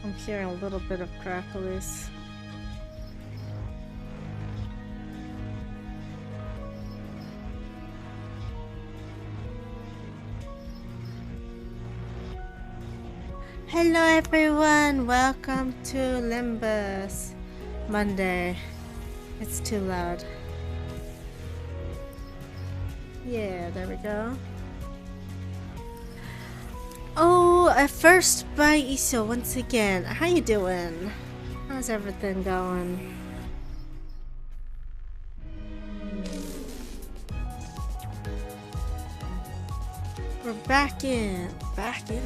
I'm hearing a little bit of cracklies. Hello everyone, welcome to Limbus. Monday. It's too loud. Yeah, there we go. Oh, a first by Iso once again. How you doing? How's everything going? We're back in it.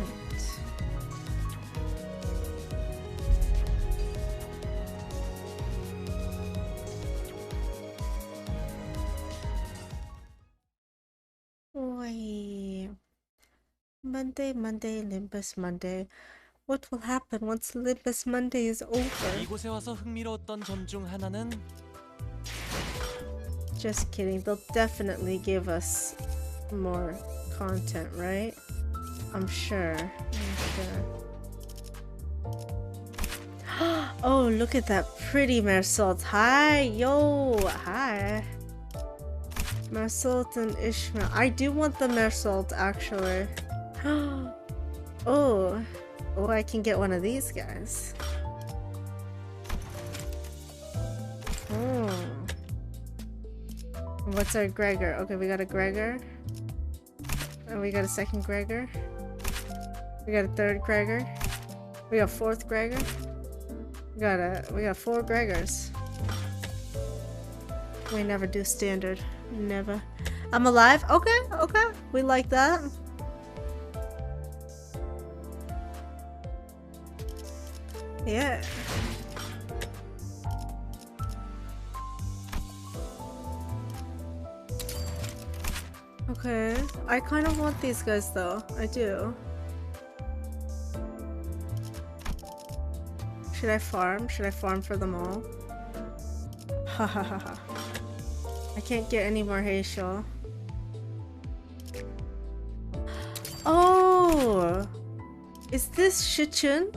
Wait. Monday, Limbus Monday. What will happen once Limbus Monday is over? 이곳에 와서 흥미로웠던 점 중 하나는 Just kidding. They'll definitely give us more content, right? I'm sure. Oh, look at that pretty Mersault. Hi, yo, hi. Mersault and Ishmael. I do want the Mersault actually. Oh, I can get one of these guys. Oh. What's our Gregor? Okay, we got a Gregor. And we got a second Gregor. We got a third Gregor. We got a fourth Gregor. We got 4 Gregors. We never do standard. Never. I'm alive? Okay. We like that. Yeah. Okay. I kind of want these guys though. I do. Should I farm? Should I farm for them all? Ha ha ha ha. I can't get any more Heishel. Oh! Is this Shichun?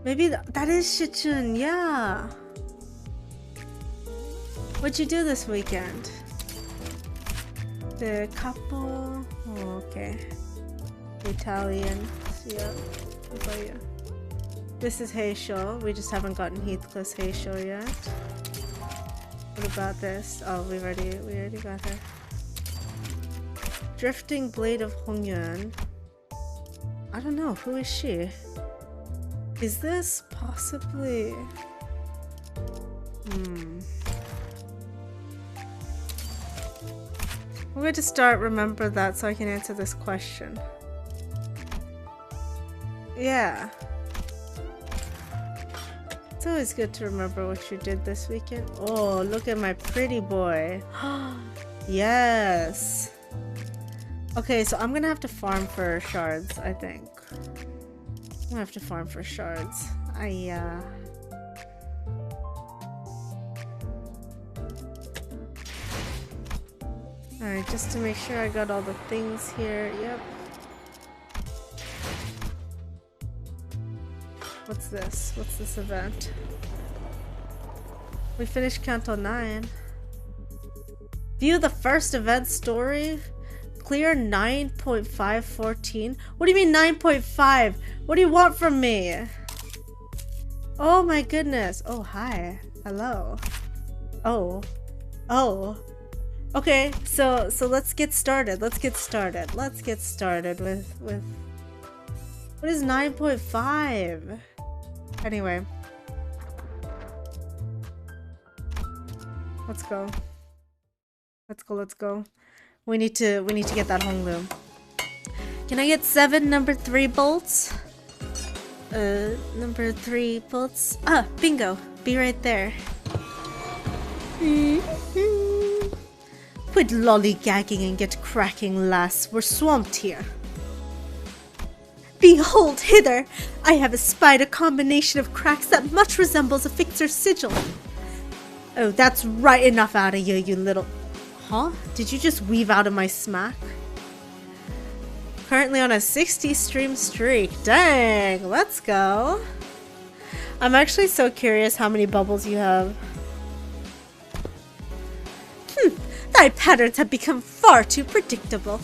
Maybe that is Shichun, yeah. What'd you do this weekend? The couple? Oh, okay. Italian. Yeah. What about you? This is Heishel. We just haven't gotten Heathcliff's Heishel yet. What about this? Oh, we already got her. Drifting Blade of Hongyuan. I don't know. Who is she? Is this possibly... I'm going to start remember that so I can answer this question. Yeah. It's always good to remember what you did this weekend. Oh, look at my pretty boy. Yes. Okay, so I'm gonna have to farm for shards, I think. I'm gonna have to farm for shards. Alright, just to make sure I got all the things here. Yep. What's this? What's this event? We finished Canto 9. View the first event story. Clear 9.514. What do you mean 9.5? What do you want from me? Oh my goodness. Oh, hi. Hello. Oh. Okay, so let's get started. Let's get started with what is 9.5? Anyway. Let's go. We need to get that Honglu. Can I get 7 number 3 bolts? Number 3 bolts. Ah, bingo. Be right there. Quit lollygagging and get cracking, lass. We're swamped here. Behold hither! I have espied a combination of cracks that much resembles a fixer's sigil. Oh, that's right enough out of you, you little... Huh? Did you just weave out of my smack? currently on a 60 stream streak. Dang, let's go. I'm actually so curious how many bubbles you have. Thy patterns have become far too predictable.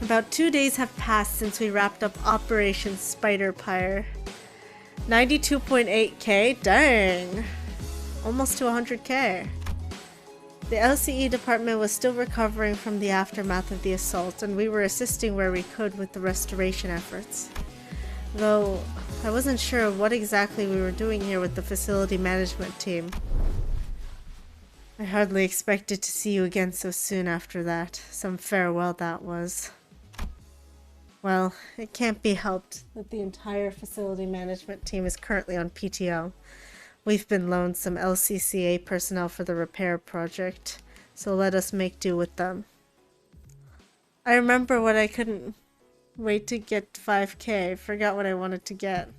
About 2 days have passed since we wrapped up Operation Spider Pyre. 92.8k? Dang. Almost to 100k. The LCE department was still recovering from the aftermath of the assault, and we were assisting where we could with the restoration efforts. Though, I wasn't sure what exactly we were doing here with the facility management team. I hardly expected to see you again so soon after that. Some farewell that was. Well, it can't be helped that the entire facility management team is currently on PTO. We've been loaned some LCCA personnel for the repair project, so let us make do with them. I remember when I couldn't wait to get 5k. Forgot what I wanted to get.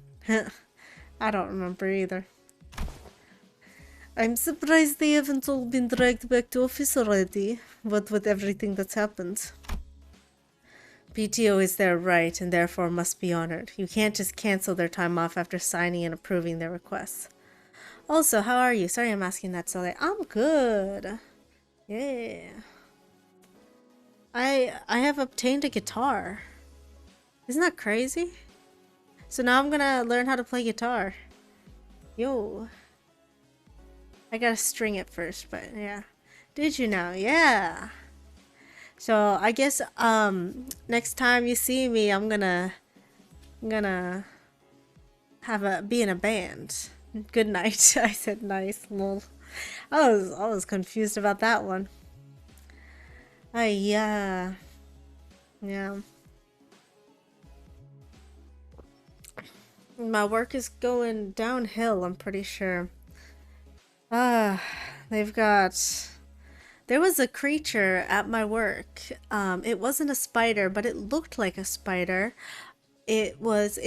I don't remember either. I'm surprised they haven't all been dragged back to office already, what with everything that's happened. PTO is their right and therefore must be honored. You can't just cancel their time off after signing and approving their requests. Also, how are you? Sorry I'm asking that so late. I'm good. Yeah. I have obtained a guitar. Isn't that crazy? So now I'm gonna learn how to play guitar. Yo. I gotta string it first, but yeah. Did you know? Yeah. So I guess next time you see me, I'm gonna be in a band. Good night. I said nice. Lol. I was confused about that one. Yeah. Yeah. My work is going downhill, I'm pretty sure. They've got... There was a creature at my work. It wasn't a spider, but it looked like a spider. It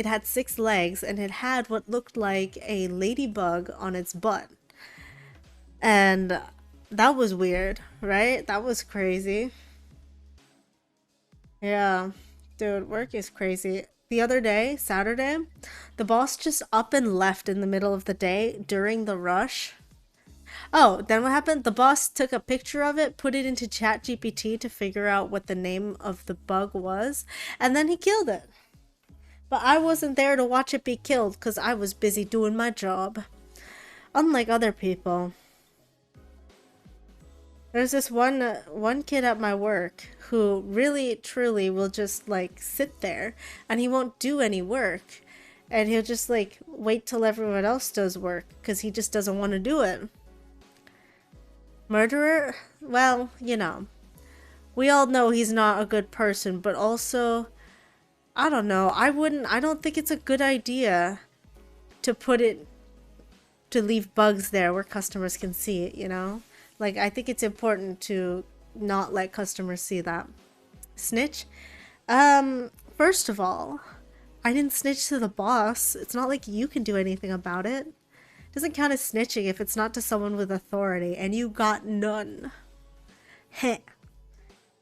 had 6 legs, and it had what looked like a ladybug on its butt. And that was weird, right? That was crazy. Yeah, dude, work is crazy. The other day, Saturday, the boss just up and left in the middle of the day during the rush. Oh, then what happened? The boss took a picture of it, put it into ChatGPT to figure out what the name of the bug was, and then he killed it. But I wasn't there to watch it be killed because I was busy doing my job. Unlike other people. There's this one kid at my work who really, truly will just like sit there and he won't do any work. And he'll just like wait till everyone else does work because he just doesn't want to do it. Murderer? Well, you know. We all know he's not a good person, but also, I don't know. I don't think it's a good idea to leave bugs there where customers can see it, you know? Like, I think it's important to not let customers see that. Snitch? First of all, I didn't snitch to the boss. It's not like you can do anything about it. It doesn't count as snitching if it's not to someone with authority, and you got none. Heh.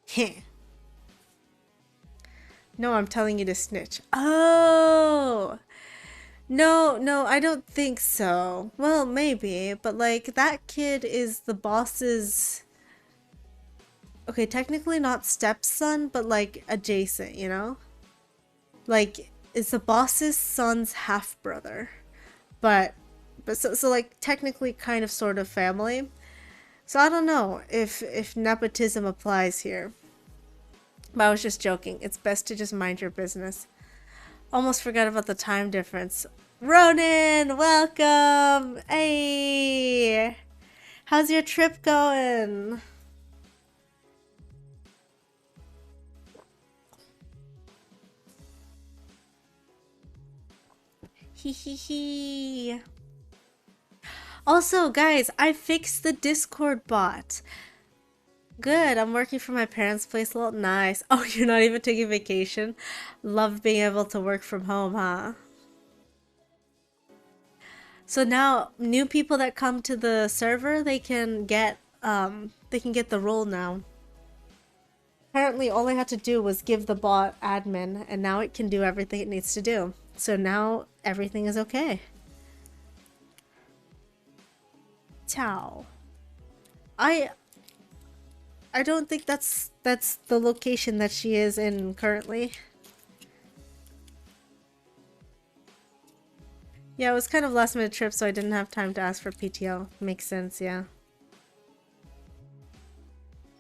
Heh. No, I'm telling you to snitch. Oh! No, I don't think so. Well, maybe, but like, that kid is the boss's... Okay, technically not stepson, but like, adjacent, you know? Like, it's the boss's son's half-brother. But so like, technically kind of sort of family. So I don't know if nepotism applies here. But I was just joking. It's best to just mind your business. Almost forgot about the time difference. Ronan, welcome! Hey! How's your trip going? Hee hee hee. Also, guys, I fixed the Discord bot. Good, I'm working from my parents' place a lot. Nice. Oh, you're not even taking vacation? Love being able to work from home, huh? So now, new people that come to the server, they can get the role now. Apparently all I had to do was give the bot admin, and now it can do everything it needs to do. So now everything is okay. Ciao. I don't think that's the location that she is in currently. Yeah, it was kind of last minute trip, so I didn't have time to ask for PTO. Makes sense, yeah.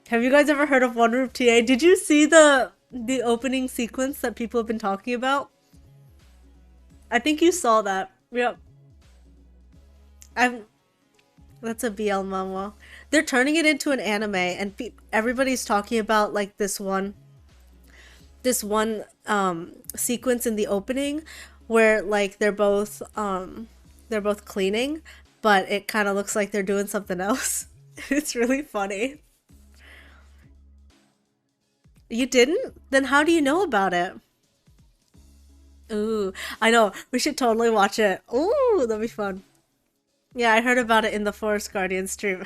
Have you guys ever heard of One Room TA? Did you see the opening sequence that people have been talking about? I think you saw that. Yep. That's a BL manga. They're turning it into an anime, and everybody's talking about like this one sequence in the opening where like they're both cleaning, but it kind of looks like they're doing something else. It's really funny. You didn't? Then how do you know about it? Ooh, I know. We should totally watch it. Ooh, that'll be fun. Yeah, I heard about it in the Forest Guardian stream.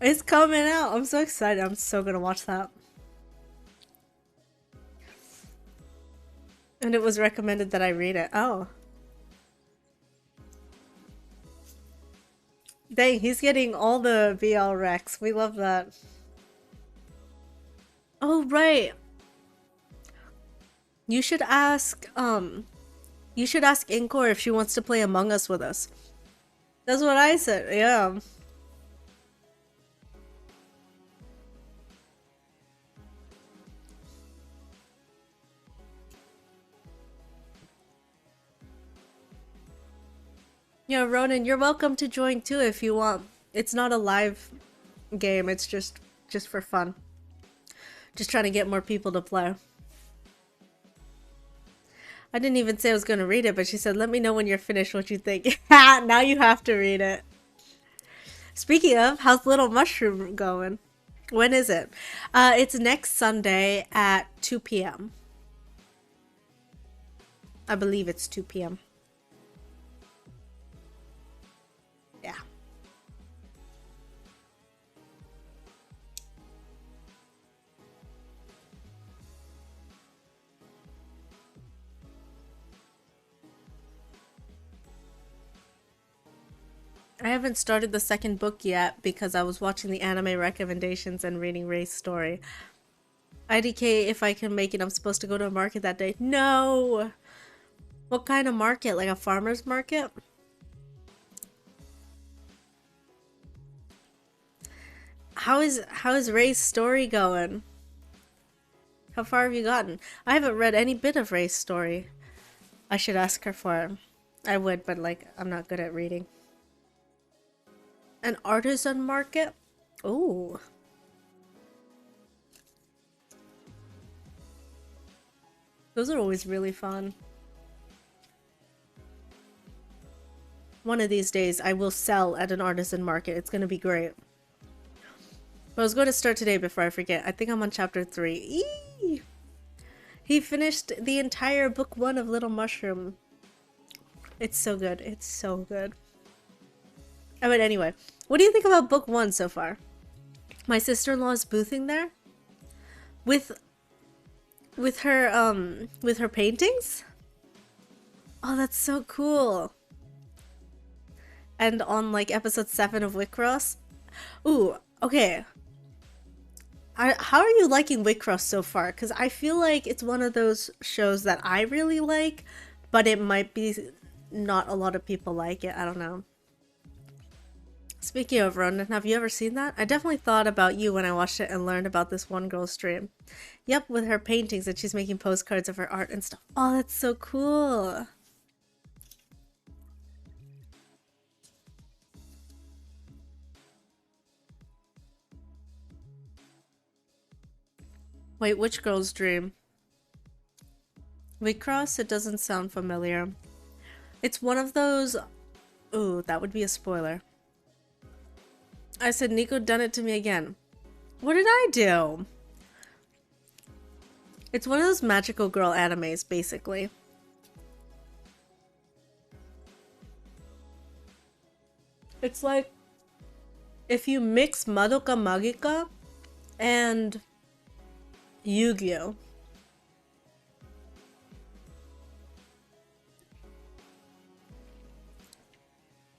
It's coming out. I'm so excited. I'm so gonna watch that. And it was recommended that I read it. Oh. Dang, he's getting all the BL Rex. We love that. Oh, right. You should ask Inkor if she wants to play Among Us with us. That's what I said, yeah. Yeah, Ronan, you're welcome to join too if you want. It's not a live game, it's just for fun. Just trying to get more people to play. I didn't even say I was going to read it, but she said, let me know when you're finished what you think. Now you have to read it. Speaking of, how's Little Mushroom going? When is it? It's next Sunday at 2 p.m. I believe it's 2 p.m. Yeah. I haven't started the second book yet because I was watching the anime recommendations and reading Ray's story. IDK, if I can make it, I'm supposed to go to a market that day. No! What kind of market? Like a farmer's market? How is Ray's story going? How far have you gotten? I haven't read any bit of Ray's story. I should ask her for it. I would, but like, I'm not good at reading. An artisan market? Ooh. Those are always really fun. One of these days, I will sell at an artisan market. It's gonna be great. But I was going to start today before I forget. I think I'm on chapter 3. Eee! He finished the entire book 1 of Little Mushroom. It's so good. It's so good. I mean, anyway, what do you think about book 1 so far? My sister-in-law is boothing there with her paintings. Oh, that's so cool. And on like episode 7 of Wicross. Ooh, okay. How are you liking Wicross so far? Because I feel like it's one of those shows that I really like, but it might be not a lot of people like it. I don't know. Speaking of Ronan, have you ever seen that? I definitely thought about you when I watched it and learned about this one girl's stream. Yep, with her paintings and she's making postcards of her art and stuff. Oh, that's so cool. Wait, which girl's dream? Wicross? It doesn't sound familiar. It's one of those... Ooh, that would be a spoiler. I said, Nico done it to me again. What did I do? It's one of those magical girl animes, basically. It's like... if you mix Madoka Magica and Yu-Gi-Oh.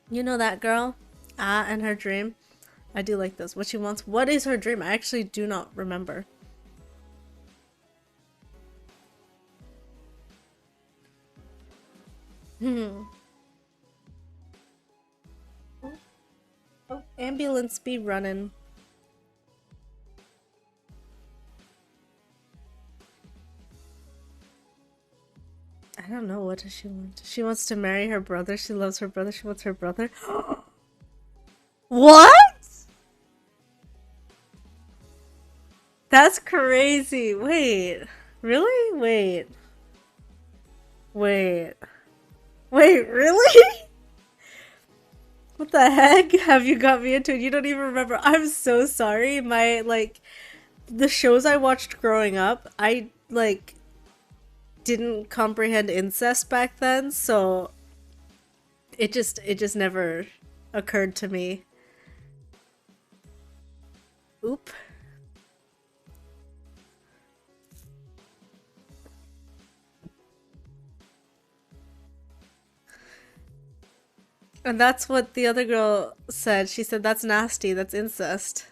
You know that girl? Ah, and her dream. I do like this. What she wants. What is her dream? I actually do not remember. Hmm. Oh, ambulance be running. I don't know. What does she want? She wants to marry her brother. She loves her brother. She wants her brother. What? That's crazy. Wait. Really? Wait. Wait. Wait, really? What the heck have you got me into? You don't even remember. I'm so sorry. My, like, the shows I watched growing up, I, like, didn't comprehend incest back then, so it just never occurred to me. Oop. And that's what the other girl said. She said, that's nasty, that's incest.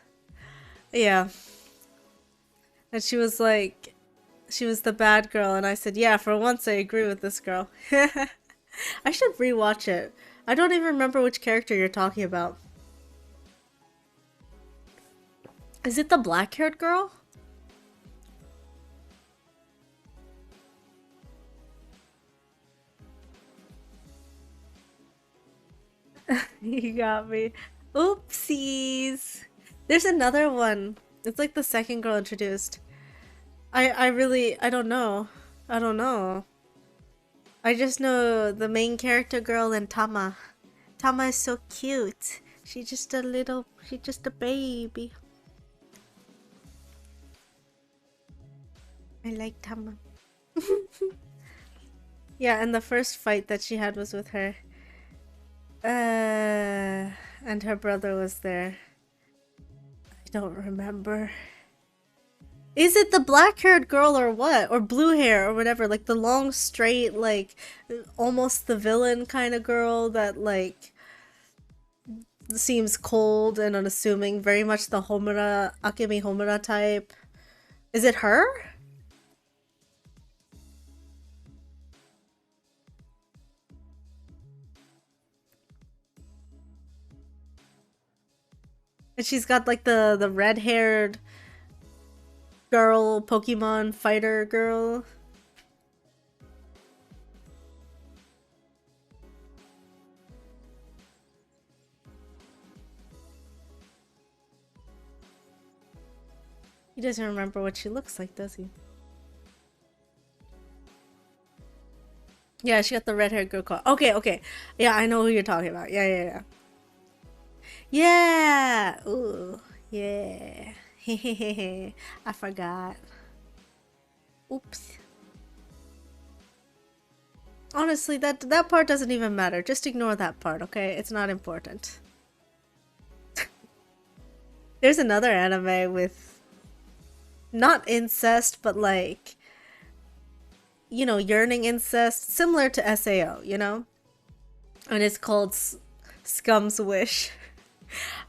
Yeah. And she was like, she was the bad girl, and I said, yeah, for once I agree with this girl. I should rewatch it. I don't even remember which character you're talking about. Is it the black-haired girl? You got me. Oopsies. There's another one. It's like the second girl introduced. I don't know. I don't know. I just know the main character girl and Tama. Tama is so cute. She's just a baby. I like Tama. Yeah, and the first fight that she had was with her. And her brother was there. I don't remember. Is it the black-haired girl or what? Or blue hair or whatever? Like the long, straight, like, almost the villain kind of girl that, like, seems cold and unassuming. Very much the Homura, Akemi Homura type. Is it her? And she's got, like, the red-haired girl, Pokemon fighter girl. He doesn't remember what she looks like, does he? Yeah, she got the red-haired girl call. Okay, okay. Yeah, I know who you're talking about. Yeah, yeah, yeah. Yeah! Ooh, yeah. Hehehe. I forgot. Oops. Honestly, that part doesn't even matter. Just ignore that part, okay? It's not important. There's another anime with not incest, but like, you know, yearning incest, similar to SAO, you know? And it's called Scum's Wish.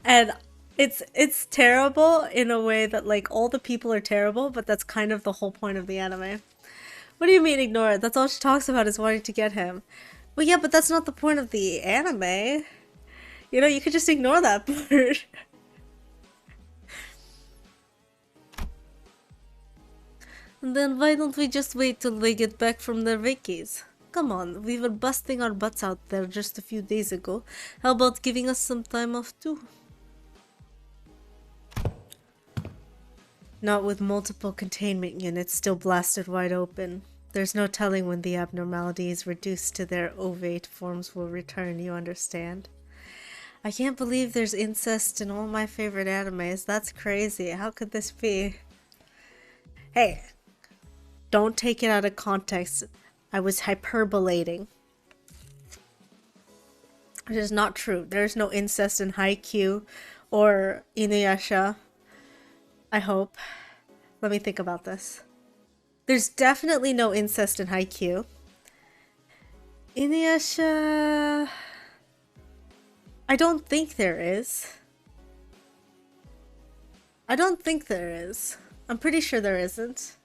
And it's terrible in a way that like all the people are terrible, but that's kind of the whole point of the anime. What do you mean ignore it? That's all she talks about is wanting to get him. Well, yeah, but that's not the point of the anime. You know, you could just ignore that part. And then why don't we just wait till they get back from their vacays? Come on, we were busting our butts out there just a few days ago. How about giving us some time off too? Not with multiple containment units still blasted wide open. There's no telling when the abnormalities reduced to their ovate forms will return, you understand? I can't believe there's incest in all my favorite animes. That's crazy. How could this be? Hey, don't take it out of context. I was hyperbolating. It is not true. There's no incest in Haikyuu Or Inuyasha. I hope. Let me think about this. There's definitely no incest in Haikyuu. Inuyasha... I don't think there is. I don't think there is. I'm pretty sure there isn't.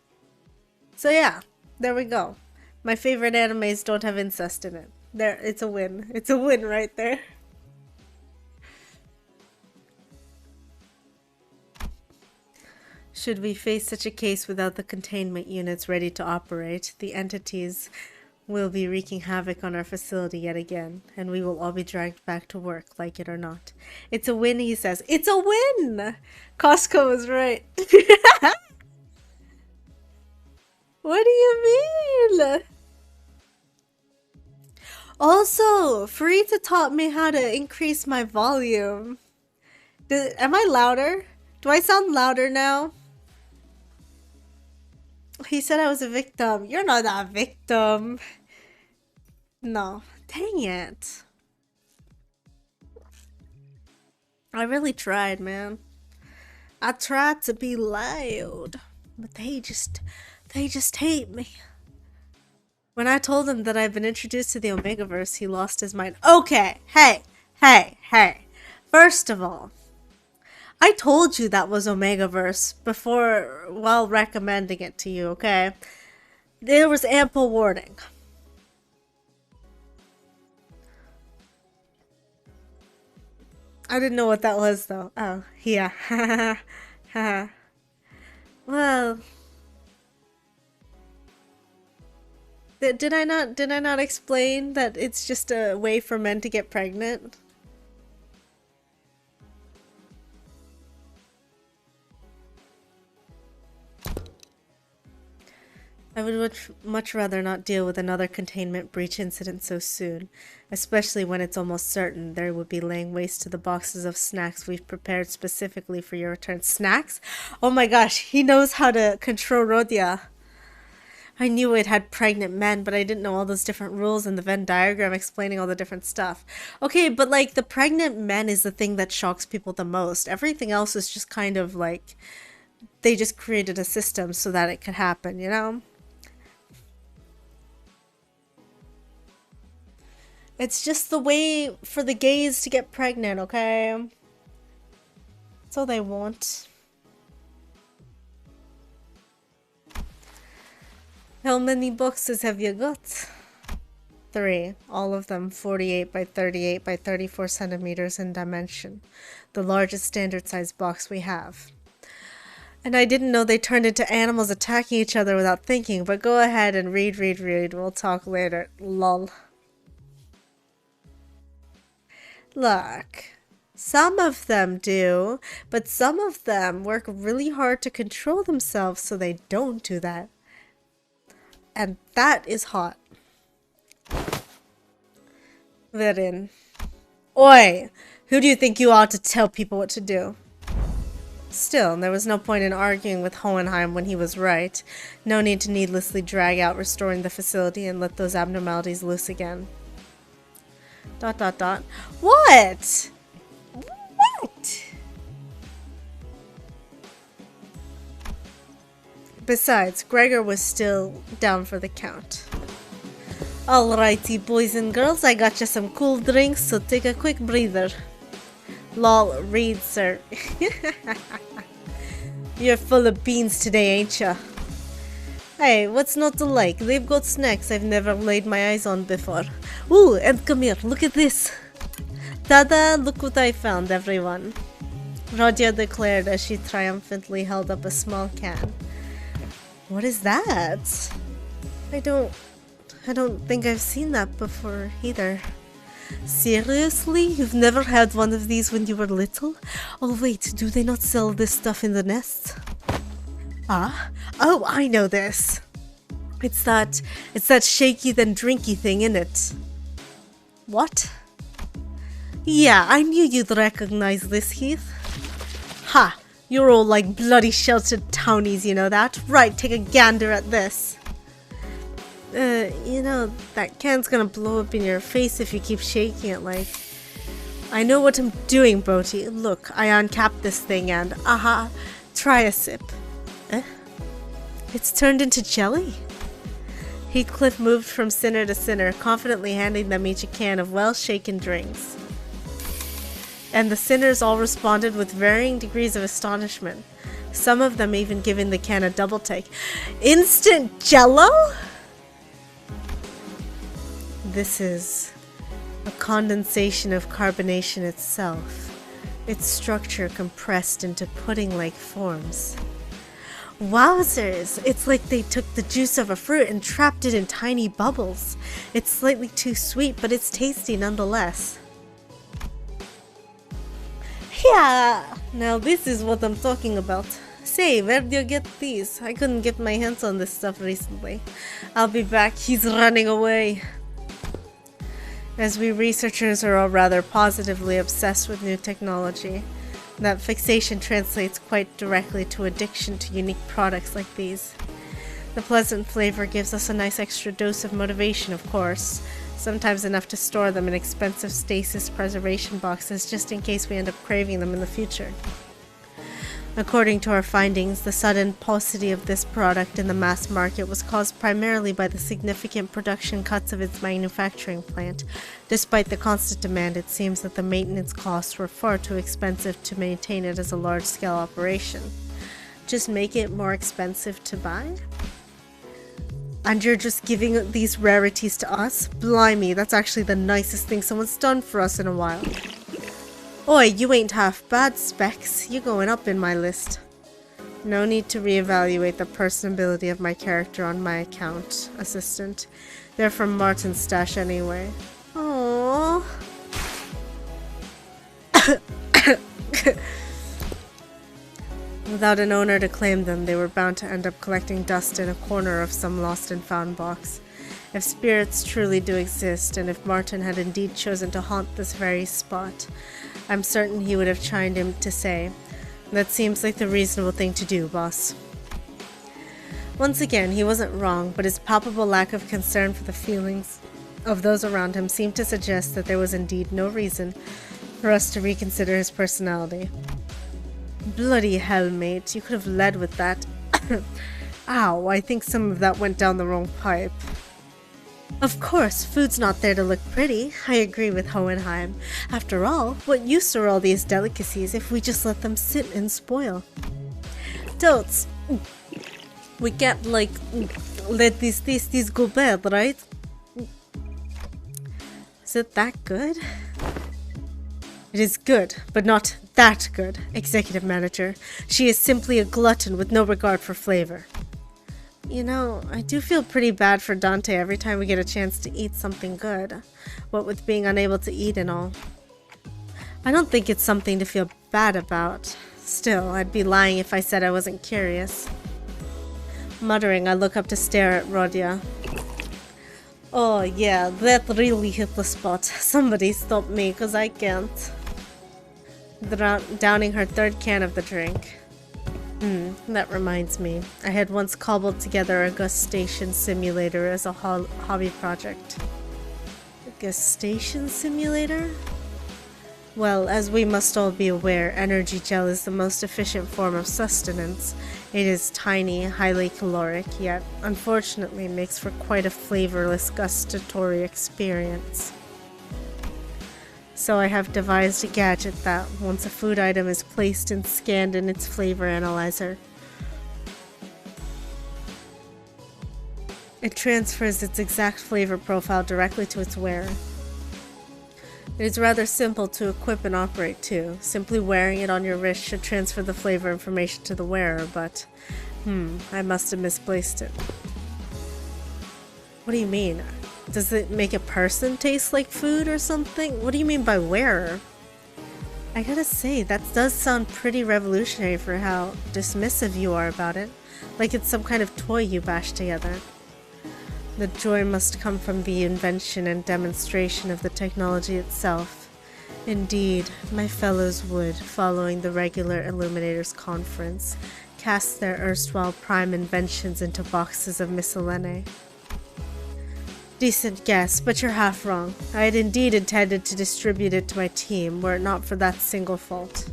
So yeah, there we go. My favorite animes don't have incest in it. There, it's a win. It's a win right there. Should we face such a case without the containment units ready to operate, the entities will be wreaking havoc on our facility yet again, and we will all be dragged back to work, like it or not. It's a win, he says. It's a win! Costco was right. What do you mean? Also, Farita taught me how to increase my volume. Am I louder? Do I sound louder now? He said I was a victim. You're not a victim. No. Dang it. I really tried, man. I tried to be loud. But they just hate me. When I told him that I've been introduced to the Omegaverse, he lost his mind. Okay. Hey. First of all, I told you that was Omegaverse before, while recommending it to you, okay? There was ample warning. I didn't know what that was, though. Oh, yeah. Well, did I not explain that it's just a way for men to get pregnant? I would much rather not deal with another containment breach incident so soon, especially when it's almost certain they would be laying waste to the boxes of snacks we've prepared specifically for your return. Snacks? Oh my gosh, he knows how to control Rodia. I knew it had pregnant men, but I didn't know all those different rules and the Venn diagram explaining all the different stuff. Okay, but like the pregnant men is the thing that shocks people the most. Everything else is just kind of like they just created a system so that it could happen, you know? It's just the way for the gays to get pregnant, okay? That's all they want. How many boxes have you got? 3. All of them 48 by 38 by 34 centimeters in dimension. The largest standard size box we have. And I didn't know they turned into animals attacking each other without thinking, but go ahead and read. We'll talk later. Lol. Look, some of them do, but some of them work really hard to control themselves so they don't do that. And that is hot. Wherein? Oi! Who do you think you are to tell people what to do? Still, there was no point in arguing with Hohenheim when he was right. No need to needlessly drag out restoring the facility and let those abnormalities loose again. ... What? What? Besides, Gregor was still down for the count. Alrighty, boys and girls, I got you some cool drinks, so take a quick breather. Lol, read, sir. You're full of beans today, ain't ya? Hey, what's not to like? They've got snacks I've never laid my eyes on before. Ooh, and come here, look at this. Tada, look what I found, everyone. Rodia declared as she triumphantly held up a small can. What is that? I don't think I've seen that before either. Seriously? You've never had one of these when you were little? Oh wait, do they not sell this stuff in the nest? Ah? Oh, I know this. It's that shaky then drinky thing, innit? What? Yeah, I knew you'd recognize this, Heath. Ha! You're all like bloody sheltered townies, you know that? Right, take a gander at this. You know, that can's gonna blow up in your face if you keep shaking it like... I know what I'm doing, Brody. Look, I uncapped this thing and, aha, try a sip. Eh? It's turned into jelly? Heathcliff moved from sinner to sinner, confidently handing them each a can of well-shaken drinks. And the sinners all responded with varying degrees of astonishment, some of them even giving the can a double take. Instant jello? This is a condensation of carbonation itself, its structure compressed into pudding-like forms. Wowzers! It's like they took the juice of a fruit and trapped it in tiny bubbles. It's slightly too sweet, but it's tasty nonetheless. Yeah! Now this is what I'm talking about. Say, where do you get these? I couldn't get my hands on this stuff recently. I'll be back. He's running away. As we researchers are all rather positively obsessed with new technology, that fixation translates quite directly to addiction to unique products like these. The pleasant flavor gives us a nice extra dose of motivation, of course, sometimes enough to store them in expensive stasis preservation boxes just in case we end up craving them in the future. According to our findings, the sudden paucity of this product in the mass market was caused primarily by the significant production cuts of its manufacturing plant. Despite the constant demand, it seems that the maintenance costs were far too expensive to maintain it as a large-scale operation. Just make it more expensive to buy? And you're just giving these rarities to us? Blimey, that's actually the nicest thing someone's done for us in a while. Oi, you ain't half bad, Specs. You're going up in my list. No need to reevaluate the personability of my character on my account, assistant. They're from Martin's stash anyway. Aww. Without an owner to claim them, they were bound to end up collecting dust in a corner of some lost and found box. If spirits truly do exist, and if Martin had indeed chosen to haunt this very spot, I'm certain he would have chimed in to say, "That seems like the reasonable thing to do, boss." Once again, he wasn't wrong, but his palpable lack of concern for the feelings of those around him seemed to suggest that there was indeed no reason for us to reconsider his personality. Bloody hell, mate, you could have led with that. Ow, I think some of that went down the wrong pipe. Of course, food's not there to look pretty. I agree with Hohenheim. After all, what use are all these delicacies if we just let them sit and spoil? Totes, we can't, like, let these tasties go bad, right? Is it that good? It is good, but not that good, Executive Manager. She is simply a glutton with no regard for flavor. You know, I do feel pretty bad for Dante every time we get a chance to eat something good, what with being unable to eat and all. I don't think it's something to feel bad about. Still, I'd be lying if I said I wasn't curious. Muttering, I look up to stare at Rodia. Oh yeah, that really hit the spot. Somebody stop me, 'cause I can't. Downing her third can of the drink. That reminds me. I had once cobbled together a gustation simulator as a hobby project. A gustation simulator? Well, as we must all be aware, energy gel is the most efficient form of sustenance. It is tiny, highly caloric, yet unfortunately makes for quite a flavorless gustatory experience. So I have devised a gadget that, once a food item is placed and scanned in its flavor analyzer, it transfers its exact flavor profile directly to its wearer. It is rather simple to equip and operate too. Simply wearing it on your wrist should transfer the flavor information to the wearer, but I must have misplaced it. What do you mean? Does it make a person taste like food or something? What do you mean by wearer? I gotta say, that does sound pretty revolutionary for how dismissive you are about it. Like it's some kind of toy you bash together. The joy must come from the invention and demonstration of the technology itself. Indeed, my fellows would, following the regular Illuminators Conference, cast their erstwhile prime inventions into boxes of miscellany. Decent guess, but you're half wrong. I had indeed intended to distribute it to my team, were it not for that single fault.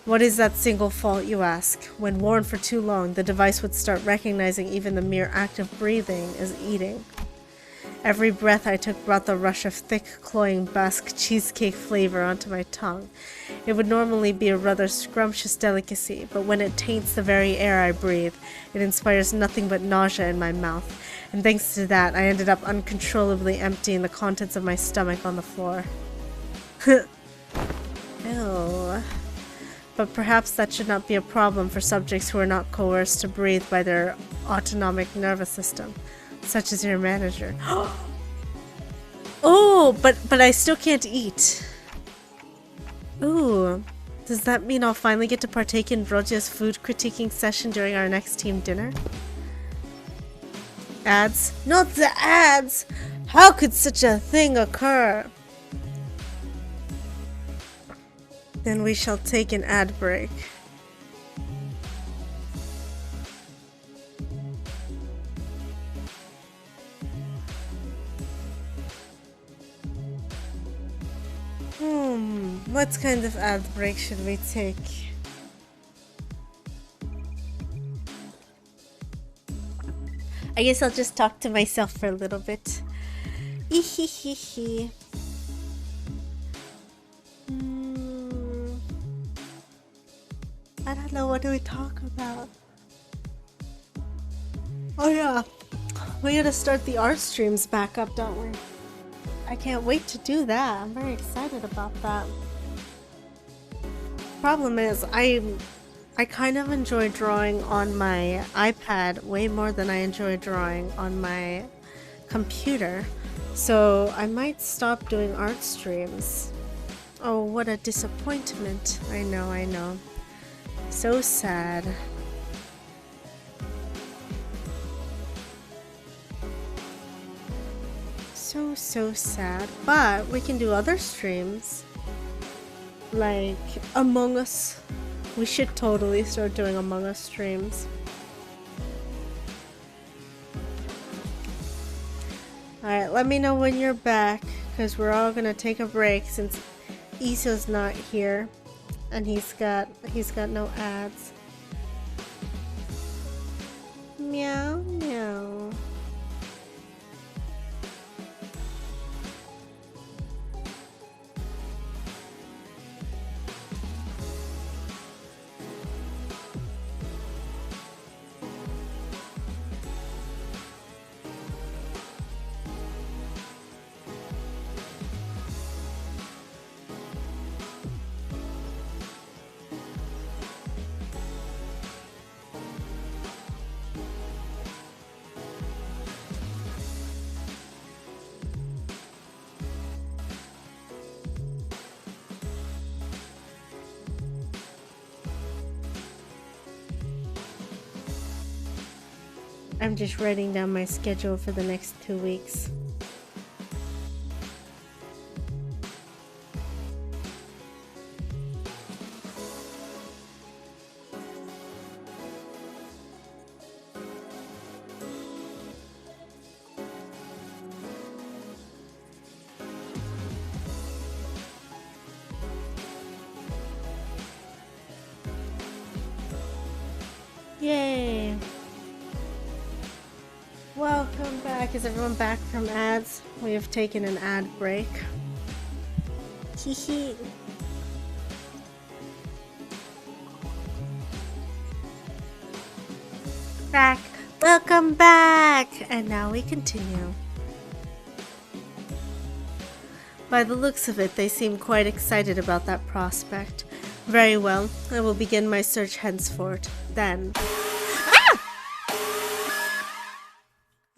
What is that single fault, you ask? When worn for too long, the device would start recognizing even the mere act of breathing as eating. Every breath I took brought the rush of thick, cloying Basque cheesecake flavor onto my tongue. It would normally be a rather scrumptious delicacy, but when it taints the very air I breathe, it inspires nothing but nausea in my mouth, and thanks to that, I ended up uncontrollably emptying the contents of my stomach on the floor. Ew. But perhaps that should not be a problem for subjects who are not coerced to breathe by their autonomic nervous system, such as your manager. Oh, but I still can't eat. Ooh, does that mean I'll finally get to partake in Roger's food critiquing session during our next team dinner? Ads? Not the ads! How could such a thing occur? Then we shall take an ad break. What kind of ad break should we take? I guess I'll just talk to myself for a little bit. I don't know, what do we talk about? Oh yeah, we gotta start the art streams back up, don't we? I can't wait to do that. I'm very excited about that. Problem is, I kind of enjoy drawing on my iPad way more than I enjoy drawing on my computer. So I might stop doing art streams. Oh, what a disappointment. I know. So sad. So sad. But we can do other streams. Like Among Us. We should totally start doing Among Us streams. Alright, let me know when you're back, because we're all gonna take a break since Issa's not here and he's got no ads. Meow meow. I'm just writing down my schedule for the next 2 weeks. Yay! Welcome back. Is everyone back from ads? We have taken an ad break. Hehe. Back. Welcome back! And now we continue. By the looks of it, they seem quite excited about that prospect. Very well, I will begin my search henceforth. Then...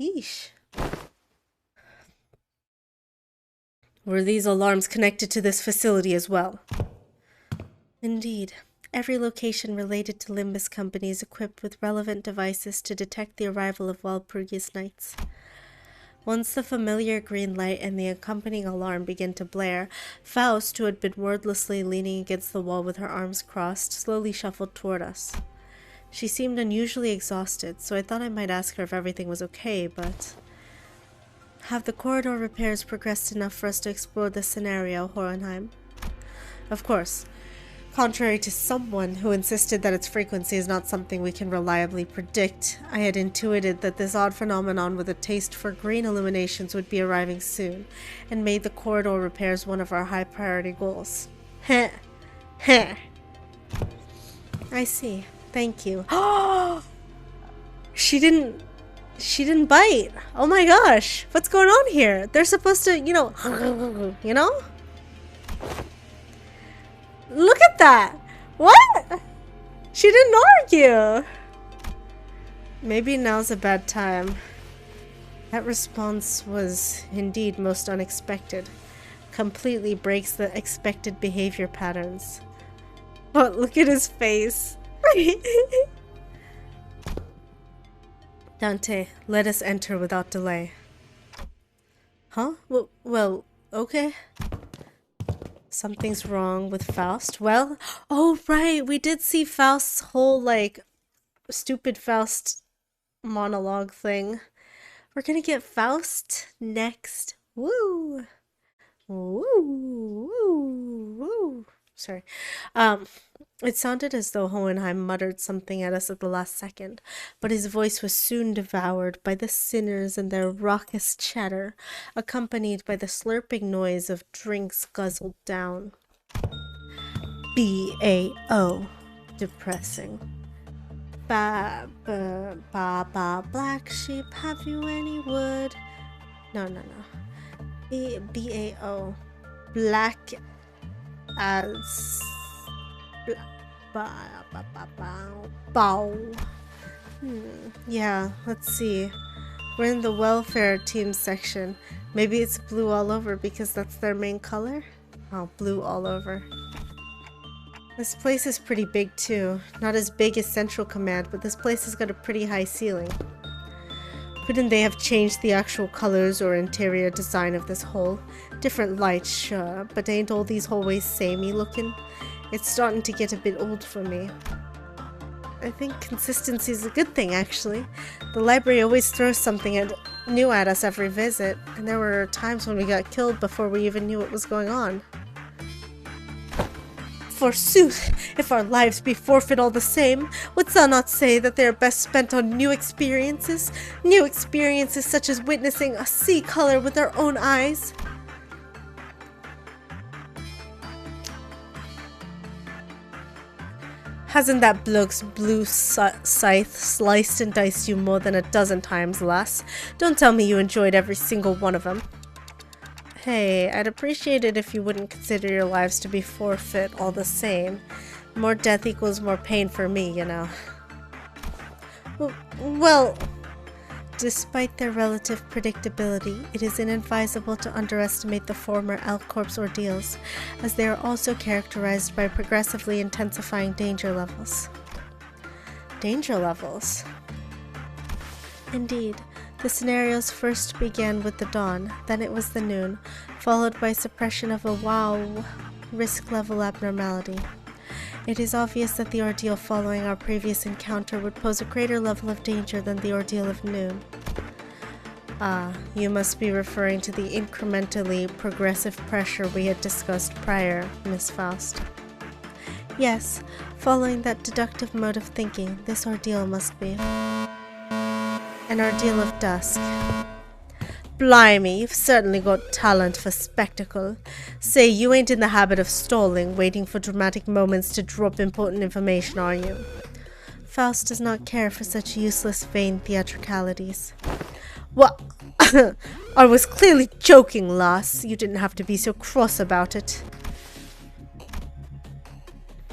Yeesh. Were these alarms connected to this facility as well? Indeed. Every location related to Limbus Company is equipped with relevant devices to detect the arrival of Walpurgis Knights. Once the familiar green light and the accompanying alarm began to blare, Faust, who had been wordlessly leaning against the wall with her arms crossed, slowly shuffled toward us. She seemed unusually exhausted, so I thought I might ask her if everything was okay, but... Have the corridor repairs progressed enough for us to explore this scenario, Hohenheim? Of course. Contrary to someone who insisted that its frequency is not something we can reliably predict, I had intuited that this odd phenomenon with a taste for green illuminations would be arriving soon, and made the corridor repairs one of our high priority goals. Heh. Heh. I see. Thank you. She didn't bite. Oh my gosh. What's going on here? They're supposed to, you know? Look at that! What? She didn't argue! Maybe now's a bad time. That response was indeed most unexpected. Completely breaks the expected behavior patterns. But look at his face. Dante, let us enter without delay. Huh? Well, okay. Something's wrong with Faust. Well, oh right, we did see Faust's whole, like, stupid Faust monologue thing. We're gonna get Faust next. Woo! Woo! Woo! Woo! Sorry. It sounded as though Hohenheim muttered something at us at the last second, but his voice was soon devoured by the sinners and their raucous chatter, accompanied by the slurping noise of drinks guzzled down. B-A-O. Depressing. Ba, black sheep, have you any wood? No. B-A-O. Black as... Bow. Yeah, let's see. We're in the welfare team section. Maybe it's blue all over because that's their main color? Oh, blue all over. This place is pretty big too. Not as big as Central Command, but this place has got a pretty high ceiling. Couldn't they have changed the actual colors or interior design of this hole? Different lights, sure, but ain't all these hallways samey looking? It's starting to get a bit old for me. I think consistency is a good thing, actually. The library always throws something new at us every visit, and there were times when we got killed before we even knew what was going on. Forsooth, if our lives be forfeit all the same, wouldst thou not say that they are best spent on new experiences? New experiences such as witnessing a sea color with our own eyes? Hasn't that bloke's blue scythe sliced and diced you more than a dozen times, lass? Don't tell me you enjoyed every single one of them. Hey, I'd appreciate it if you wouldn't consider your lives to be forfeit all the same. More death equals more pain for me, you know. Well, despite their relative predictability, it is inadvisable to underestimate the former Elk Corps ordeals, as they are also characterized by progressively intensifying danger levels. Danger levels? Indeed. The scenarios first began with the dawn, then it was the noon, followed by suppression of a wow risk level abnormality. It is obvious that the ordeal following our previous encounter would pose a greater level of danger than the ordeal of noon. Ah, you must be referring to the incrementally progressive pressure we had discussed prior, Miss Faust. Yes, following that deductive mode of thinking, this ordeal must be an ordeal of dusk. Blimey, you've certainly got talent for spectacle. Say, you ain't in the habit of stalling, waiting for dramatic moments to drop important information, are you? Faust does not care for such useless, vain theatricalities. What? I was clearly joking, lass. You didn't have to be so cross about it.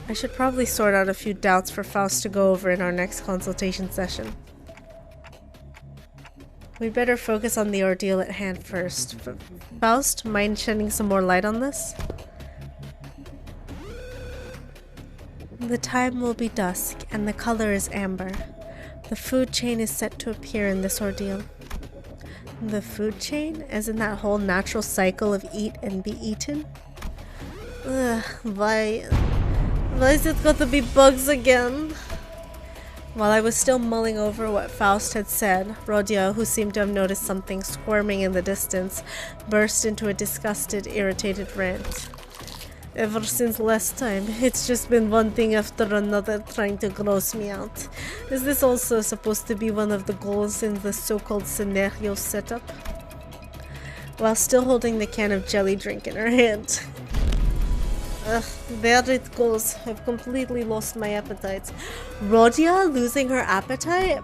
I should probably sort out a few doubts for Faust to go over in our next consultation session. We'd better focus on the ordeal at hand first. Faust, mind shedding some more light on this? The time will be dusk, and the color is amber. The food chain is set to appear in this ordeal. The food chain? As in that whole natural cycle of eat and be eaten? Ugh, why is it got to be bugs again? While I was still mulling over what Faust had said, Rodia, who seemed to have noticed something squirming in the distance, burst into a disgusted, irritated rant. Ever since last time, it's just been one thing after another trying to gross me out. Is this also supposed to be one of the goals in the so-called scenario setup? While still holding the can of jelly drink in her hand. Ugh, there it goes. I've completely lost my appetite. Rodia losing her appetite?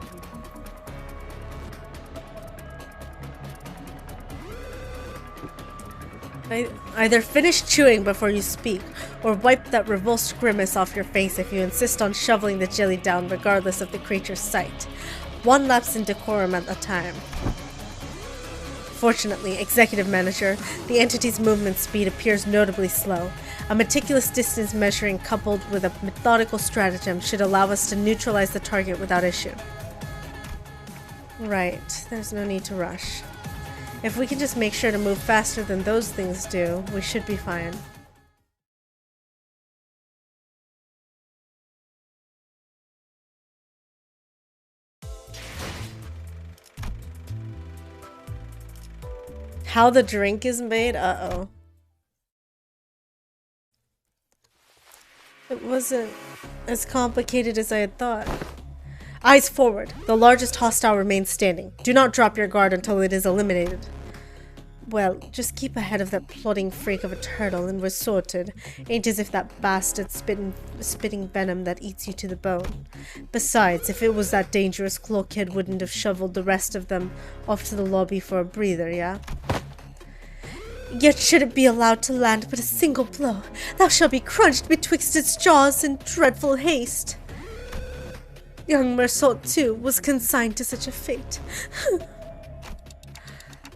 Either finish chewing before you speak, or wipe that revulsed grimace off your face if you insist on shoveling the jelly down regardless of the creature's sight. One lapse in decorum at a time. Fortunately, Executive Manager, the entity's movement speed appears notably slow. A meticulous distance measuring coupled with a methodical stratagem should allow us to neutralize the target without issue. Right, there's no need to rush. If we can just make sure to move faster than those things do, we should be fine. How the drink is made? Uh-oh. It wasn't as complicated as I had thought. Eyes forward. The largest hostile remains standing. Do not drop your guard until it is eliminated. Well, just keep ahead of that plodding freak of a turtle and we're sorted. Ain't as if that bastard spitting venom that eats you to the bone. Besides, if it was that dangerous, Claw Kid wouldn't have shoveled the rest of them off to the lobby for a breather, yeah? Yet should it be allowed to land but a single blow, thou shalt be crunched betwixt its jaws in dreadful haste. Young Mersault, too, was consigned to such a fate.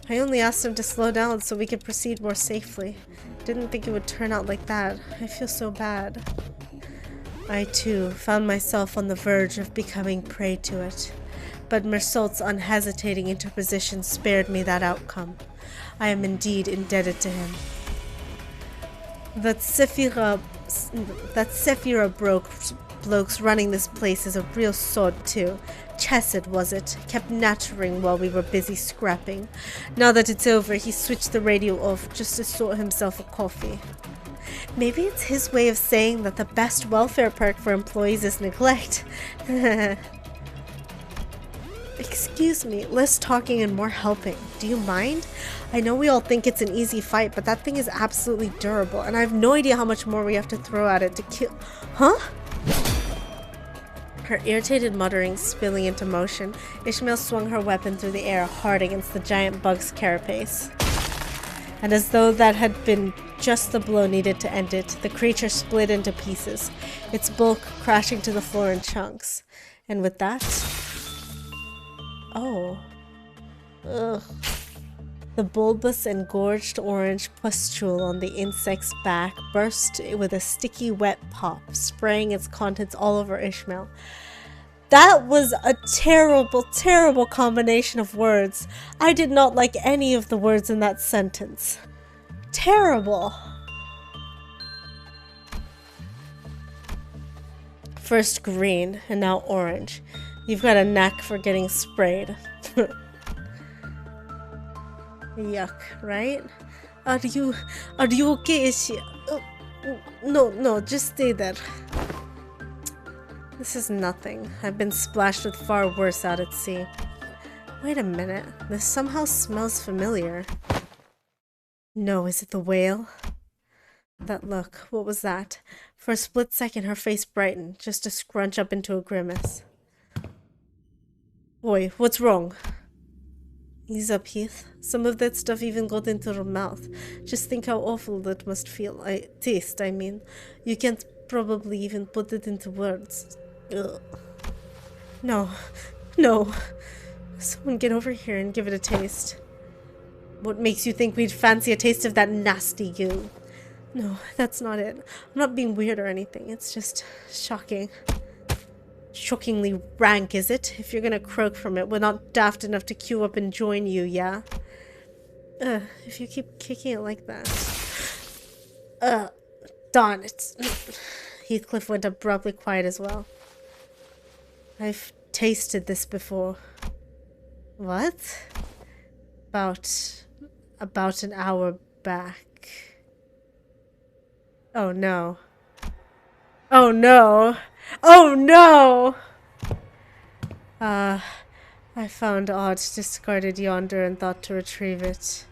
I only asked him to slow down so we could proceed more safely. Didn't think it would turn out like that. I feel so bad. I, too, found myself on the verge of becoming prey to it. But Mersault's unhesitating interposition spared me that outcome. I am indeed indebted to him. That Sephira bloke's running this place is a real sod too. Chesed, was it? Kept nattering while we were busy scrapping. Now that it's over, he switched the radio off just to sort himself a coffee. Maybe it's his way of saying that the best welfare perk for employees is neglect. Excuse me, less talking and more helping. Do you mind? I know we all think it's an easy fight, but that thing is absolutely durable, and I have no idea how much more we have to throw at it to kill— Huh? Her irritated muttering spilling into motion, Ishmael swung her weapon through the air hard against the giant bug's carapace. And as though that had been just the blow needed to end it, the creature split into pieces, its bulk crashing to the floor in chunks. And with that— Oh. Ugh. The bulbous and gorged orange pustule on the insect's back burst with a sticky wet pop, spraying its contents all over Ishmael. That was a terrible, terrible combination of words. I did not like any of the words in that sentence. Terrible. First green, and now orange. You've got a knack for getting sprayed. Yuck, right? Are you okay, Ishia? No, just stay there. This is nothing. I've been splashed with far worse out at sea. Wait a minute. This somehow smells familiar. No, is it the whale? That look, what was that? For a split second, her face brightened, just to scrunch up into a grimace. Boy, what's wrong? Ease up, Heath. Some of that stuff even got into her mouth. Just think how awful that must taste, I mean. You can't probably even put it into words. Ugh. No. Someone get over here and give it a taste. What makes you think we'd fancy a taste of that nasty goo? No, that's not it. I'm not being weird or anything. It's just shocking. Shockingly rank, is it? If you're gonna croak from it, we're not daft enough to queue up and join you, yeah? If you keep kicking it like that. Darn it. Heathcliff went abruptly quiet as well. I've tasted this before. What? About an hour back. Oh no. Oh no! Oh no! I found Odd discarded yonder and thought to retrieve it.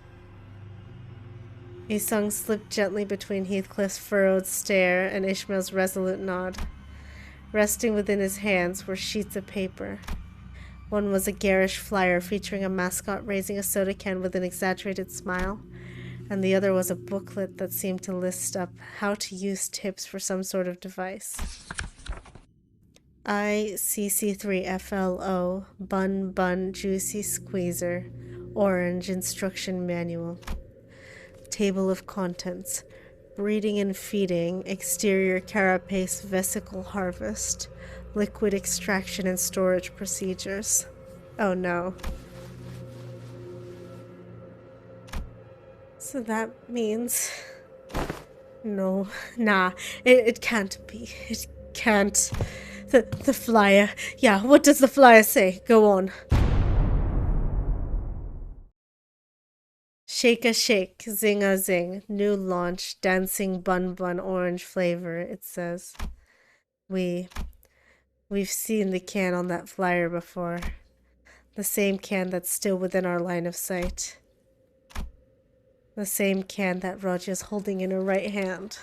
Isung slipped gently between Heathcliff's furrowed stare and Ishmael's resolute nod. Resting within his hands were sheets of paper. One was a garish flyer featuring a mascot raising a soda can with an exaggerated smile, and the other was a booklet that seemed to list up how to use tips for some sort of device. ICC3FLO Bun Bun Juicy Squeezer Orange Instruction Manual. Table of Contents. Breeding and feeding, exterior carapace vesicle harvest, liquid extraction and storage procedures. Oh no. So that means... No, nah, it can't be. It can't. The flyer. Yeah, what does the flyer say? Go on. Shake a shake, zing a zing, new launch, dancing bun bun orange flavor, it says. We've seen the can on that flyer before. The same can that's still within our line of sight. The same can that Raja's holding in her right hand.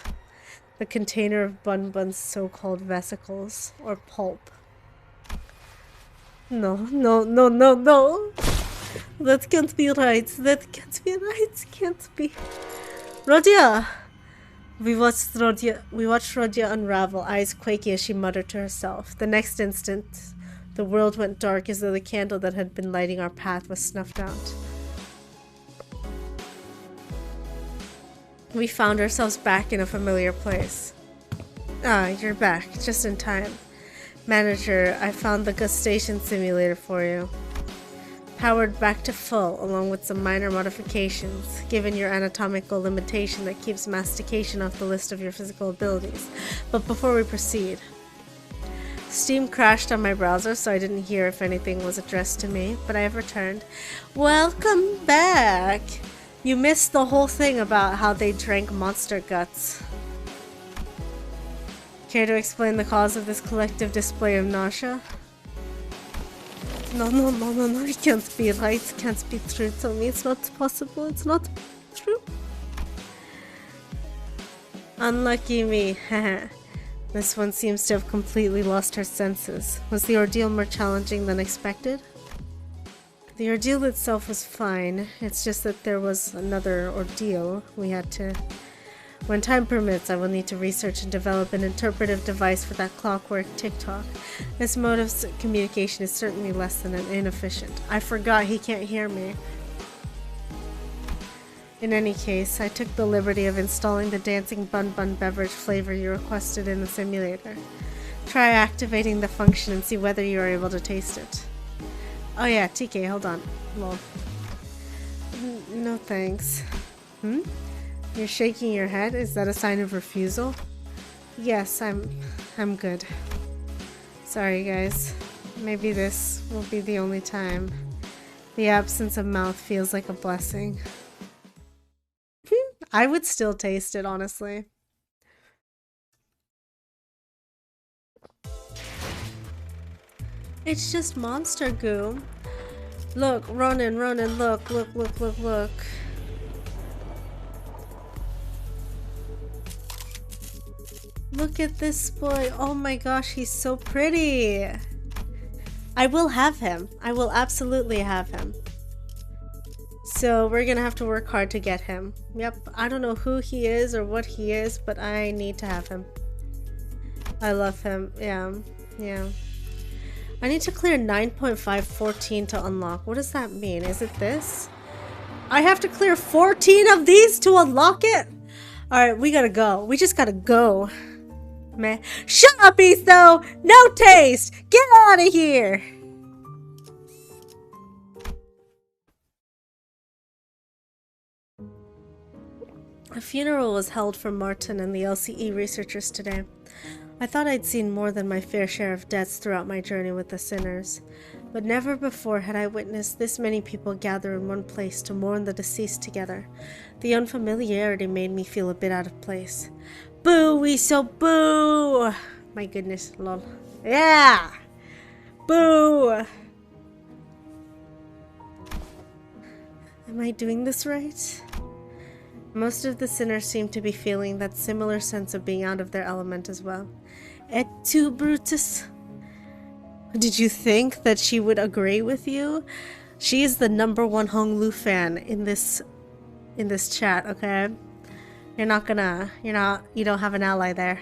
The container of Bun Bun's so-called vesicles, or pulp. No. That can't be right. That can't be right. Can't be. Radia! We watched Radia unravel, eyes quaking as she muttered to herself. The next instant, the world went dark as though the candle that had been lighting our path was snuffed out. We found ourselves back in a familiar place. Ah, you're back, just in time. Manager, I found the gustation simulator for you. Powered back to full, along with some minor modifications, given your anatomical limitation that keeps mastication off the list of your physical abilities. But before we proceed... Steam crashed on my browser, so I didn't hear if anything was addressed to me, but I have returned. Welcome back! You missed the whole thing about how they drank monster guts. Care to explain the cause of this collective display of nausea? No, it can't be right, it can't be true. Tell me it's not possible, it's not true. Unlucky me, haha. This one seems to have completely lost her senses. Was the ordeal more challenging than expected? The ordeal itself was fine, it's just that there was another ordeal we had to... When time permits, I will need to research and develop an interpretive device for that clockwork tick-tock. This mode of communication is certainly less than inefficient. I forgot he can't hear me. In any case, I took the liberty of installing the dancing bun bun beverage flavor you requested in the simulator. Try activating the function and see whether you are able to taste it. Oh yeah, TK, hold on. Lol. No thanks. You're shaking your head? Is that a sign of refusal? Yes, I'm good. Sorry guys. Maybe this will be the only time. The absence of mouth feels like a blessing. I would still taste it, honestly. It's just monster goo. Look, Ronan, look. Look at this boy. Oh my gosh, he's so pretty. I will have him. I will absolutely have him. So we're gonna have to work hard to get him. Yep, I don't know who he is or what he is, but I need to have him. I love him. Yeah. I need to clear 9.514 to unlock. What does that mean? Is it this? I have to clear 14 of these to unlock it? Alright, we gotta go. We just gotta go. Man. Shut up, Etho! No taste! Get out of here! A funeral was held for Martin and the LCE researchers today. I thought I'd seen more than my fair share of deaths throughout my journey with the sinners, but never before had I witnessed this many people gather in one place to mourn the deceased together. The unfamiliarity made me feel a bit out of place. Boo, we so boo! My goodness, lol. Yeah! Boo! Am I doing this right? Most of the sinners seem to be feeling that similar sense of being out of their element as well. Et tu, Brutus? Did you think that she would agree with you? She is the #1 Hong Lu fan in this chat, okay? You don't have an ally there.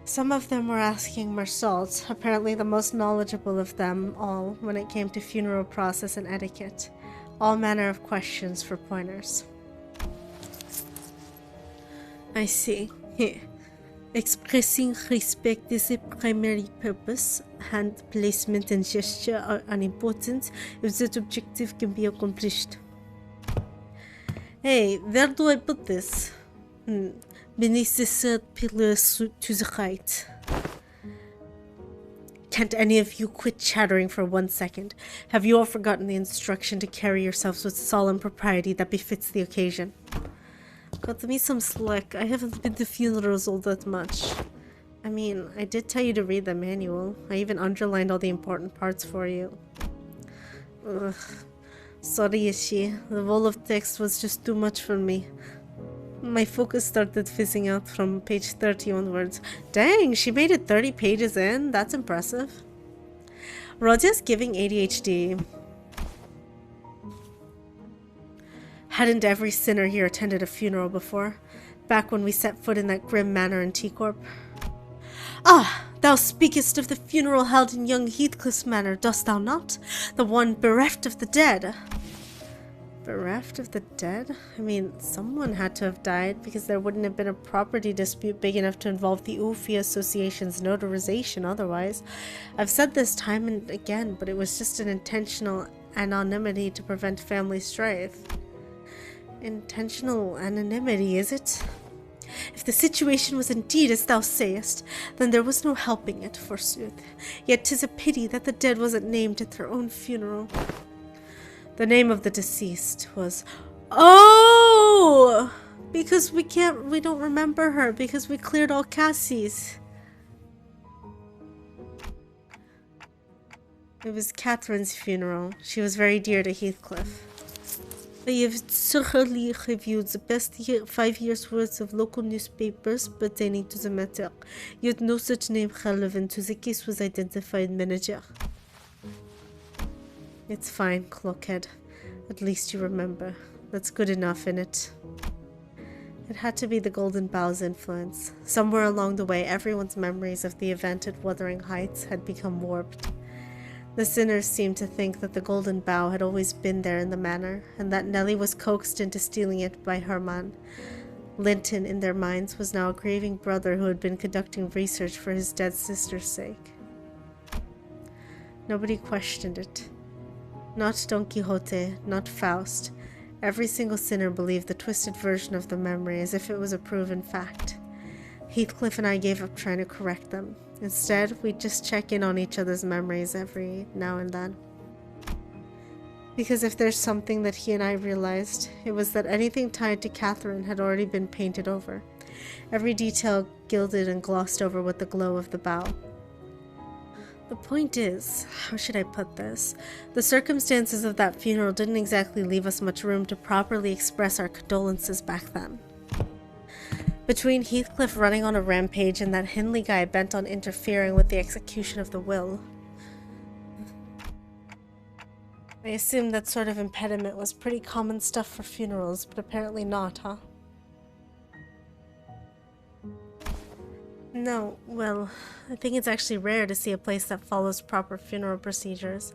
Some of them were asking Mersault, apparently the most knowledgeable of them all when it came to funeral process and etiquette. All manner of questions for pointers. I see. Expressing respect is a primary purpose. Hand placement and gesture are unimportant if that objective can be accomplished. Hey, where do I put this? Beneath the third pillar to the right. Can't any of you quit chattering for 1 second? Have you all forgotten the instruction to carry yourselves with solemn propriety that befits the occasion? Got me some slack. I haven't been to funerals all that much. I mean, I did tell you to read the manual. I even underlined all the important parts for you. Ugh. Sorry, Ishi. The wall of text was just too much for me. My focus started fizzing out from page 30 onwards. Dang, she made it 30 pages in? That's impressive. Roger's giving ADHD. Hadn't every sinner here attended a funeral before? Back when we set foot in that grim manor in T-Corp? Ah, thou speakest of the funeral held in young Heathcliff's manor, dost thou not? The one bereft of the dead. Bereft of the dead? I mean, someone had to have died because there wouldn't have been a property dispute big enough to involve the Ufi Association's notarization otherwise. I've said this time and again, but it was just an intentional anonymity to prevent family strife. Intentional anonymity, is it? If the situation was indeed as thou sayest, then there was no helping it, forsooth. Yet 'tis a pity that the dead wasn't named at their own funeral. The name of the deceased was... Oh! Because we don't remember her, because we cleared all Cassie's. It was Catherine's funeral. She was very dear to Heathcliff. I have thoroughly reviewed the past 5 years' worth of local newspapers pertaining to the matter, yet no such name relevant to the case was identified, manager. It's fine, Clockhead. At least you remember. That's good enough, innit? It had to be the Golden Bow's influence. Somewhere along the way, everyone's memories of the event at Wuthering Heights had become warped. The sinners seemed to think that the Golden Bough had always been there in the manor, and that Nellie was coaxed into stealing it by Herman. Linton, in their minds, was now a grieving brother who had been conducting research for his dead sister's sake. Nobody questioned it. Not Don Quixote, not Faust. Every single sinner believed the twisted version of the memory as if it was a proven fact. Heathcliff and I gave up trying to correct them. Instead, we'd just check in on each other's memories every now and then. Because if there's something that he and I realized, it was that anything tied to Catherine had already been painted over. Every detail gilded and glossed over with the glow of the bow. The point is, how should I put this? The circumstances of that funeral didn't exactly leave us much room to properly express our condolences back then. Between Heathcliff running on a rampage and that Hindley guy bent on interfering with the execution of the will, I assumed that sort of impediment was pretty common stuff for funerals, but apparently not, huh? No, well, I think it's actually rare to see a place that follows proper funeral procedures.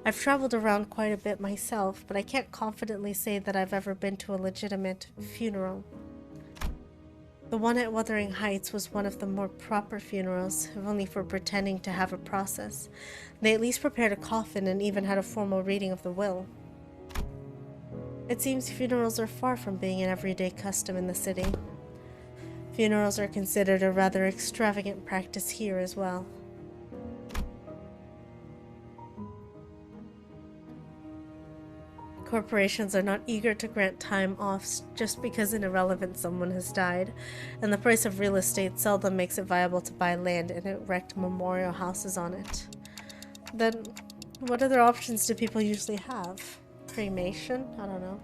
I've traveled around quite a bit myself, but I can't confidently say that I've ever been to a legitimate funeral. The one at Wuthering Heights was one of the more proper funerals, if only for pretending to have a process. They at least prepared a coffin and even had a formal reading of the will. It seems funerals are far from being an everyday custom in the city. Funerals are considered a rather extravagant practice here as well. Corporations are not eager to grant time off just because an irrelevant someone has died, and the price of real estate seldom makes it viable to buy land and erect memorial houses on it. Then, what other options do people usually have? Cremation? I don't know.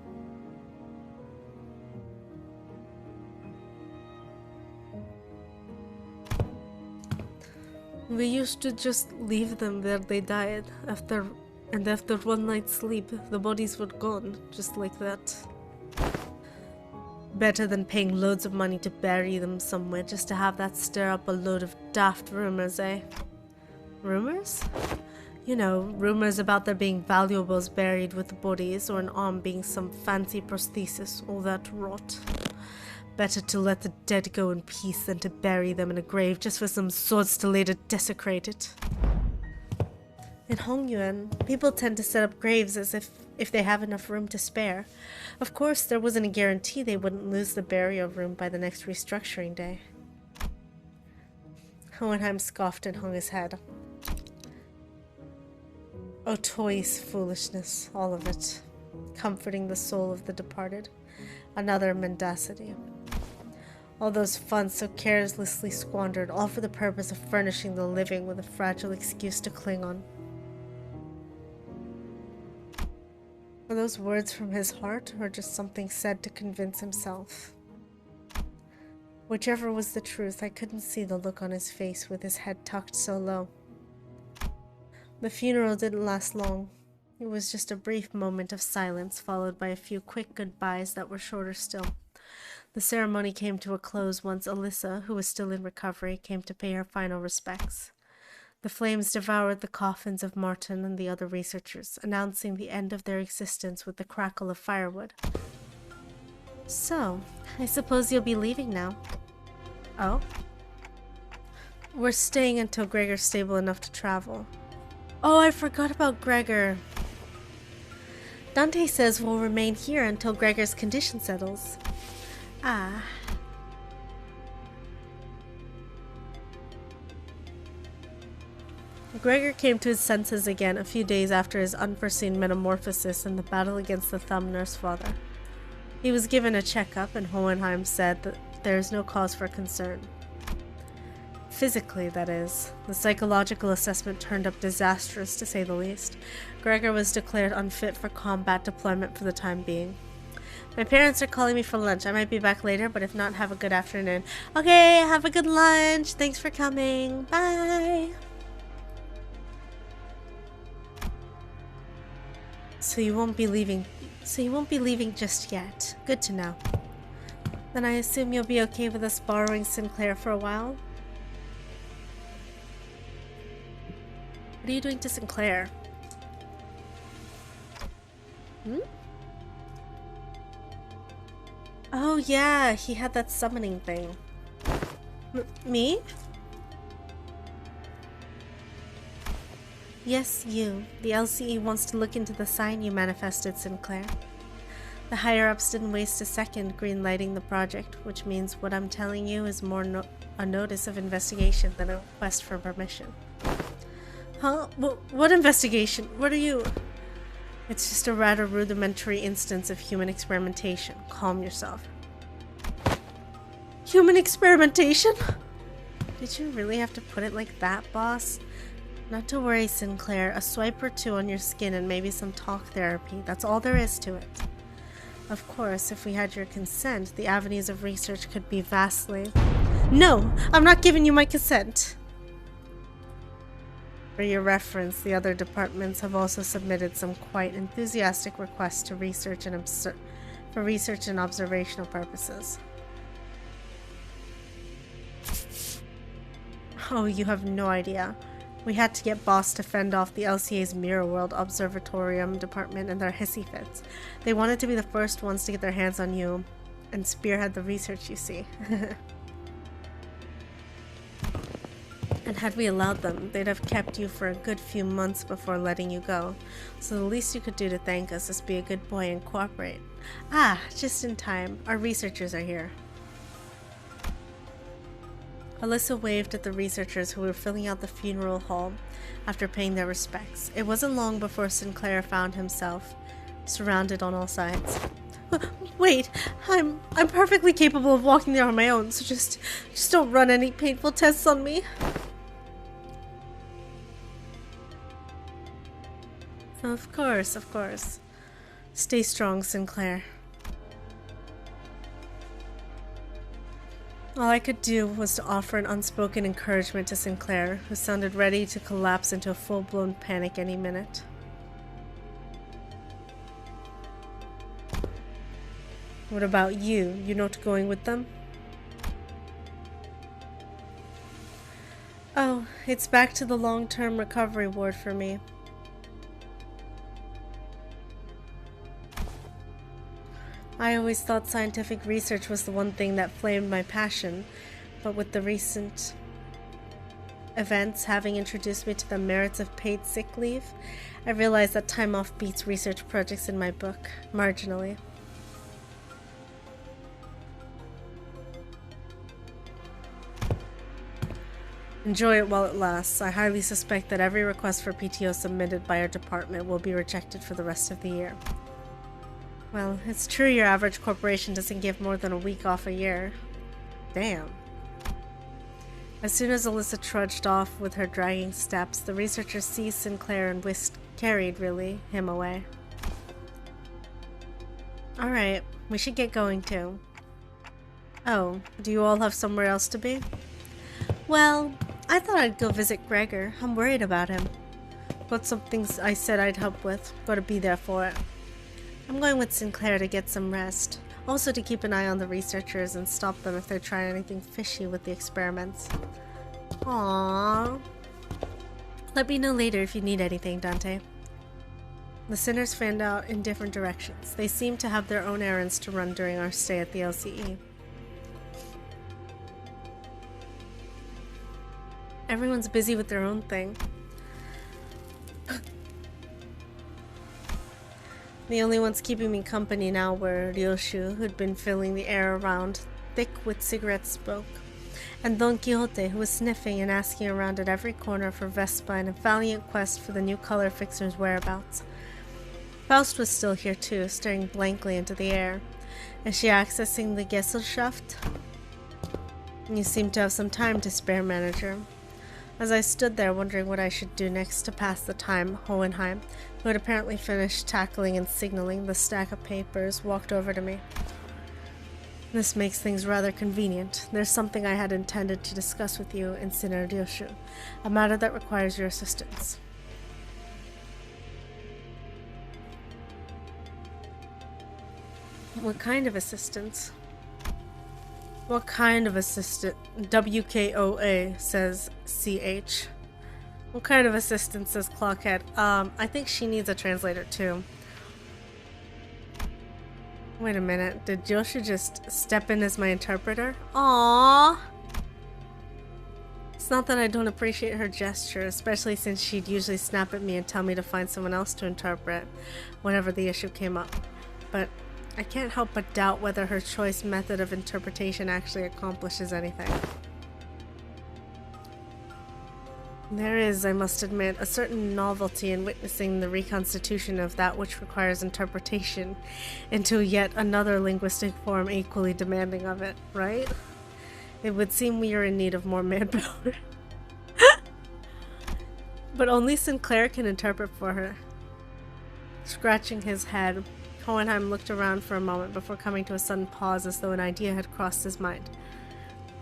We used to just leave them where they died after one night's sleep, the bodies were gone, just like that. Better than paying loads of money to bury them somewhere just to have that stir up a load of daft rumors, eh? Rumors? You know, rumors about there being valuables buried with the bodies, or an arm being some fancy prosthesis, all that rot. Better to let the dead go in peace than to bury them in a grave just for some swords to later desecrate it. In Hongyuan, people tend to set up graves as if they have enough room to spare. Of course, there wasn't a guarantee they wouldn't lose the burial room by the next restructuring day. Hohenheim scoffed and hung his head. Otoi's foolishness, all of it. Comforting the soul of the departed. Another mendacity. All those funds so carelessly squandered, all for the purpose of furnishing the living with a fragile excuse to cling on. Were those words from his heart, or just something said to convince himself? Whichever was the truth, I couldn't see the look on his face with his head tucked so low. The funeral didn't last long. It was just a brief moment of silence, followed by a few quick goodbyes that were shorter still. The ceremony came to a close once Alyssa, who was still in recovery, came to pay her final respects. The flames devoured the coffins of Martin and the other researchers, announcing the end of their existence with the crackle of firewood. So, I suppose you'll be leaving now. Oh? We're staying until Gregor's stable enough to travel. Oh, I forgot about Gregor. Dante says we'll remain here until Gregor's condition settles. Ah. Gregor came to his senses again a few days after his unforeseen metamorphosis in the battle against the thumb nurse father. He was given a checkup, and Hohenheim said that there is no cause for concern. Physically, that is. The psychological assessment turned up disastrous, to say the least. Gregor was declared unfit for combat deployment for the time being. My parents are calling me for lunch. I might be back later, but if not, have a good afternoon. Okay, have a good lunch. Thanks for coming. Bye. So you won't be leaving just yet. Good to know. Then I assume you'll be okay with us borrowing Sinclair for a while? What are you doing to Sinclair? Oh yeah, he had that summoning thing. Me? Yes, you. The LCE wants to look into the sign you manifested, Sinclair. The higher-ups didn't waste a second green-lighting the project, which means what I'm telling you is more a notice of investigation than a request for permission. Huh? What investigation? What are you... It's just a rather rudimentary instance of human experimentation. Calm yourself. Human experimentation? Did you really have to put it like that, boss? Not to worry, Sinclair. A swipe or two on your skin and maybe some talk therapy. That's all there is to it. Of course, if we had your consent, the avenues of research could be vastly... No! I'm not giving you my consent! For your reference, the other departments have also submitted some quite enthusiastic requests to research and for research and observational purposes. Oh, you have no idea. We had to get Boss to fend off the LCA's Mirror World Observatorium department and their hissy fits. They wanted to be the first ones to get their hands on you and spearhead the research, you see. And had we allowed them, they'd have kept you for a good few months before letting you go. So the least you could do to thank us is be a good boy and cooperate. Ah, just in time. Our researchers are here. Alyssa waved at the researchers who were filling out the funeral hall after paying their respects. It wasn't long before Sinclair found himself surrounded on all sides. Wait, I'm perfectly capable of walking there on my own, so just don't run any painful tests on me. Of course, of course. Stay strong, Sinclair. All I could do was to offer an unspoken encouragement to Sinclair, who sounded ready to collapse into a full-blown panic any minute. What about you? You not going with them? Oh, it's back to the long-term recovery ward for me. I always thought scientific research was the one thing that flamed my passion, but with the recent events having introduced me to the merits of paid sick leave, I realized that time off beats research projects in my book, marginally. Enjoy it while it lasts. I highly suspect that every request for PTO submitted by our department will be rejected for the rest of the year. Well, it's true your average corporation doesn't give more than a week off a year. Damn. As soon as Alyssa trudged off with her dragging steps, the researchers seized Sinclair and carried him away. Alright, we should get going too. Oh, do you all have somewhere else to be? Well, I thought I'd go visit Gregor. I'm worried about him. Got some things I said I'd help with. Gotta be there for it. I'm going with Sinclair to get some rest. Also to keep an eye on the researchers and stop them if they're trying anything fishy with the experiments. Aww. Let me know later if you need anything, Dante. The sinners fanned out in different directions. They seemed to have their own errands to run during our stay at the LCE. Everyone's busy with their own thing. The only ones keeping me company now were Ryoshu, who'd been filling the air around thick with cigarette smoke, and Don Quixote, who was sniffing and asking around at every corner for Vespa in a valiant quest for the new color fixer's whereabouts. Faust was still here too, staring blankly into the air. Is she accessing the Gesellschaft? You seem to have some time to spare, manager. As I stood there wondering what I should do next to pass the time, Hohenheim, who had apparently finished tackling and signaling the stack of papers, walked over to me. This makes things rather convenient. There's something I had intended to discuss with you in Sinner Ryoshu, a matter that requires your assistance. What kind of assistance? What kind of assistant? WKOA, says CH. What kind of assistance, says Clockhead? I think she needs a translator too. Wait a minute, did Yoshu just step in as my interpreter? Aww! It's not that I don't appreciate her gesture, especially since she'd usually snap at me and tell me to find someone else to interpret whenever the issue came up. But I can't help but doubt whether her choice method of interpretation actually accomplishes anything. There is, I must admit, a certain novelty in witnessing the reconstitution of that which requires interpretation into yet another linguistic form equally demanding of it, right? It would seem we are in need of more manpower. But only Sinclair can interpret for her. Scratching his head, Hohenheim looked around for a moment before coming to a sudden pause as though an idea had crossed his mind.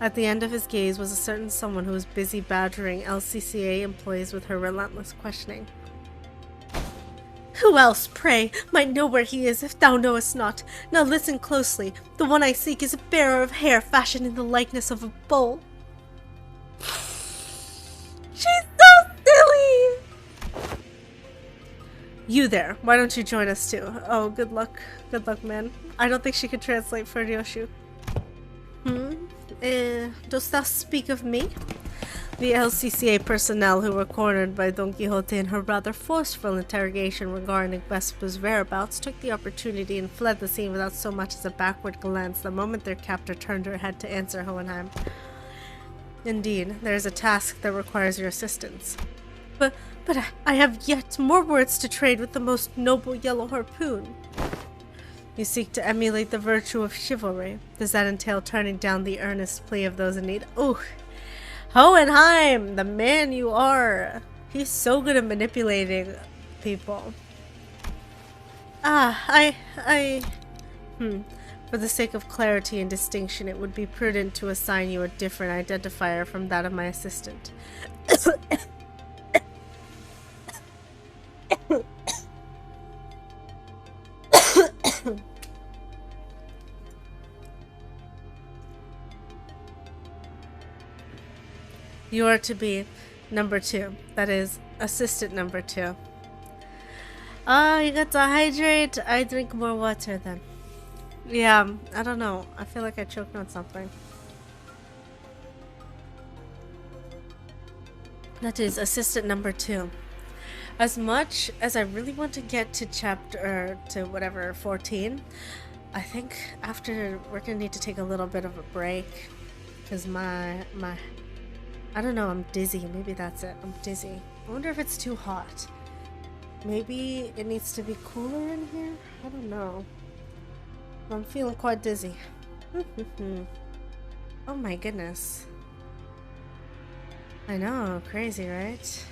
At the end of his gaze was a certain someone who was busy badgering LCCA employees with her relentless questioning. Who else, pray, might know where he is if thou knowest not? Now listen closely. The one I seek is a bearer of hair fashioned in the likeness of a bull. She's so silly! You there, why don't you join us too? Oh, good luck. Good luck, man. I don't think she could translate for Ryoshu. Dost thou speak of me? The LCCA personnel who were cornered by Don Quixote in her rather forceful interrogation regarding Vespa's whereabouts took the opportunity and fled the scene without so much as a backward glance the moment their captor turned her head to answer Hohenheim. Indeed, there is a task that requires your assistance. But I have yet more words to trade with the most noble Yellow Harpoon. You seek to emulate the virtue of chivalry. Does that entail turning down the earnest plea of those in need? Oh, Hohenheim, the man you are. He's so good at manipulating people. For the sake of clarity and distinction, it would be prudent to assign you a different identifier from that of my assistant. You are to be number 2. That is, assistant number 2. You got to hydrate. I drink more water then. Yeah, I don't know. I feel like I choked on something. That is assistant number 2. As much as I really want to get to chapter, to whatever, 14, I think after we're gonna need to take a little bit of a break. Because I don't know, I'm dizzy. Maybe that's it. I'm dizzy. I wonder if it's too hot. Maybe it needs to be cooler in here? I don't know. I'm feeling quite dizzy. Oh my goodness. I know, crazy, right?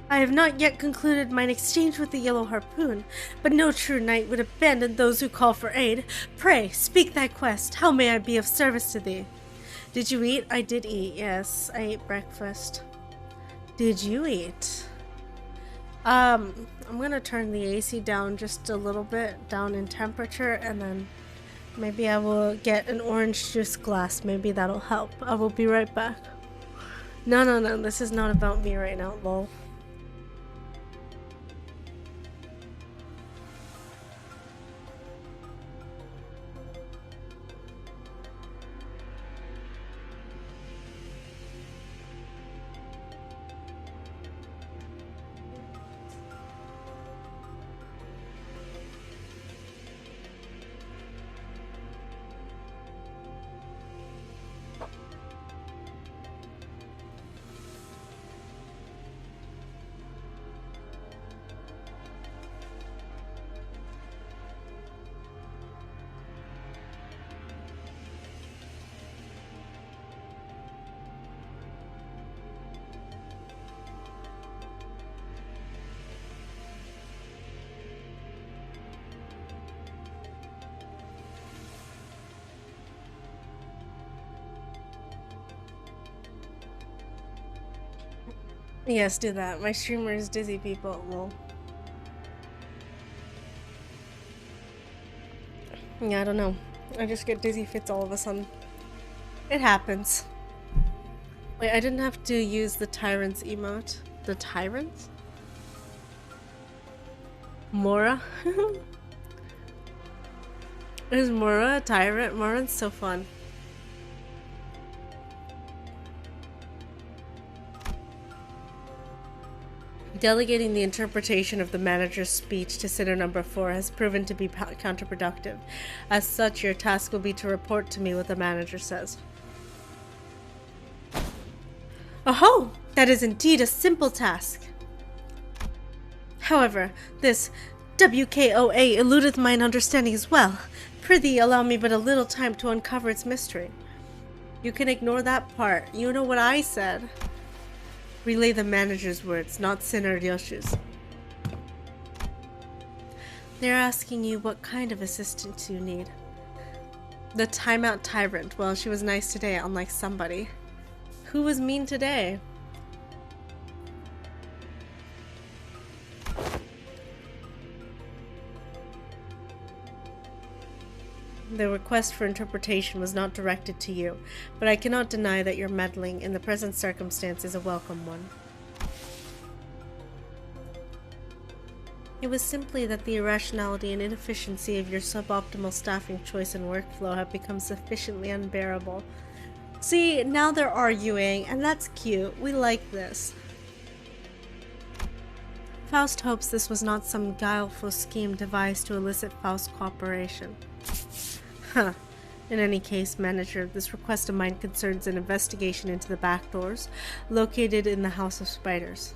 I have not yet concluded mine exchange with the Yellow Harpoon, but no true knight would abandon those who call for aid. Pray, speak thy quest. How may I be of service to thee? Did you eat? I did eat, yes. I ate breakfast. Did you eat? I'm gonna turn the AC down just a little bit, down in temperature, and then maybe I will get an orange juice glass. Maybe that'll help. I will be right back. No, this is not about me right now, lol. Yes, do that. My streamer is dizzy, people. Lol. Yeah, I don't know. I just get dizzy fits all of a sudden. It happens. Wait, I didn't have to use the Tyrant's emote. The Tyrant? Mora? Is Mora a tyrant? Mora's so fun. Delegating the interpretation of the manager's speech to sitter number 4 has proven to be counterproductive. As such, your task will be to report to me what the manager says. Oh, that is indeed a simple task. However, this WKOA eludeth mine understanding as well. Prithee, allow me but a little time to uncover its mystery. You can ignore that part. You know what I said. Relay the manager's words, not Sinner Yoshu's. They're asking you what kind of assistance you need. The timeout tyrant. Well, she was nice today, unlike somebody. Who was mean today? The request for interpretation was not directed to you, but I cannot deny that your meddling in the present circumstance is a welcome one. It was simply that the irrationality and inefficiency of your suboptimal staffing choice and workflow have become sufficiently unbearable. See, now they're arguing, and that's cute. We like this. Faust hopes this was not some guileful scheme devised to elicit Faust's cooperation. Huh. In any case, manager, this request of mine concerns an investigation into the back doors located in the House of Spiders.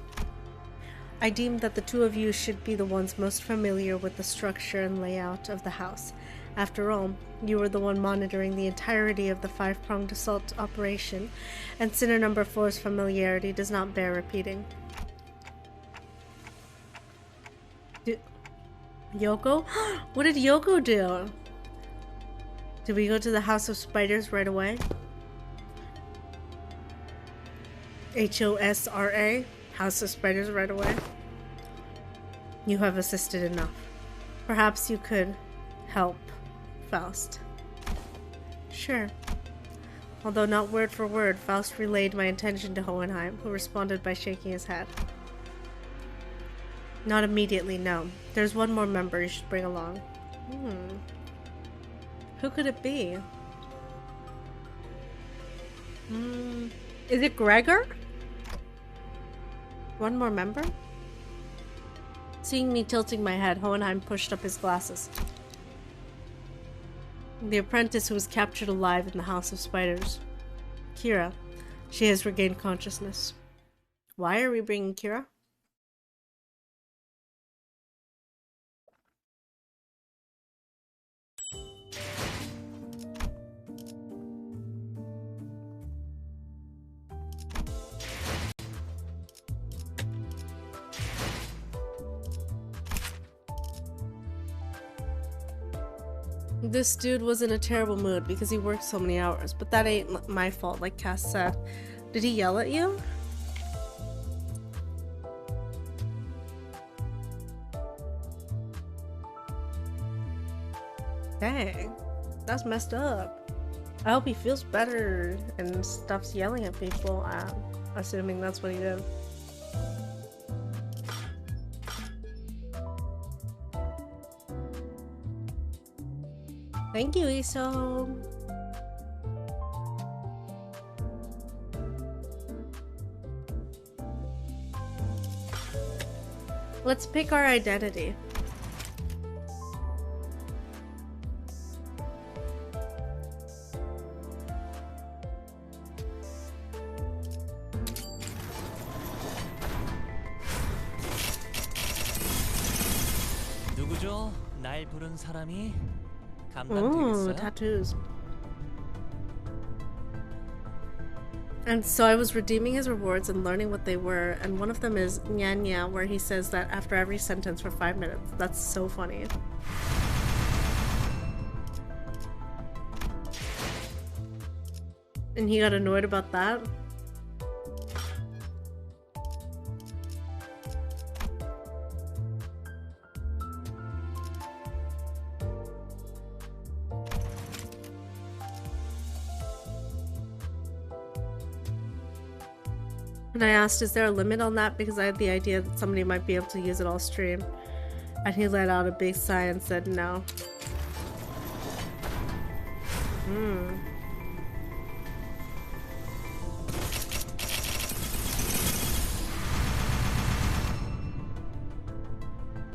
I deem that the two of you should be the ones most familiar with the structure and layout of the house. After all, you were the one monitoring the entirety of the five-pronged assault operation, and Sinner Number 4's familiarity does not bear repeating. Yoko? What did Yoko do? Did we go to the House of Spiders right away? HOSRA? House of Spiders right away? You have assisted enough. Perhaps you could help Faust. Sure. Although not word for word, Faust relayed my intention to Hohenheim, who responded by shaking his head. Not immediately, no. There's one more member you should bring along. Who could it be? Is it Gregor? One more member? Seeing me tilting my head, Hohenheim pushed up his glasses. The apprentice who was captured alive in the House of Spiders. Kira. She has regained consciousness. Why are we bringing Kira? This dude was in a terrible mood because he worked so many hours, but that ain't my fault, like Cass said. Did he yell at you? Dang, that's messed up. I hope he feels better and stops yelling at people, assuming that's what he did. Thank you, Iso. Let's pick our identity. 누구죠? 날 부른 사람이 Ooh, 감당되겠어요? tattoos. And so I was redeeming his rewards and learning what they were, and one of them is Nya Nya, where he says that after every sentence for 5 minutes. That's so funny. And he got annoyed about that? And I asked, is there a limit on that? Because I had the idea that somebody might be able to use it all stream. And he let out a big sigh and said no.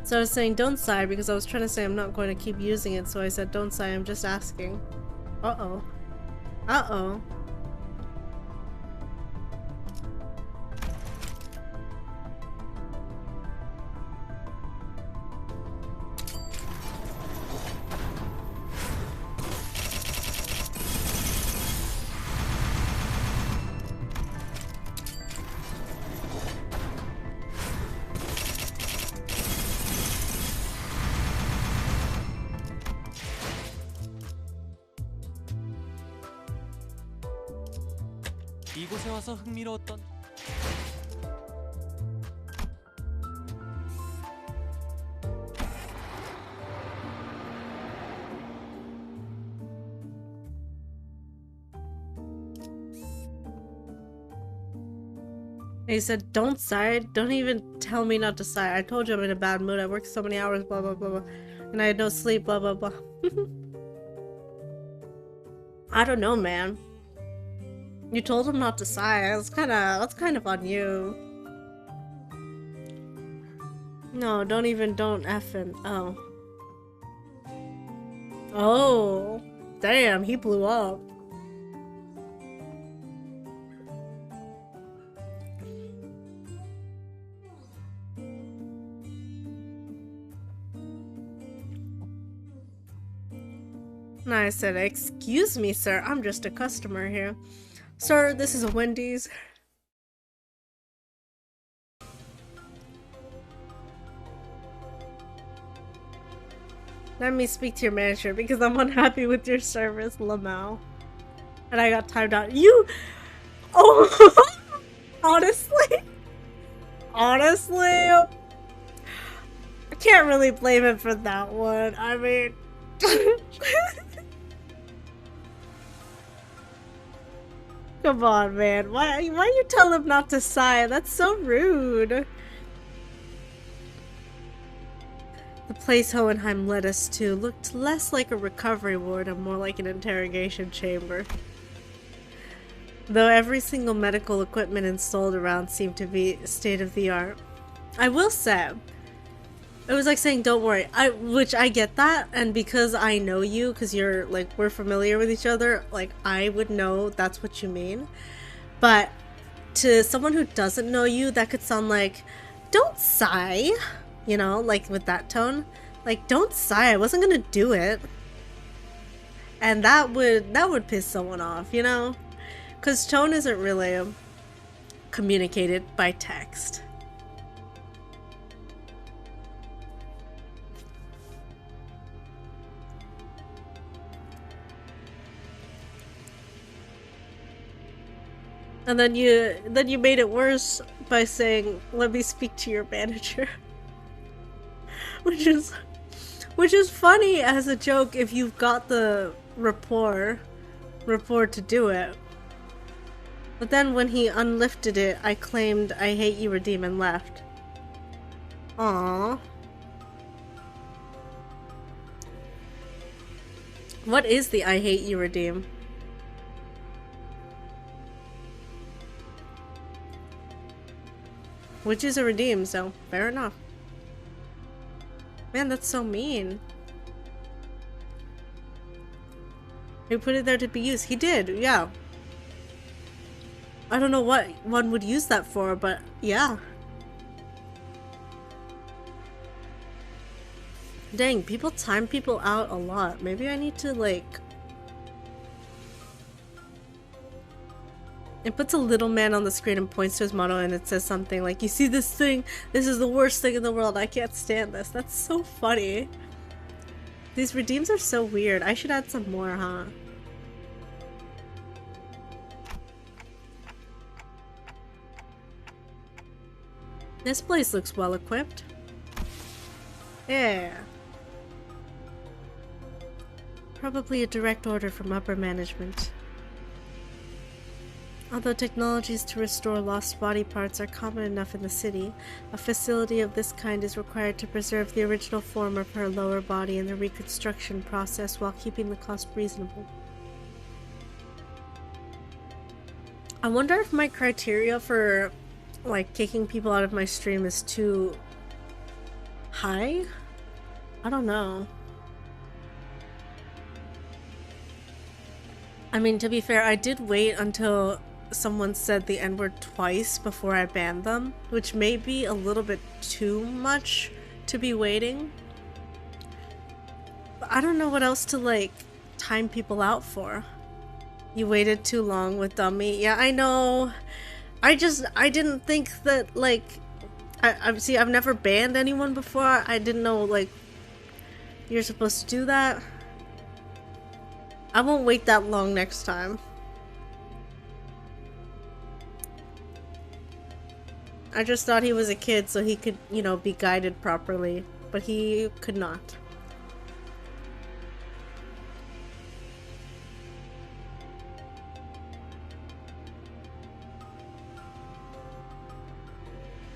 So I was saying don't sigh because I was trying to say I'm not going to keep using it, so I said don't sigh, I'm just asking. Uh-oh. Uh-oh. 이곳에 와서 흥미로웠던 He said, don't sigh. Don't even tell me not to sigh. I told you I'm in a bad mood. I worked so many hours, blah, blah, blah, blah. And I had no sleep, blah, blah, blah. I don't know, man. You told him not to sigh. That's kind of on you. No, don't effing. Oh. Oh. Damn, he blew up. And I said, excuse me, sir, I'm just a customer here. Sir, this is a Wendy's. Let me speak to your manager because I'm unhappy with your service, Lamau. And I got timed out. You... Oh! Honestly? Honestly? I can't really blame him for that one. I mean... Come on, man. Why you tell him not to sigh? That's so rude. The place Hohenheim led us to looked less like a recovery ward and more like an interrogation chamber. Though every single medical equipment installed around seemed to be state-of-the-art. I will say, it was like saying, don't worry, which I get that, and because I know you, because you're, like, we're familiar with each other, like, I would know that's what you mean. But to someone who doesn't know you, that could sound like, don't sigh. You know, like with that tone. Like, don't sigh, I wasn't gonna do it. And that would piss someone off, you know? Because tone isn't really communicated by text. And then you made it worse by saying, let me speak to your manager. Which is funny as a joke if you've got the rapport to do it. But then when he unlifted it, I claimed I hate you redeem and left. Aww. What is the I hate you redeem? Which is a redeem, so fair enough. Man, that's so mean. He put it there to be used. He did, yeah. I don't know what one would use that for, but yeah. Dang, people time people out a lot. Maybe I need to, like... It puts a little man on the screen and points to his motto and it says something like, you see this thing? This is the worst thing in the world. I can't stand this. That's so funny. These redeems are so weird. I should add some more, huh? This place looks well equipped. Yeah. Probably a direct order from upper management. Although technologies to restore lost body parts are common enough in the city, a facility of this kind is required to preserve the original form of her lower body in the reconstruction process while keeping the cost reasonable. I wonder if my criteria for, like, kicking people out of my stream is too high? I don't know. I mean, to be fair, I did wait until someone said the N-word twice before I banned them, which may be a little bit too much to be waiting. But I don't know what else to, like, time people out for. You waited too long with Dummy. Yeah, I know. I didn't think that, like, see, I've never banned anyone before. I didn't know, like, you're supposed to do that. I won't wait that long next time. I just thought he was a kid so he could, you know, be guided properly, but he could not.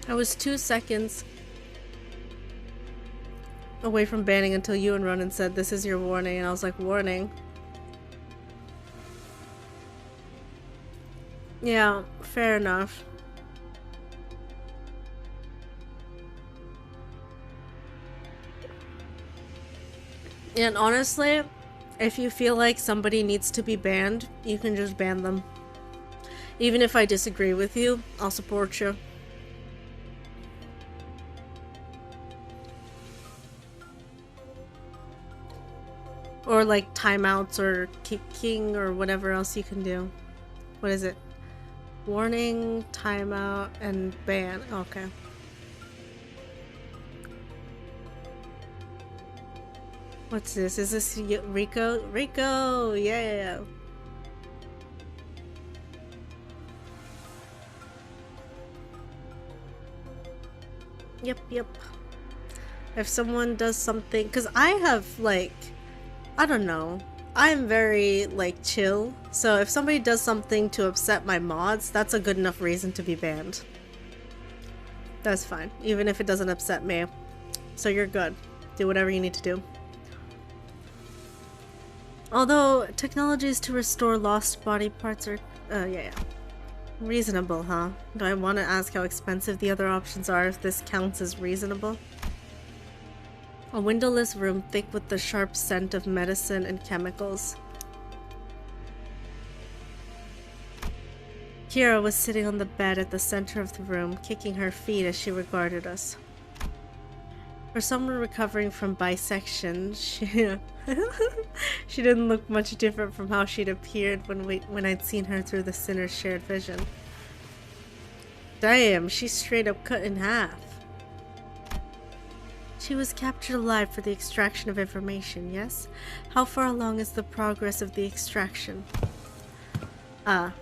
I was 2 seconds away from banning until you and Ronan said, this is your warning, and I was like, warning? Yeah, fair enough. And honestly, If you feel like somebody needs to be banned, you can just ban them. Even if I disagree with you, I'll support you. Or like timeouts or kicking or whatever else you can do. What is it? Warning, timeout, and ban. Okay. What's this? Is this Rico? Rico! Yeah! Yep. If someone does something... Because I have, like... I don't know. I'm very, like, chill. So if somebody does something to upset my mods, that's a good enough reason to be banned. That's fine. Even if it doesn't upset me. So you're good. Do whatever you need to do. Although, technologies to restore lost body parts are... yeah. Reasonable, huh? Do I want to ask how expensive the other options are if this counts as reasonable? A windowless room thick with the sharp scent of medicine and chemicals. Kira was sitting on the bed at the center of the room, kicking her feet as she regarded us. For someone recovering from bisection, she didn't look much different from how she'd appeared when I'd seen her through the sinner's shared vision. Damn, she's straight up cut in half. She was captured alive for the extraction of information, yes? How far along is the progress of the extraction?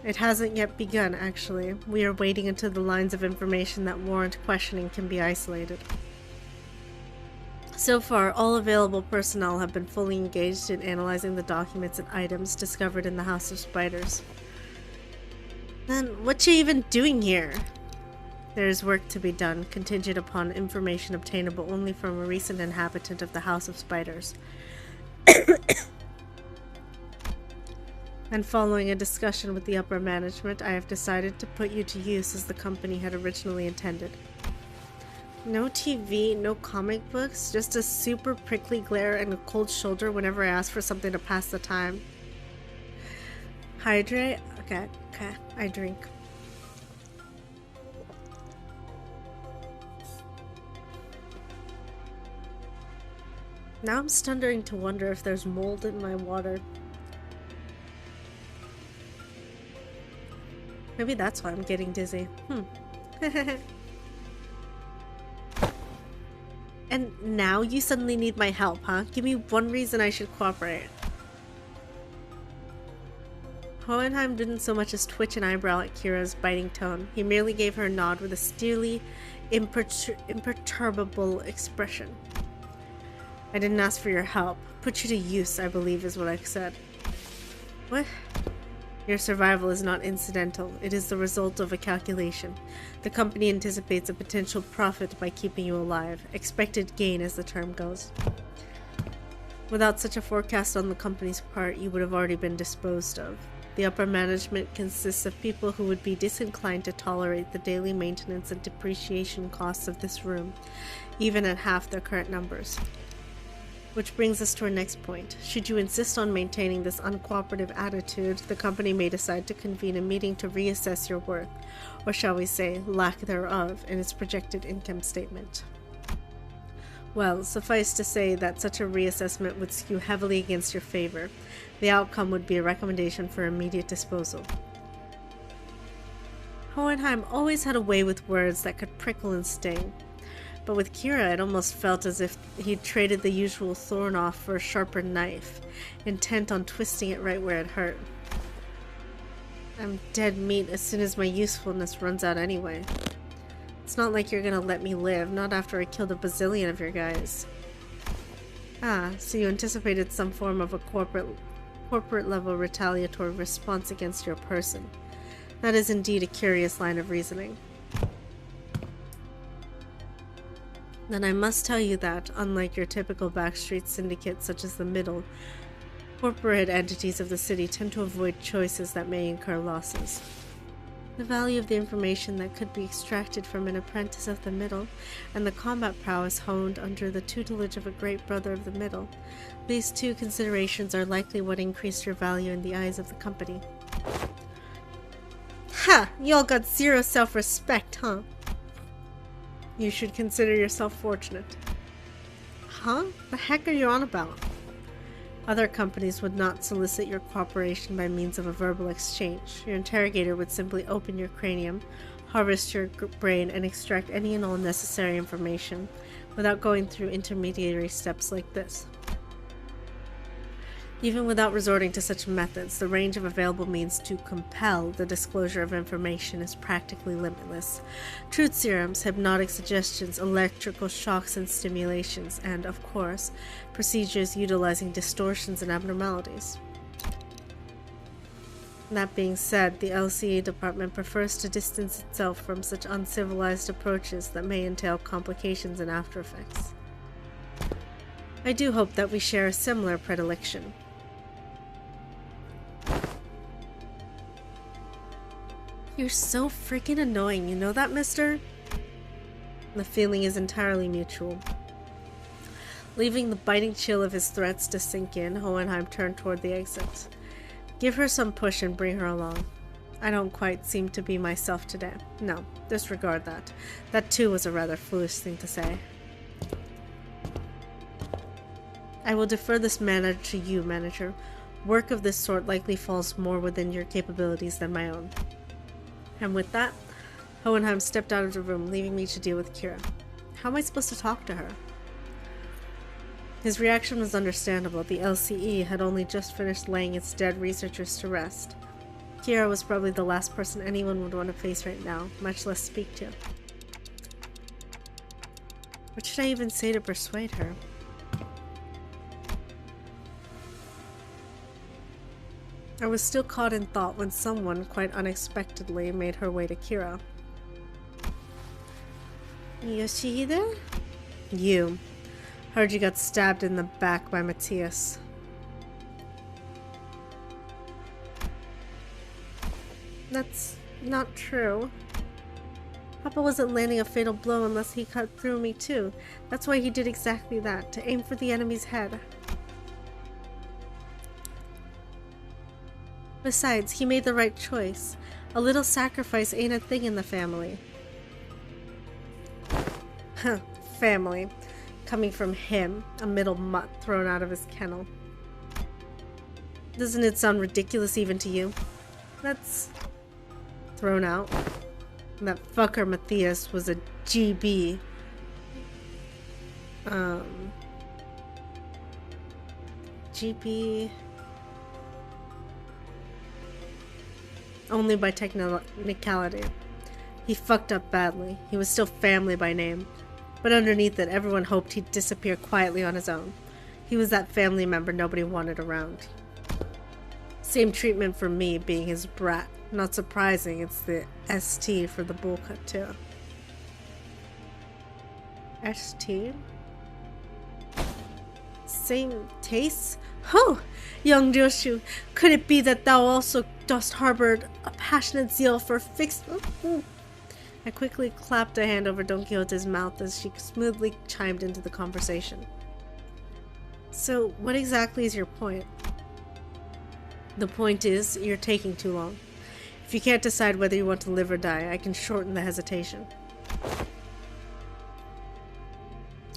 It hasn't yet begun, actually. We are waiting until the lines of information that warrant questioning can be isolated. So far, all available personnel have been fully engaged in analyzing the documents and items discovered in the House of Spiders. Then, what's she even doing here? There is work to be done, contingent upon information obtainable only from a recent inhabitant of the House of Spiders. And following a discussion with the upper management, I have decided to put you to use as the company had originally intended. No TV, no comic books, just a super prickly glare and a cold shoulder whenever I ask for something to pass the time. Hydrate? Okay, I drink. Now I'm starting to wonder if there's mold in my water. Maybe that's why I'm getting dizzy. And now you suddenly need my help, huh? Give me one reason I should cooperate. Hohenheim didn't so much as twitch an eyebrow at Kira's biting tone. He merely gave her a nod with a steely, imperturbable expression. I didn't ask for your help. Put you to use, I believe is what I said. What? Your survival is not incidental. It is the result of a calculation. The company anticipates a potential profit by keeping you alive. Expected gain, as the term goes. Without such a forecast on the company's part, you would have already been disposed of. The upper management consists of people who would be disinclined to tolerate the daily maintenance and depreciation costs of this room, even at half their current numbers. Which brings us to our next point. Should you insist on maintaining this uncooperative attitude, the company may decide to convene a meeting to reassess your worth, or shall we say, lack thereof, in its projected income statement. Well, suffice to say that such a reassessment would skew heavily against your favor. The outcome would be a recommendation for immediate disposal. Hohenheim always had a way with words that could prickle and sting. But with Kira, it almost felt as if he'd traded the usual thorn off for a sharper knife, intent on twisting it right where it hurt. I'm dead meat as soon as my usefulness runs out anyway. It's not like you're gonna let me live, not after I killed a bazillion of your guys. Ah, so you anticipated some form of a corporate level retaliatory response against your person. That is indeed a curious line of reasoning. Then I must tell you that, unlike your typical backstreet syndicate such as the Middle, corporate entities of the city tend to avoid choices that may incur losses. The value of the information that could be extracted from an apprentice of the middle, and the combat prowess honed under the tutelage of a great brother of the middle. These two considerations are likely what increased your value in the eyes of the company. Ha! Y'all got zero self-respect, huh? You should consider yourself fortunate. Huh? The heck are you on about? Other companies would not solicit your cooperation by means of a verbal exchange. Your interrogator would simply open your cranium, harvest your brain, and extract any and all necessary information without going through intermediary steps like this. Even without resorting to such methods, the range of available means to compel the disclosure of information is practically limitless. Truth serums, hypnotic suggestions, electrical shocks and stimulations, and, of course, procedures utilizing distortions and abnormalities. That being said, the LCE department prefers to distance itself from such uncivilized approaches that may entail complications and after effects. I do hope that we share a similar predilection. You're so freaking annoying, you know that, mister? The feeling is entirely mutual. Leaving the biting chill of his threats to sink in, Hohenheim turned toward the exit. Give her some push and bring her along. I don't quite seem to be myself today. No, disregard that. That too was a rather foolish thing to say. I will defer this matter to you, manager. Work of this sort likely falls more within your capabilities than my own. And with that, Hohenheim stepped out of the room, leaving me to deal with Kira. How am I supposed to talk to her? His reaction was understandable. The LCE had only just finished laying its dead researchers to rest. Kira was probably the last person anyone would want to face right now, much less speak to. What should I even say to persuade her? I was still caught in thought when someone, quite unexpectedly, made her way to Kira. Yoshihide? You. Heard you got stabbed in the back by Matthias. That's not true. Papa wasn't landing a fatal blow unless he cut through me too. That's why he did exactly that, to aim for the enemy's head. Besides, he made the right choice. A little sacrifice ain't a thing in the family. Huh, family. Coming from him, a middle mutt thrown out of his kennel. Doesn't it sound ridiculous even to you? That's... thrown out. That fucker Matthias was a GB. GB... only by technicality. He fucked up badly. He was still family by name. But underneath it, everyone hoped he'd disappear quietly on his own. He was that family member nobody wanted around. Same treatment for me, being his brat. Not surprising, it's the ST for the bowl cut too. ST? Same tastes? Oh, young Joshu, could it be that thou also dost harbor a passionate zeal for fixed... I quickly clapped a hand over Don Quixote's mouth as she smoothly chimed into the conversation. So, what exactly is your point? The point is, you're taking too long. If you can't decide whether you want to live or die, I can shorten the hesitation.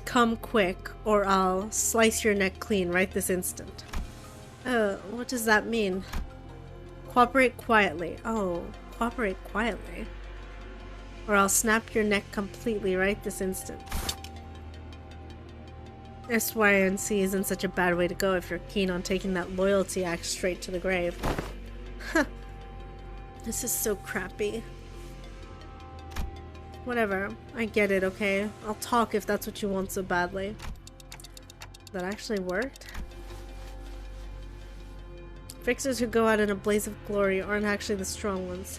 Come quick, or I'll slice your neck clean right this instant. What does that mean? Cooperate quietly. Oh, cooperate quietly. Or I'll snap your neck completely right this instant. SYNC isn't such a bad way to go if you're keen on taking that loyalty act straight to the grave. Huh. This is so crappy. Whatever. I get it, okay? I'll talk if that's what you want so badly. That actually worked? Fixers who go out in a blaze of glory aren't actually the strong ones.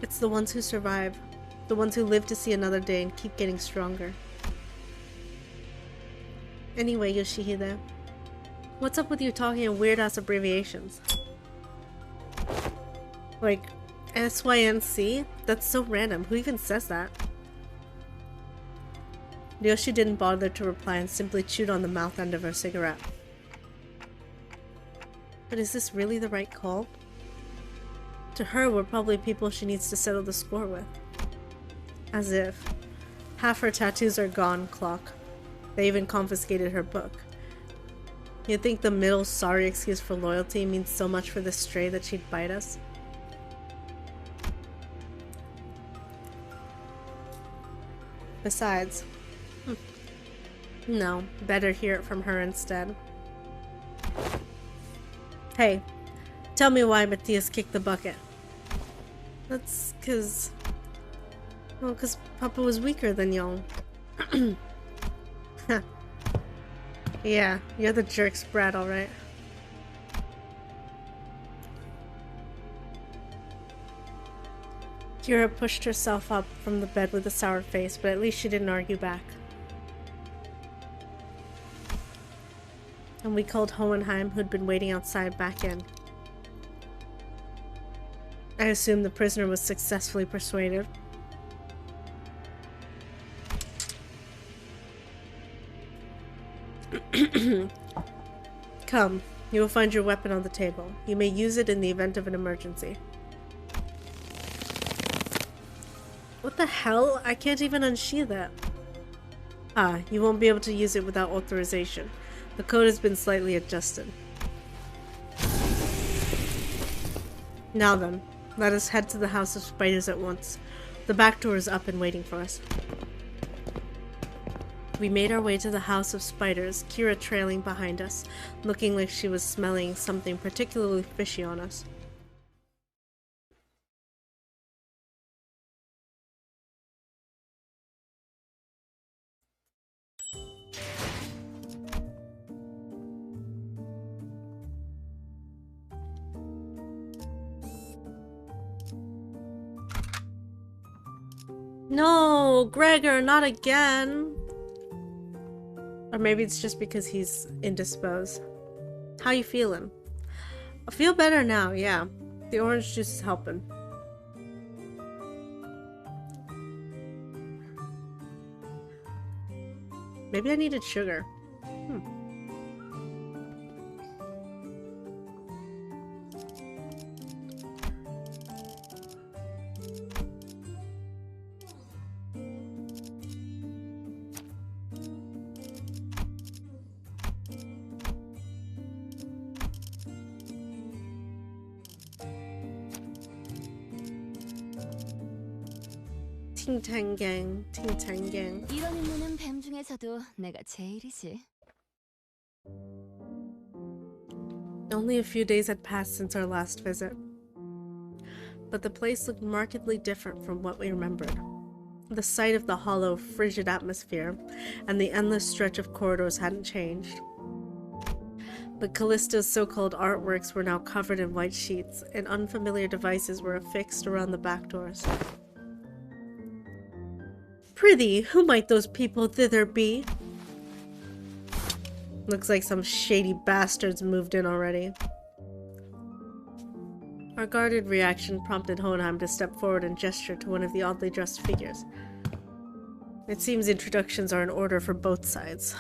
It's the ones who survive. The ones who live to see another day and keep getting stronger. Anyway, Yoshihide, what's up with you talking in weird-ass abbreviations? Like, SYNC? That's so random. Who even says that? Ryoshi didn't bother to reply and simply chewed on the mouth end of her cigarette. But is this really the right call? To her, we're probably people she needs to settle the score with. As if. Half her tattoos are gone, clock. They even confiscated her book. You'd think the middle sorry excuse for loyalty means so much for this stray that she'd bite us? Besides, no, better hear it from her instead. Hey, tell me why Matthias kicked the bucket. That's cause... Well, cause Papa was weaker than y'all. Yeah, you're the jerk's brat, alright. Kira pushed herself up from the bed with a sour face, but at least she didn't argue back. And we called Hohenheim, who'd been waiting outside, back in. I assume the prisoner was successfully persuaded. Come, you will find your weapon on the table. You may use it in the event of an emergency. What the hell? I can't even unsheath it. Ah, you won't be able to use it without authorization. The code has been slightly adjusted. Now then, let us head to the House of Spiders at once. The back door is up and waiting for us. We made our way to the House of Spiders, Kira trailing behind us, looking like she was smelling something particularly fishy on us. No, Gregor, not again. Or maybe it's just because he's indisposed. How you feeling? I feel better now, yeah. The orange juice is helping. Maybe I needed sugar. 팅탱갱, 팅탱갱. 이런 임무는 뱀 중에서도 내가 제일이지. Only a few days had passed since our last visit. But the place looked markedly different from what we remembered. The sight of the hollow, frigid atmosphere and the endless stretch of corridors hadn't changed. But Callisto's so-called artworks were now covered in white sheets, and unfamiliar devices were affixed around the back doors. Prithee, who might those people thither be? Looks like some shady bastards moved in already. Our guarded reaction prompted Hohenheim to step forward and gesture to one of the oddly dressed figures. It seems introductions are in order for both sides.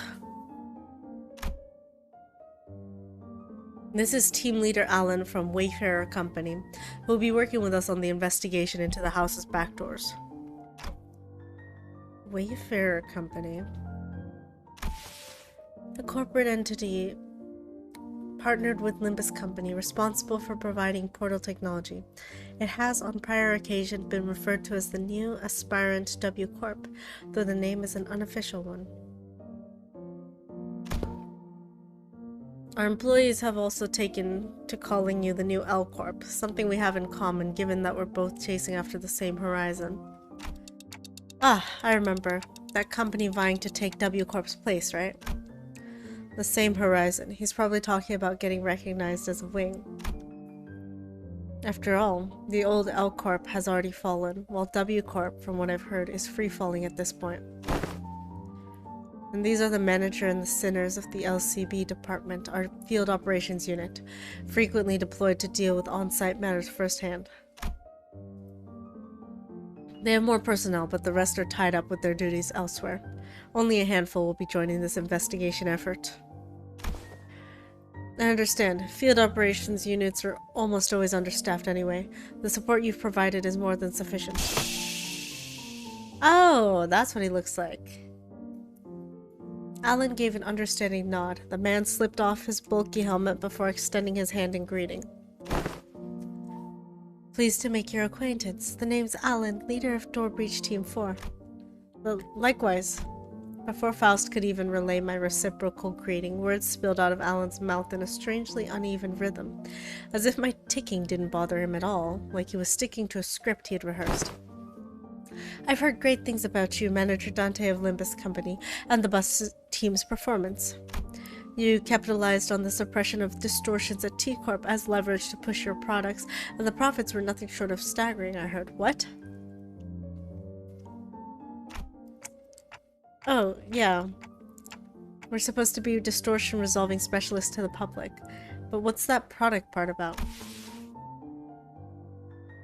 This is team leader Alan from Wayfarer Company, who will be working with us on the investigation into the house's back doors. Wayfarer Company. The corporate entity partnered with Limbus Company, responsible for providing portal technology. It has on prior occasion been referred to as the new aspirant W Corp, though the name is an unofficial one. Our employees have also taken to calling you the new L Corp, something we have in common given that we're both chasing after the same horizon. Ah, I remember. That company vying to take W Corp's place, right? The same horizon. He's probably talking about getting recognized as a wing. After all, the old L Corp has already fallen, while W Corp, from what I've heard, is free-falling at this point. And these are the manager and the sinners of the LCB department, our field operations unit, frequently deployed to deal with on-site matters firsthand. They have more personnel, but the rest are tied up with their duties elsewhere. Only a handful will be joining this investigation effort. I understand. Field operations units are almost always understaffed anyway. The support you've provided is more than sufficient. Oh, that's what he looks like. Alan gave an understanding nod. The man slipped off his bulky helmet before extending his hand in greeting. Pleased to make your acquaintance. The name's Alan, leader of Door Breach Team 4. Well, likewise. Before Faust could even relay my reciprocal greeting, words spilled out of Alan's mouth in a strangely uneven rhythm, as if my ticking didn't bother him at all, like he was sticking to a script he had rehearsed. I've heard great things about you, Manager Dante of Limbus Company, and the bus team's performance. You capitalized on the suppression of distortions at T-Corp as leverage to push your products, and the profits were nothing short of staggering, I heard. What? Oh, yeah. We're supposed to be distortion resolving specialists to the public. But what's that product part about?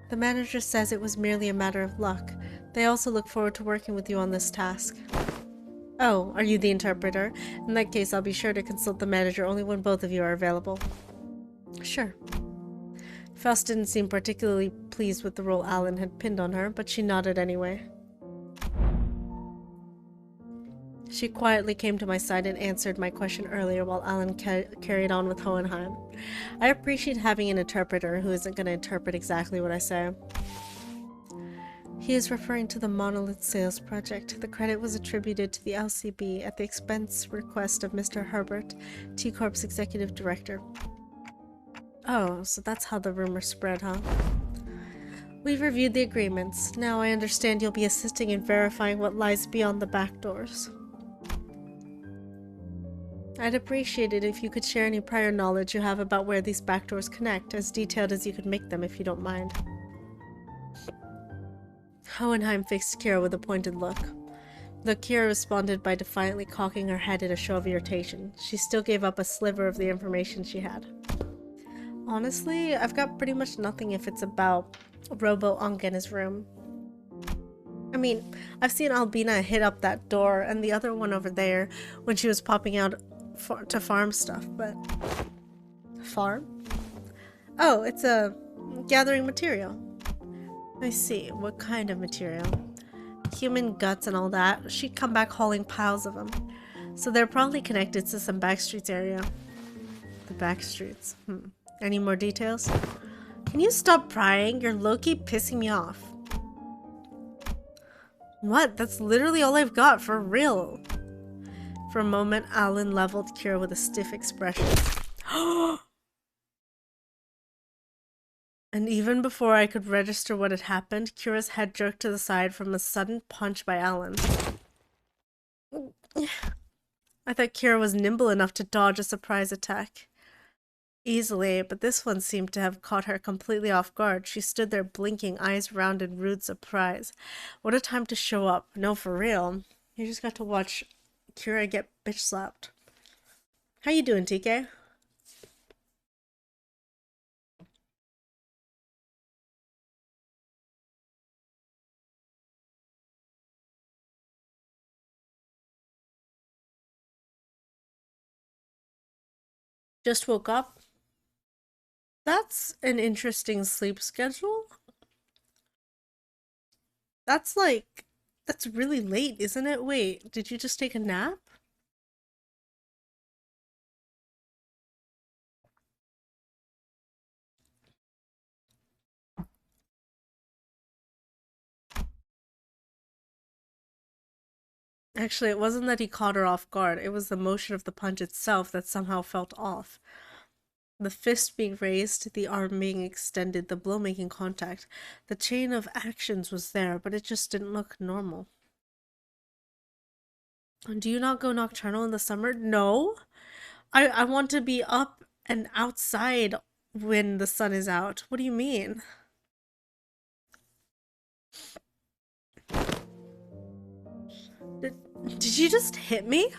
The manager says it was merely a matter of luck. They also look forward to working with you on this task. Oh, are you the interpreter? In that case, I'll be sure to consult the manager only when both of you are available. Sure. Faust didn't seem particularly pleased with the role Alan had pinned on her, but she nodded anyway. She quietly came to my side and answered my question earlier while Alan carried on with Hohenheim. I appreciate having an interpreter who isn't going to interpret exactly what I say. He is referring to the Monolith Sales Project. The credit was attributed to the LCB at the expense request of Mr. Herbert, T-Corp's executive director. Oh, so that's how the rumor spread, huh? We've reviewed the agreements. Now I understand you'll be assisting in verifying what lies beyond the back doors. I'd appreciate it if you could share any prior knowledge you have about where these back doors connect, as detailed as you could make them if you don't mind. Hohenheim fixed Kira with a pointed look. Though Kira responded by defiantly cocking her head in a show of irritation, she still gave up a sliver of the information she had. Honestly, I've got pretty much nothing if it's about Robo-Unk and his room. I mean, I've seen Albina hit up that door and the other one over there when she was popping out to farm stuff, but... Farm? Oh, it's a gathering material. I see. What kind of material? Human guts and all that. She'd come back hauling piles of them. So they're probably connected to some backstreets area. The backstreets. Any more details? Can you stop prying? You're low-key pissing me off. What? That's literally all I've got, for real. For a moment, Alan leveled Kira with a stiff expression. And even before I could register what had happened, Kira's head jerked to the side from a sudden punch by Alan. I thought Kira was nimble enough to dodge a surprise attack easily, but this one seemed to have caught her completely off guard. She stood there blinking, eyes round in rude surprise. What a time to show up. No, for real. You just got to watch Kira get bitch slapped. How you doing, TK? Just woke up. That's an interesting sleep schedule. That's really late, isn't it? Wait, did you just take a nap? Actually, it wasn't that he caught her off guard. It was the motion of the punch itself that somehow felt off. The fist being raised, the arm being extended, the blow making contact. The chain of actions was there, but it just didn't look normal. Do you not go nocturnal in the summer? No. I want to be up and outside when the sun is out. What do you mean? Did you just hit me?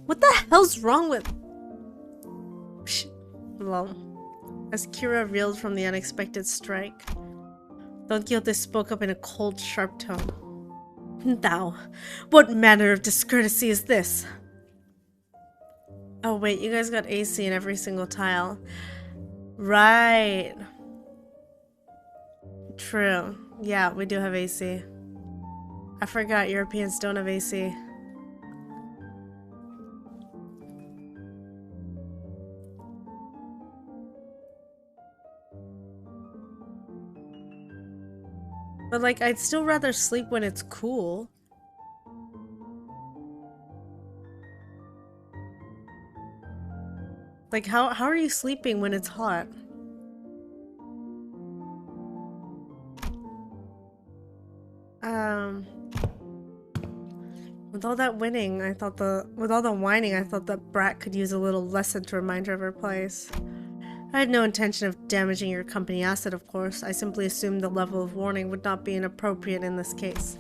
What the hell's wrong with... Well, as Kira reeled from the unexpected strike. Don Quixote spoke up in a cold, sharp tone. Thou, what manner of discourtesy is this? Oh wait, you guys got AC in every single tile. Right. True. Yeah, we do have AC. I forgot Europeans don't have AC. But like, I'd still rather sleep when it's cool. Like, how are you sleeping when it's hot? With all that whining, with all the whining, I thought that Brat could use a little lesson to remind her of her place. I had no intention of damaging your company asset, of course. I simply assumed the level of warning would not be inappropriate in this case.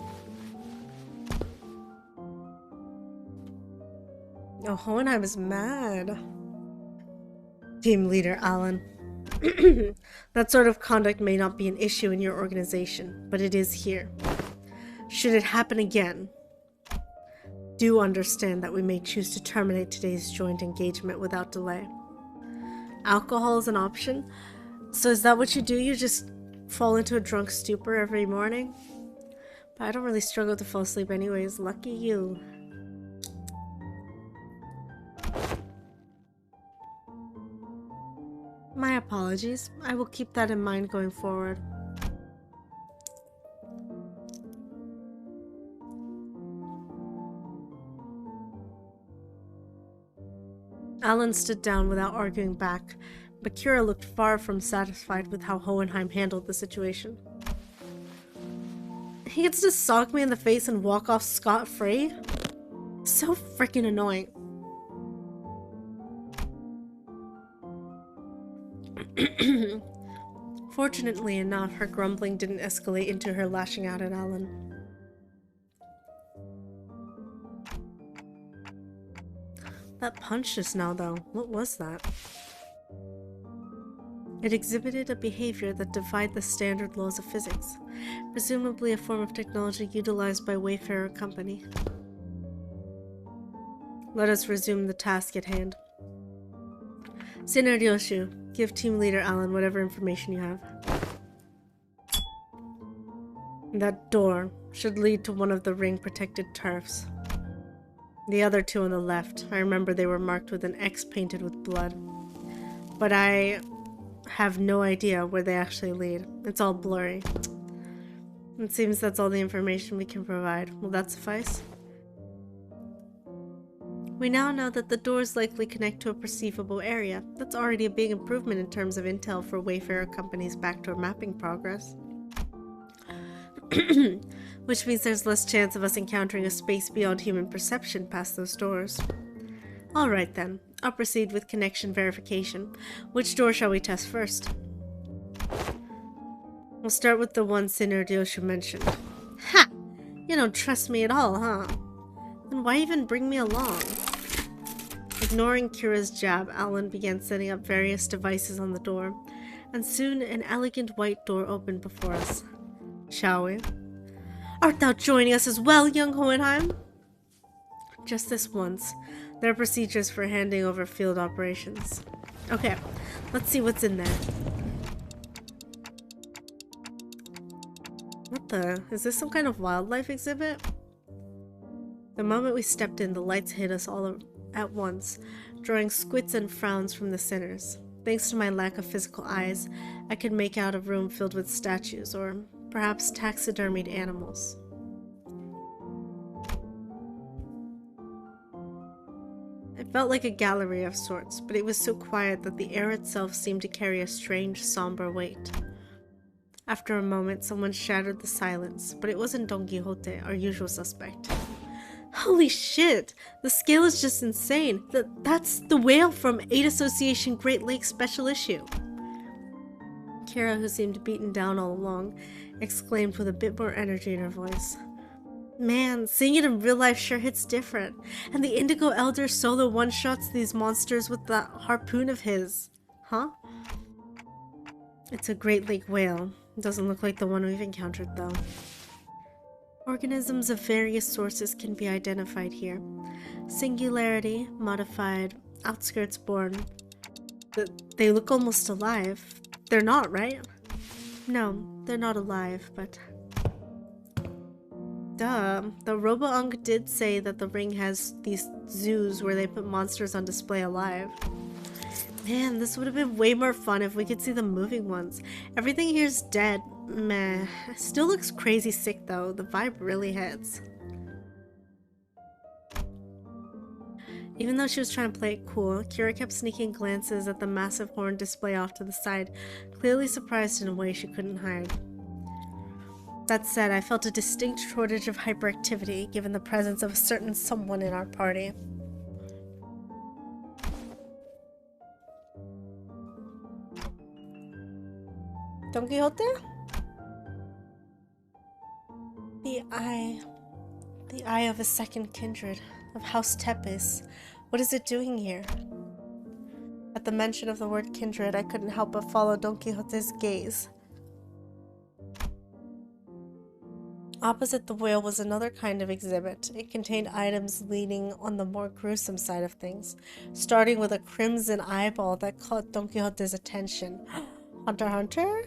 Oh, Hohenheim is mad. Team leader Alan. That sort of conduct may not be an issue in your organization, but it is here. Should it happen again, do understand that we may choose to terminate today's joint engagement without delay. Alcohol is an option? So is that what you do? You just fall into a drunk stupor every morning? But I don't really struggle to fall asleep anyways. Lucky you. My apologies. I will keep that in mind going forward. Alan stood down without arguing back, but Kira looked far from satisfied with how Hohenheim handled the situation. He gets to sock me in the face and walk off scot-free? So freaking annoying. Fortunately enough, her grumbling didn't escalate into her lashing out at Alan. That punch just now, though, what was that? It exhibited a behavior that defied the standard laws of physics, presumably a form of technology utilized by Wayfarer Company. Let us resume the task at hand. Senior Ryoshu, give team leader Alan whatever information you have. That door should lead to one of the ring-protected turfs. The other two on the left, I remember they were marked with an X painted with blood. But I have no idea where they actually lead. It's all blurry. It seems that's all the information we can provide. Will that suffice? We now know that the doors likely connect to a perceivable area. That's already a big improvement in terms of intel for Wayfarer Company's backdoor mapping progress. Which means there's less chance of us encountering a space beyond human perception past those doors. Alright then, I'll proceed with connection verification. Which door shall we test first? We'll start with the one Senior Ryoshu mentioned. Ha! You don't trust me at all, huh? Then why even bring me along? Ignoring Kira's jab, Alan began setting up various devices on the door, and soon an elegant white door opened before us. Shall we? Art thou joining us as well, young Hohenheim? Just this once. There are procedures for handing over field operations. Okay, let's see what's in there. What the? Is this some kind of wildlife exhibit? The moment we stepped in, the lights hit us all at once, drawing squints and frowns from the sinners. Thanks to my lack of physical eyes, I could make out a room filled with statues, or perhaps taxidermied animals. It felt like a gallery of sorts, but it was so quiet that the air itself seemed to carry a strange, somber weight. After a moment, someone shattered the silence, but it wasn't Don Quixote, our usual suspect. Holy shit! The scale is just insane! That's the whale from 8 Association Great Lakes Special Issue! Kira, who seemed beaten down all along, exclaimed with a bit more energy in her voice. Man, seeing it in real life sure hits different. And the Indigo Elder solo one-shots these monsters with that harpoon of his. Huh? It's a Great Lake whale. Doesn't look like the one we've encountered, though. Organisms of various sources can be identified here. Singularity, modified, outskirts born. They look almost alive. They're not, right? No, they're not alive, but... Duh. The Robo-Unk did say that the ring has these zoos where they put monsters on display alive. Man, this would have been way more fun if we could see the moving ones. Everything here's dead. Meh. Still looks crazy sick though. The vibe really hits. Even though she was trying to play it cool, Kira kept sneaking glances at the massive horn display off to the side, clearly surprised in a way she couldn't hide. That said, I felt a distinct shortage of hyperactivity given the presence of a certain someone in our party. Don Quixote? The eye of a second kindred, of House Tepes. What is it doing here? At the mention of the word kindred, I couldn't help but follow Don Quixote's gaze. Opposite the whale was another kind of exhibit. It contained items leaning on the more gruesome side of things, starting with a crimson eyeball that caught Don Quixote's attention. Hunter x Hunter?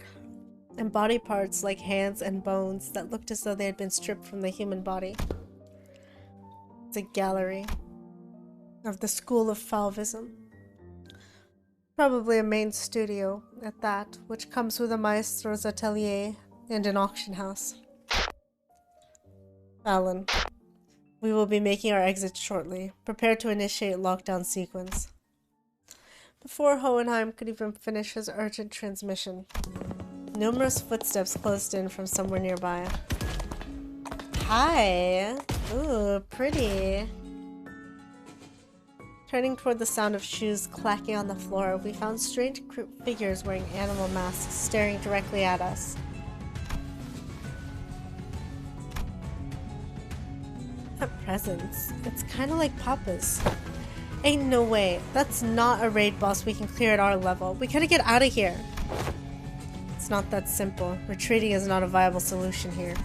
And body parts like hands and bones that looked as though they had been stripped from the human body. It's a gallery of the School of Fauvism. Probably a main studio at that, which comes with a maestro's atelier and an auction house. Alan, we will be making our exit shortly. Prepare to initiate lockdown sequence. Before Hohenheim could even finish his urgent transmission, numerous footsteps closed in from somewhere nearby. Hi! Ooh, pretty. Turning toward the sound of shoes clacking on the floor, we found strange figures wearing animal masks staring directly at us. That presence. It's kinda like Papa's. Ain't no way. That's not a raid boss we can clear at our level. We gotta get out of here. It's not that simple. Retreating is not a viable solution here.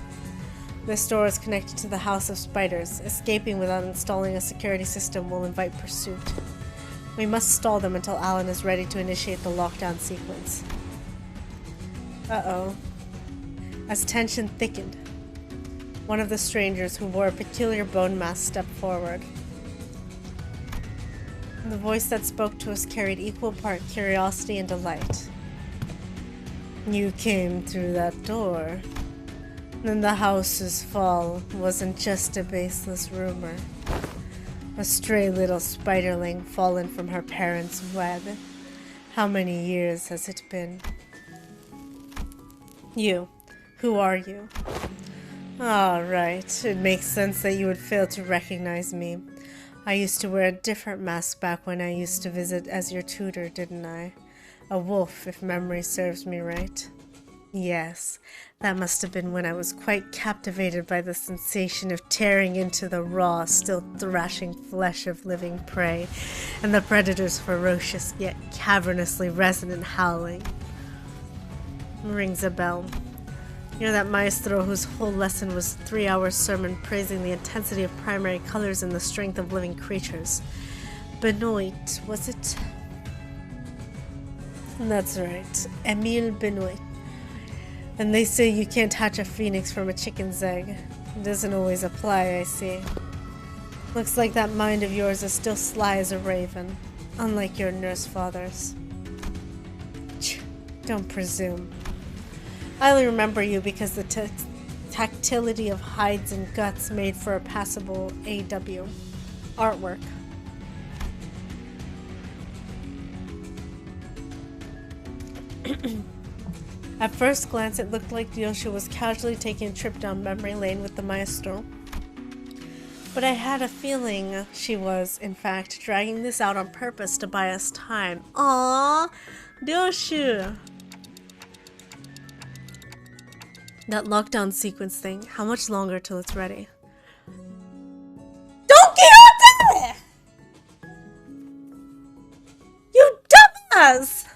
This door is connected to the House of Spiders. Escaping without installing a security system will invite pursuit. We must stall them until Alan is ready to initiate the lockdown sequence. Uh-oh. As tension thickened, one of the strangers who wore a peculiar bone mask stepped forward. The voice that spoke to us carried equal part curiosity and delight. You came through that door. Then the house's fall wasn't just a baseless rumor. A stray little spiderling fallen from her parents' web. How many years has it been? You. Who are you? Ah, right. It makes sense that you would fail to recognize me. I used to wear a different mask back when I used to visit as your tutor, didn't I? A wolf, if memory serves me right. Yes, that must have been when I was quite captivated by the sensation of tearing into the raw, still thrashing flesh of living prey, and the predator's ferocious yet cavernously resonant howling. Rings a bell. You're that maestro whose whole lesson was a 3-hour sermon praising the intensity of primary colors and the strength of living creatures. Benoit, was it? That's right, Emile Benoit. And they say you can't hatch a phoenix from a chicken's egg. It doesn't always apply, I see. Looks like that mind of yours is still sly as a raven, unlike your nurse father's. Don't presume. I only remember you because the tactility of hides and guts made for a passable AW artwork. At first glance, it looked like Yosha was casually taking a trip down memory lane with the maestro. But I had a feeling she was, in fact, dragging this out on purpose to buy us time. Aww! Yosha! That lockdown sequence thing, how much longer till it's ready? Don Quixote! You dumbass!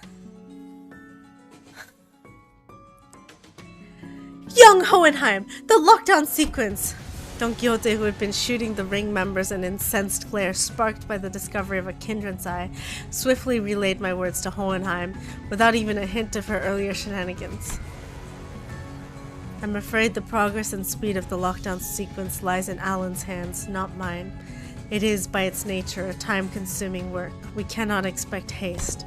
Young Hohenheim! The lockdown sequence! Don Quixote, who had been shooting the ring members an incensed glare sparked by the discovery of a kindred's eye, swiftly relayed my words to Hohenheim without even a hint of her earlier shenanigans. I'm afraid the progress and speed of the lockdown sequence lies in Alan's hands, not mine. It is, by its nature, a time-consuming work. We cannot expect haste.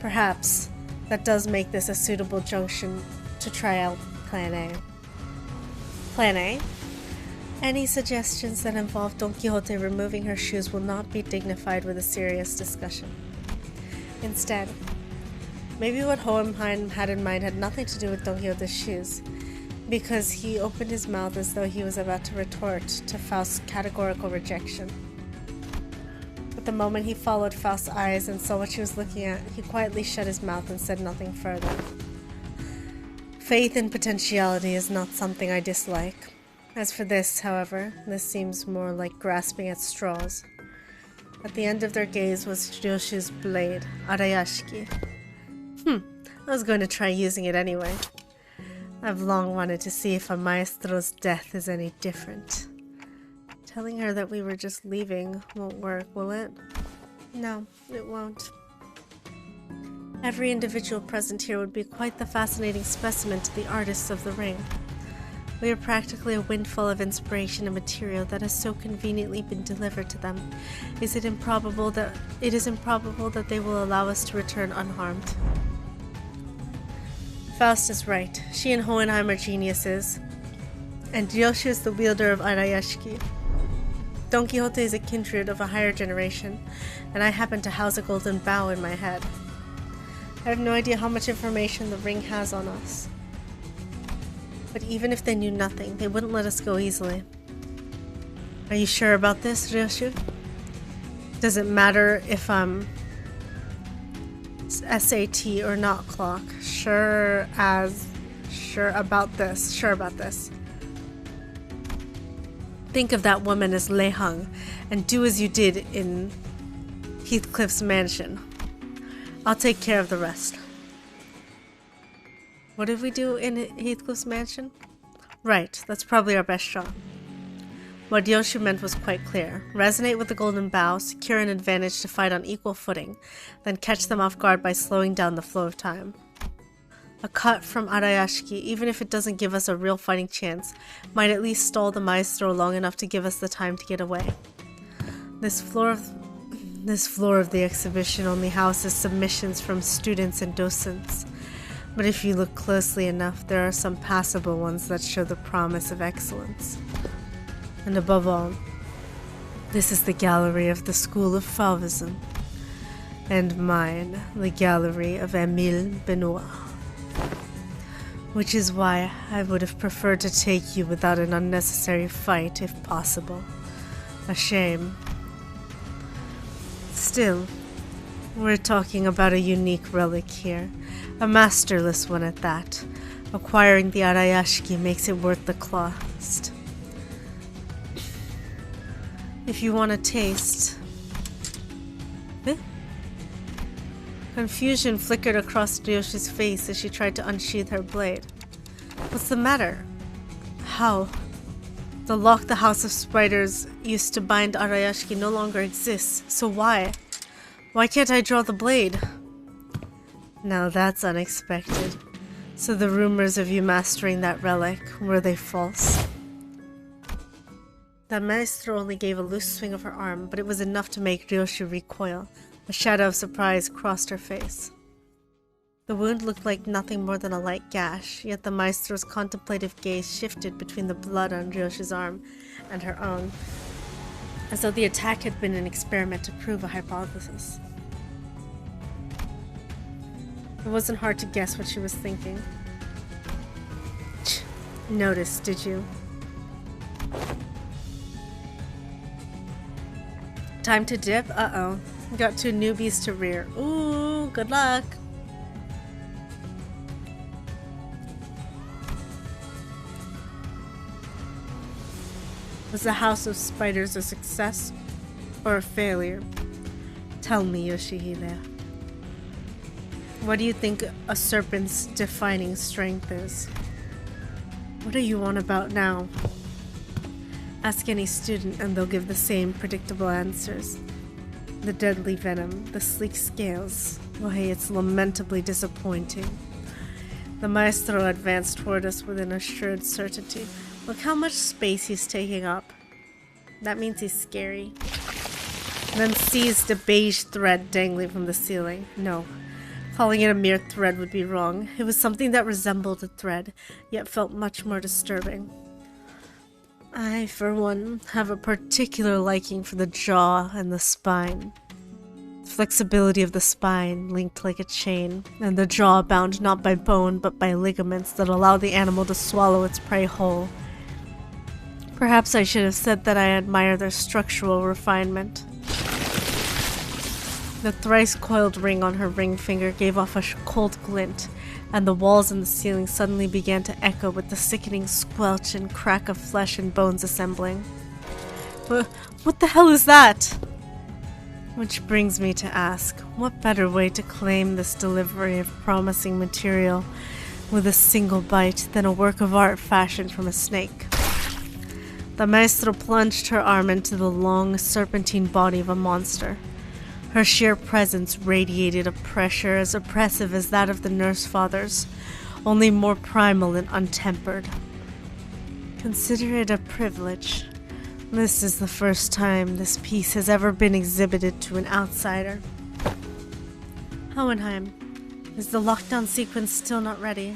Perhaps that does make this a suitable junction to try out Plan A. Plan A? Any suggestions that involve Don Quixote removing her shoes will not be dignified with a serious discussion. Instead, maybe what Hohenheim had in mind had nothing to do with Don Quixote's shoes, because he opened his mouth as though he was about to retort to Faust's categorical rejection. But the moment he followed Faust's eyes and saw what she was looking at, he quietly shut his mouth and said nothing further. Faith in potentiality is not something I dislike. As for this, however, this seems more like grasping at straws. At the end of their gaze was Ryoshi's blade, Arayashiki. I was going to try using it anyway. I've long wanted to see if a maestro's death is any different. Telling her that we were just leaving won't work, will it? No, it won't. Every individual present here would be quite the fascinating specimen to the artists of the ring. We are practically a windfall of inspiration and material that has so conveniently been delivered to them. It is improbable that they will allow us to return unharmed. Faust is right. She and Hohenheim are geniuses, and Ryoshi is the wielder of Arayashiki. Don Quixote is a kindred of a higher generation, and I happen to house a golden bough in my head. I have no idea how much information the ring has on us. But even if they knew nothing, they wouldn't let us go easily. Are you sure about this, Ryoshi? Does it matter if I'm SAT or not clock? Sure about this. Think of that woman as Lei Hung, and do as you did in Heathcliff's mansion. I'll take care of the rest. What did we do in Heathcliff's mansion? Right, that's probably our best shot. What Yoshi meant was quite clear. Resonate with the golden bough, secure an advantage to fight on equal footing, then catch them off guard by slowing down the flow of time. A cut from Arayashiki, even if it doesn't give us a real fighting chance, might at least stall the maestro long enough to give us the time to get away. This floor of the exhibition only houses submissions from students and docents. But if you look closely enough, there are some passable ones that show the promise of excellence. And above all, this is the gallery of the School of Fauvism, and mine, the gallery of Émile Benoit. Which is why I would have preferred to take you without an unnecessary fight, if possible. A shame. Still, we're talking about a unique relic here. A masterless one at that. Acquiring the Arayashiki makes it worth the cost. If you want a taste... Confusion flickered across Ryoshi's face as she tried to unsheath her blade. What's the matter? How? The lock the House of Spiders used to bind Arayashiki no longer exists, so why? Why can't I draw the blade? Now that's unexpected. So the rumors of you mastering that relic, were they false? The maestro only gave a loose swing of her arm, but it was enough to make Ryoshi recoil. A shadow of surprise crossed her face. The wound looked like nothing more than a light gash, yet the maestro's contemplative gaze shifted between the blood on Ryoshi's arm and her own, as though the attack had been an experiment to prove a hypothesis. It wasn't hard to guess what she was thinking. Noticed, did you? Time to dip? Uh-oh. Got two newbies to rear. Ooh, good luck. Was the House of Spiders a success or a failure? Tell me, Yoshihide. What do you think a serpent's defining strength is? What are you on about now? Ask any student and they'll give the same predictable answers. The deadly venom, the sleek scales. Oh hey, it's lamentably disappointing. The maestro advanced toward us with an assured certainty. Look how much space he's taking up. That means he's scary. Then seized a beige thread dangling from the ceiling. No, calling it a mere thread would be wrong. It was something that resembled a thread, yet felt much more disturbing. I, for one, have a particular liking for the jaw and the spine. The flexibility of the spine linked like a chain, and the jaw bound not by bone but by ligaments that allow the animal to swallow its prey whole. Perhaps I should have said that I admire their structural refinement. The thrice-coiled ring on her ring finger gave off a cold glint, and the walls and the ceiling suddenly began to echo with the sickening squelch and crack of flesh and bones assembling. What the hell is that? Which brings me to ask, what better way to claim this delivery of promising material with a single bite than a work of art fashioned from a snake? The maestro plunged her arm into the long, serpentine body of a monster. Her sheer presence radiated a pressure as oppressive as that of the nurse fathers, only more primal and untempered. Consider it a privilege. This is the first time this piece has ever been exhibited to an outsider. Hohenheim, is the lockdown sequence still not ready?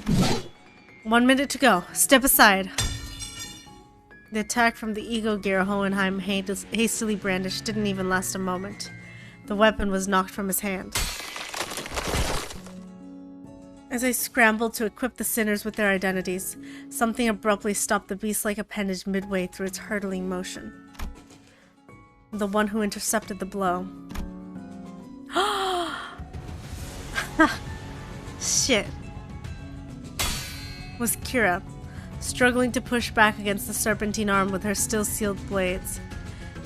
1 minute to go. Step aside. The attack from the ego gear Hohenheim hastily brandished didn't even last a moment. The weapon was knocked from his hand. As I scrambled to equip the sinners with their identities, something abruptly stopped the beast-like appendage midway through its hurtling motion. The one who intercepted the blow. Shit. Was Kira, struggling to push back against the serpentine arm with her still-sealed blades.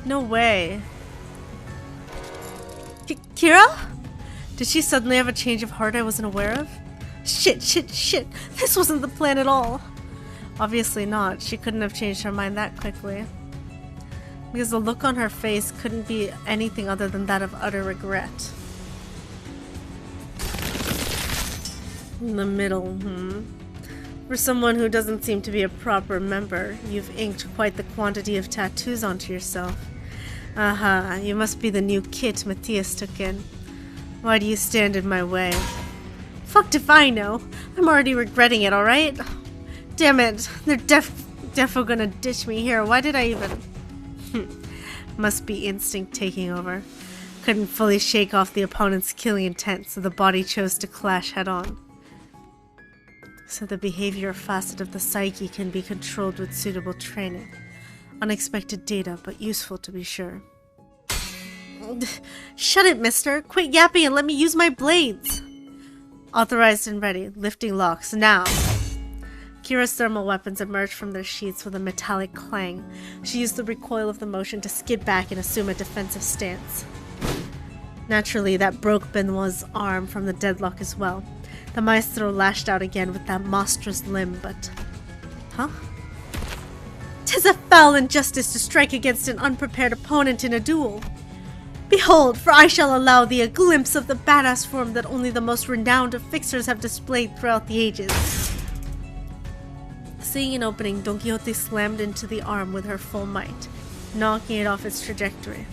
No way. Kira? Did she suddenly have a change of heart I wasn't aware of? Shit. This wasn't the plan at all. Obviously not. She couldn't have changed her mind that quickly. Because the look on her face couldn't be anything other than that of utter regret. In the middle, For someone who doesn't seem to be a proper member, you've inked quite the quantity of tattoos onto yourself. Aha, you must be the new kit Matthias took in. Why do you stand in my way? Fucked if I know. I'm already regretting it, alright? Damn it, they're defo gonna ditch me here. Why did I even... Must be instinct taking over. Couldn't fully shake off the opponent's killing intent, so the body chose to clash head-on. So the behavior facet of the psyche can be controlled with suitable training. Unexpected data, but useful to be sure. Shut it, mister! Quit yapping and let me use my blades! Authorized and ready. Lifting locks. Now! Kira's thermal weapons emerged from their sheaths with a metallic clang. She used the recoil of the motion to skid back and assume a defensive stance. Naturally, that broke Benoit's arm from the deadlock as well. The maestro lashed out again with that monstrous limb, but... Huh? 'Tis a foul injustice to strike against an unprepared opponent in a duel. Behold, for I shall allow thee a glimpse of the badass form that only the most renowned of fixers have displayed throughout the ages. Seeing an opening, Don Quixote slammed into the arm with her full might, knocking it off its trajectory.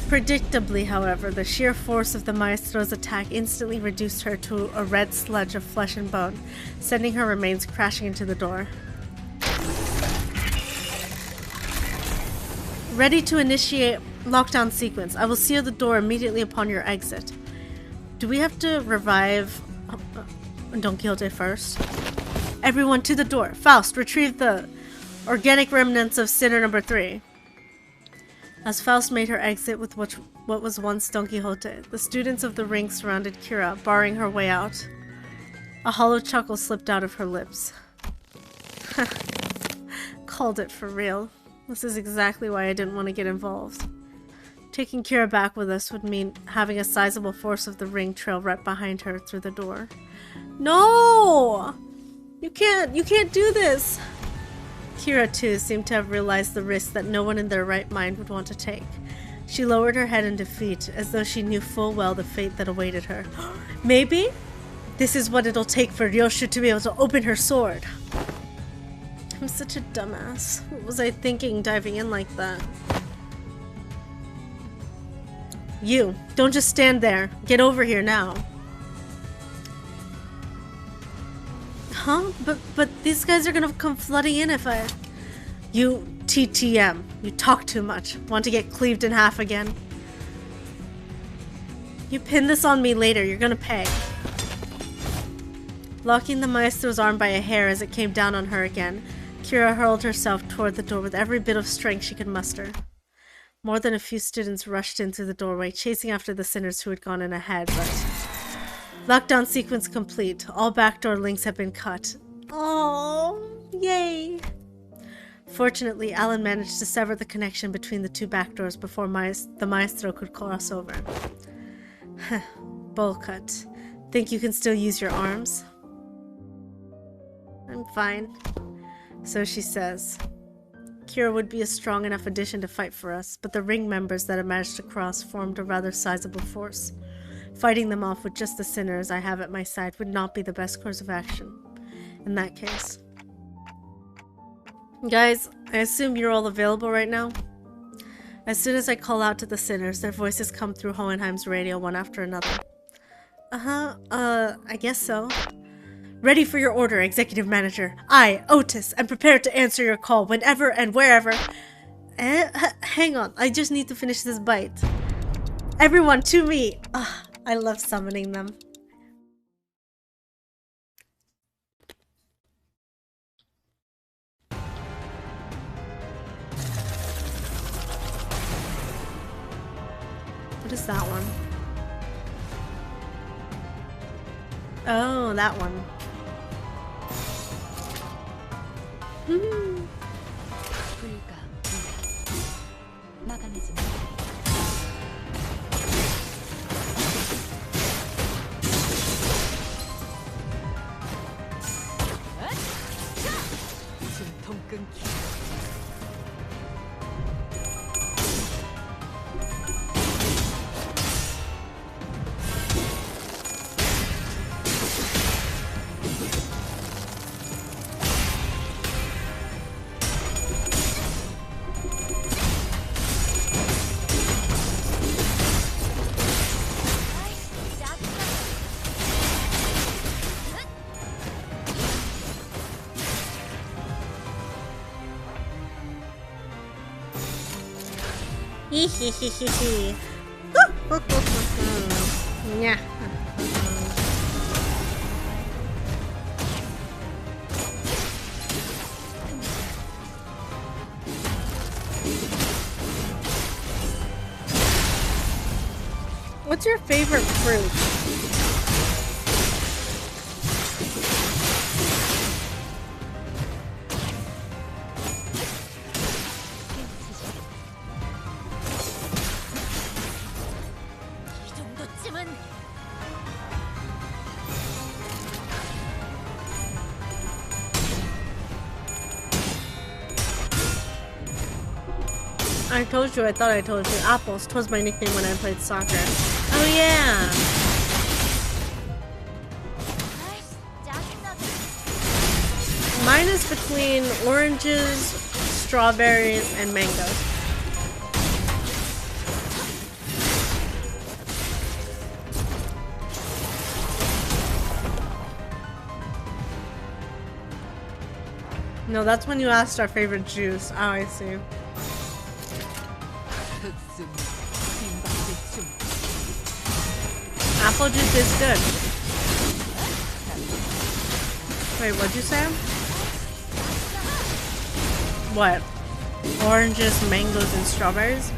Predictably, however, the sheer force of the maestro's attack instantly reduced her to a red sludge of flesh and bone, sending her remains crashing into the door. Ready to initiate lockdown sequence. I will seal the door immediately upon your exit. Do we have to revive Don Quixote first? Everyone to the door. Faust, retrieve the organic remnants of sinner number 3. As Faust made her exit with what was once Don Quixote, the students of the ring surrounded Kira, barring her way out. A hollow chuckle slipped out of her lips. Called it for real. This is exactly why I didn't want to get involved. Taking Kira back with us would mean having a sizable force of the ring trail right behind her through the door. No! You can't do this! Kira, too, seemed to have realized the risk that no one in their right mind would want to take. She lowered her head in defeat, as though she knew full well the fate that awaited her. Maybe? This is what it'll take for Ryoshu to be able to open her sword. I'm such a dumbass. What was I thinking diving in like that? You, don't just stand there. Get over here now. Huh? But these guys are gonna come flooding in if I... You TTM. You talk too much. Want to get cleaved in half again? You pin this on me later. You're gonna pay. Locking the maestro's arm by a hair as it came down on her again, Kira hurled herself toward the door with every bit of strength she could muster. More than a few students rushed in through the doorway, chasing after the sinners who had gone in ahead, but... Lockdown sequence complete. All backdoor links have been cut. Oh, yay! Fortunately, Alan managed to sever the connection between the two backdoors before the maestro could cross over. Bowl cut. Think you can still use your arms? I'm fine. So she says. Kira would be a strong enough addition to fight for us, but the ring members that had managed to cross formed a rather sizable force. Fighting them off with just the sinners I have at my side would not be the best course of action. In that case. Guys, I assume you're all available right now? As soon as I call out to the sinners, their voices come through Hohenheim's radio one after another. I guess so. Ready for your order, Executive Manager. I, Otis, am prepared to answer your call whenever and wherever. Hang on, I just need to finish this bite. Everyone, to me! I love summoning them. What is that one? Oh, that one. Hehehehe. Yeah. What's your favorite fruit? I told you, I thought I told you. Apples. Twas my nickname when I played soccer. Oh yeah! Mine is between oranges, strawberries, and mangoes. No, that's when you asked our favorite juice. Oh, I see. Apple juice is good. Wait, what'd you say? What? Oranges, mangoes, and strawberries?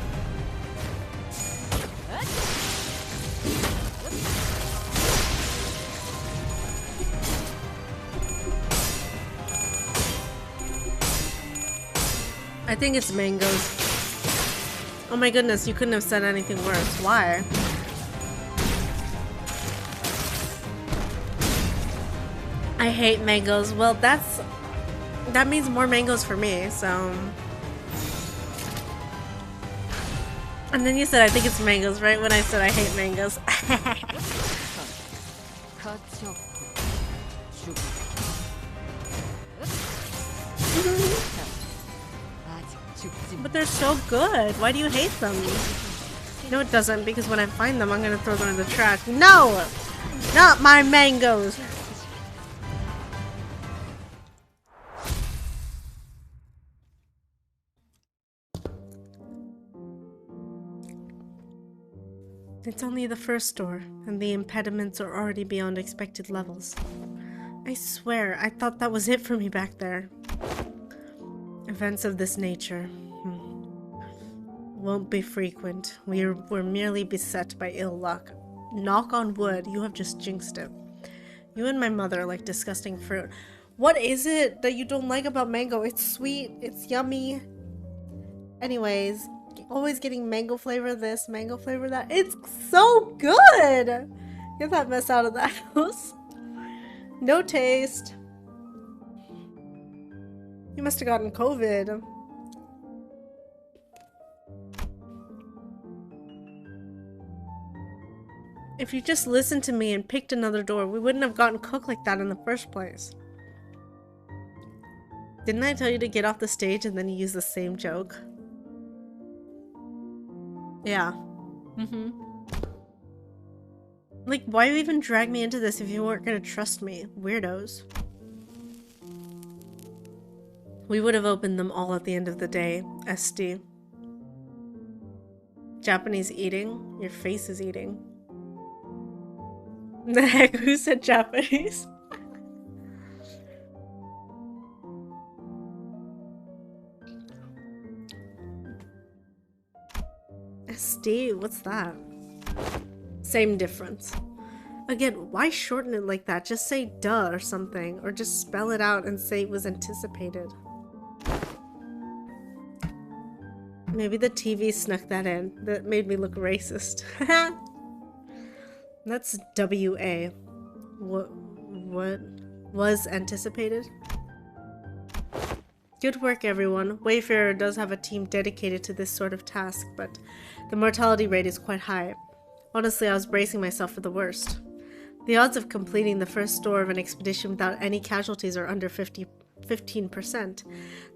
I think it's mangoes. Oh my goodness, you couldn't have said anything worse. Why? I hate mangoes. Well, that means more mangoes for me, so. And then you said I think it's mangoes, right? When I said I hate mangoes. But they're so good. Why do you hate them? No, it doesn't, because when I find them, I'm gonna throw them in the trash. No! Not my mangoes! It's only the first door, and the impediments are already beyond expected levels. I swear, I thought that was it for me back there. Events of this nature won't be frequent. We're merely beset by ill luck. Knock on wood, you have just jinxed it. You and my mother like disgusting fruit. What is it that you don't like about mango? It's sweet, it's yummy. Anyways, always getting mango flavor this, mango flavor that. It's so good! Get that mess out of the house. No taste. You must have gotten COVID. If you just listened to me and picked another door, we wouldn't have gotten cooked like that in the first place. Didn't I tell you to get off the stage and then you use the same joke? Yeah. Like, why even drag me into this if you weren't gonna trust me? Weirdos. We would have opened them all at the end of the day, SD. Japanese eating? Your face is eating. The heck? Who said Japanese? SD? What's that? Same difference. Again, why shorten it like that? Just say duh or something. Or just spell it out and say it was anticipated. Maybe the TV snuck that in. That made me look racist. That's WA. What was anticipated? Good work, everyone. Wayfarer does have a team dedicated to this sort of task, but the mortality rate is quite high. Honestly, I was bracing myself for the worst. The odds of completing the first door of an expedition without any casualties are under 15%.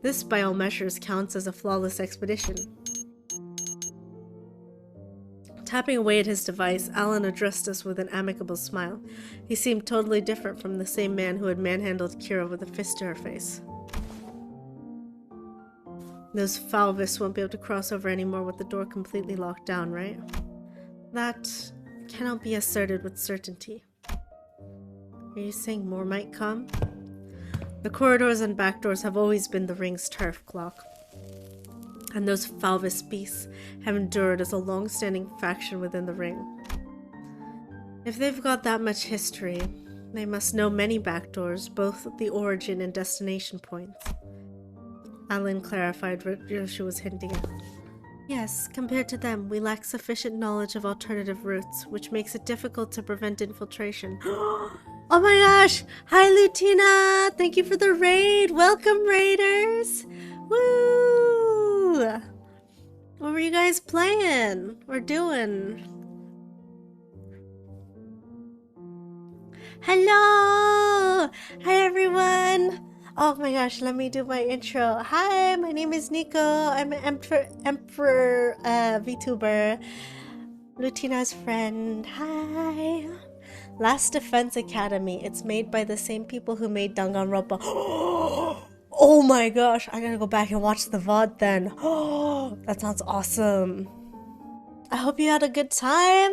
This, by all measures, counts as a flawless expedition. Tapping away at his device, Alan addressed us with an amicable smile. He seemed totally different from the same man who had manhandled Kira with a fist to her face. Those Falvis won't be able to cross over anymore with the door completely locked down, right? That cannot be asserted with certainty. Are you saying more might come? The corridors and back doors have always been the ring's turf, Clock. And those Falvis beasts have endured as a long-standing faction within the ring. If they've got that much history, they must know many back doors, both the origin and destination points. Alan clarified what Yoshi was hinting at. Yes, compared to them, we lack sufficient knowledge of alternative routes, which makes it difficult to prevent infiltration. Oh my gosh! Hi, Lutina! Thank you for the raid! Welcome, raiders! Woo! What were you guys playing? Or doing? Hello! Hi, everyone! Oh my gosh, let me do my intro. Hi, my name is Nico. I'm an Emperor VTuber. Lutina's friend. Hi. Last Defense Academy. It's made by the same people who made Danganronpa. Oh my gosh, I gotta go back and watch the VOD then. Oh, that sounds awesome. I hope you had a good time.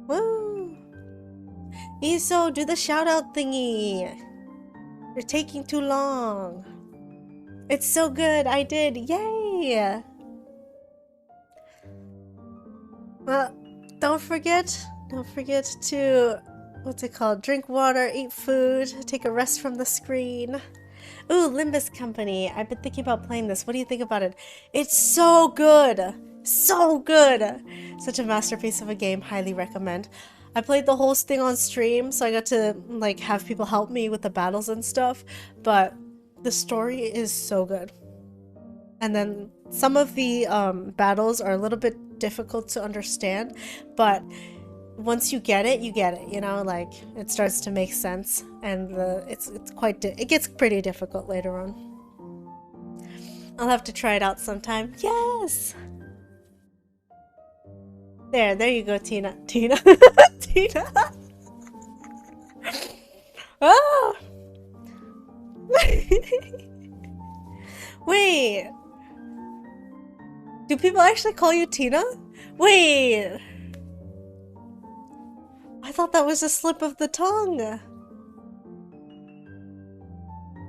Woo. Iso, do the shout out thingy. You're taking too long. It's so good. I did. Yay! Well, don't forget to, what's it called? Drink water, eat food, take a rest from the screen. Ooh, Limbus Company. I've been thinking about playing this. What do you think about it? It's so good. So good. Such a masterpiece of a game. Highly recommend. I played the whole thing on stream, so I got to like have people help me with the battles and stuff, but the story is so good. And then some of the battles are a little bit difficult to understand, but once you get it, you know, like it starts to make sense, and it's quite it gets pretty difficult later on. I'll have to try it out sometime. Yes. There you go, Tina. Tina. Oh! Wait. Do people actually call you Tina? Wait. I thought that was a slip of the tongue.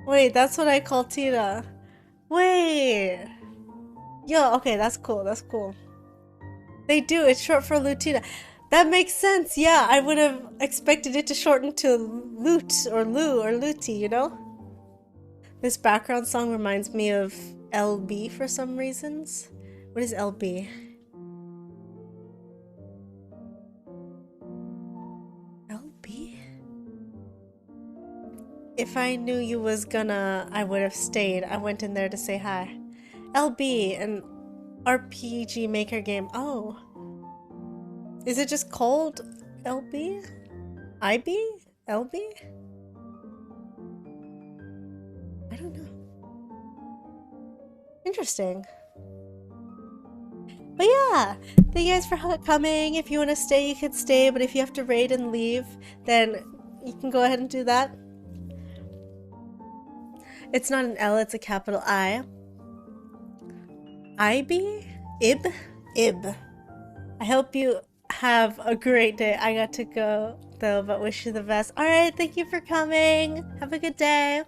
Wait, that's what I call Tina. Wait. Yo, okay, that's cool. That's cool. They do. It's short for Lutina. That makes sense. Yeah, I would have expected it to shorten to Loot or Lou or Luti, you know? This background song reminds me of LB for some reasons. What is LB? LB? If I knew you was gonna, I would have stayed. I went in there to say hi. LB, an RPG Maker game. Oh. Is it just called LB? IB? LB? I don't know. Interesting. But yeah, thank you guys for coming. If you want to stay, you can stay. But if you have to raid and leave, then you can go ahead and do that. It's not an L, it's a capital I. IB? Ib? Ib. I hope you have a great day. I got to go though, but wish you the best. Alright, thank you for coming. Have a good day.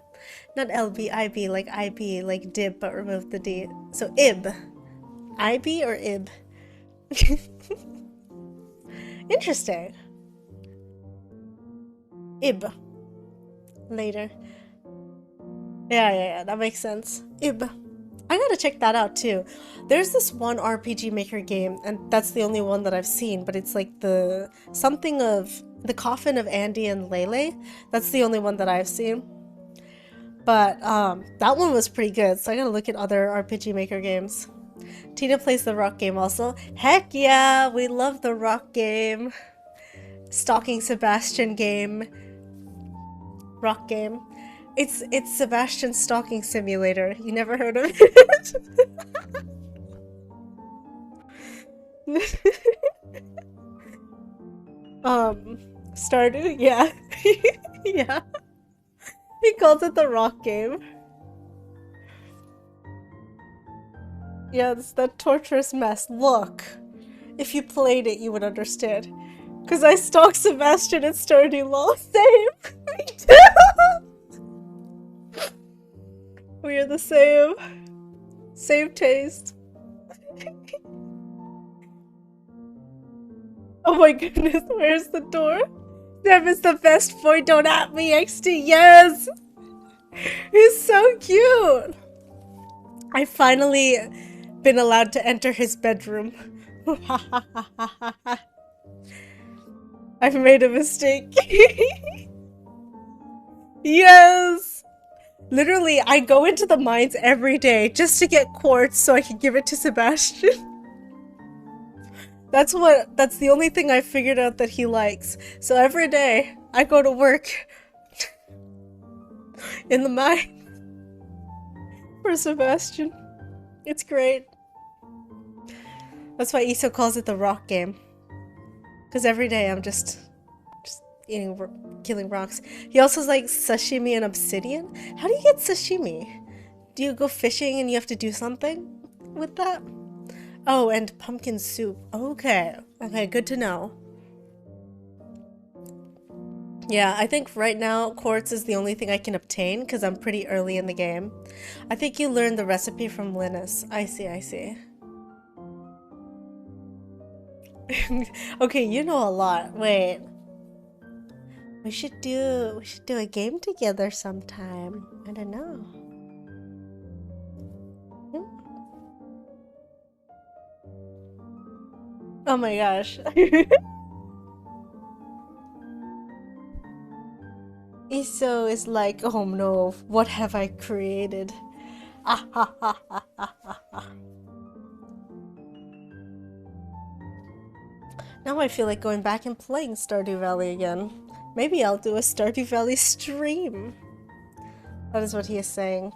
Not LB, IB, like IB, like dib, but remove the D. So Ib. IB or Ib? Interesting. Ib. Later. Yeah, that makes sense. Ib. I gotta check that out too. There's this one RPG Maker game, and that's the only one that I've seen, but it's like the something of the Coffin of Andy and Lele. That's the only one that I've seen. But that one was pretty good, so I gotta look at other RPG Maker games. Tina plays the rock game also. Heck yeah, we love the rock game. Stalking Sebastian game. Rock game. It's Sebastian's stalking simulator. You never heard of it? Stardew? Yeah. Yeah. He calls it the rock game. Yeah, it's that torturous mess. Look. If you played it, you would understand. Cause I stalk Sebastian and Stardew lol. Same! Me too! We are the same. Same taste. Oh my goodness, where's the door? Sam is the best boy, don't at me, XD, yes! He's so cute! I finally been allowed to enter his bedroom. I've made a mistake. Yes! Literally, I go into the mines every day just to get quartz so I can give it to Sebastian. That's the only thing I figured out that he likes. So every day, I go to work in the mine for Sebastian. It's great. That's why Iso calls it the rock game. Because every day I'm just killing rocks. He also likes sashimi and obsidian. How do you get sashimi? Do you go fishing and you have to do something with that? Oh, and pumpkin soup. Okay. Okay, good to know. Yeah, I think right now quartz is the only thing I can obtain because I'm pretty early in the game. I think you learned the recipe from Linus. I see. Okay, you know a lot. Wait. We should do a game together sometime. I don't know. Oh my gosh. Isso is like, oh no, what have I created? Ah ha ha ha ha ha ha. Now I feel like going back and playing Stardew Valley again. Maybe I'll do a Stardew Valley stream. That is what he is saying.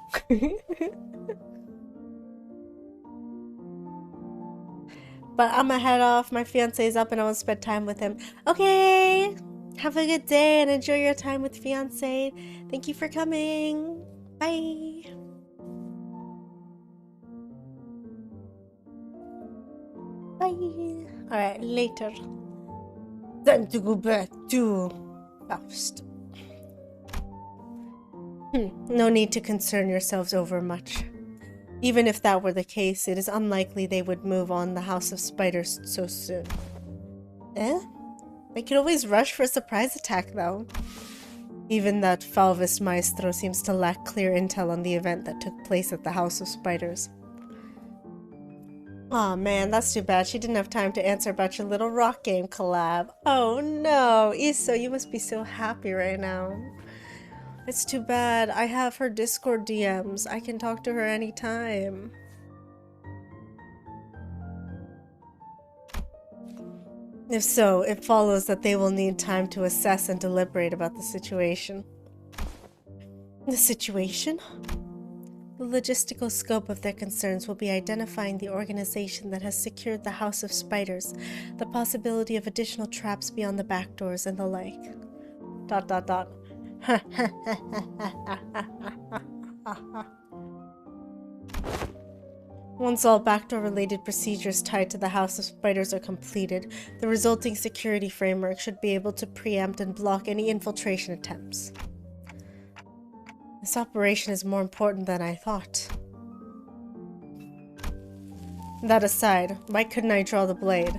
But I'm gonna head off. My fiance is up and I want to spend time with him. Okay! Have a good day and enjoy your time with fiance. Thank you for coming. Bye! Bye! Alright, later. Time to go back to Faust. No need to concern yourselves over much. Even if that were the case, it is unlikely they would move on the House of Spiders so soon. Eh? They could always rush for a surprise attack, though. Even that Falvis Maestro seems to lack clear intel on the event that took place at the House of Spiders. Aw, man, that's too bad. She didn't have time to answer about your little rock game collab. Oh no, Isso, you must be so happy right now. It's too bad. I have her Discord DMs. I can talk to her anytime. If so, it follows that they will need time to assess and deliberate about the situation. The situation? The logistical scope of their concerns will be identifying the organization that has secured the House of Spiders, the possibility of additional traps beyond the back doors, and the like. ... Once all backdoor-related procedures tied to the House of Spiders are completed, the resulting security framework should be able to preempt and block any infiltration attempts. This operation is more important than I thought. That aside, why couldn't I draw the blade?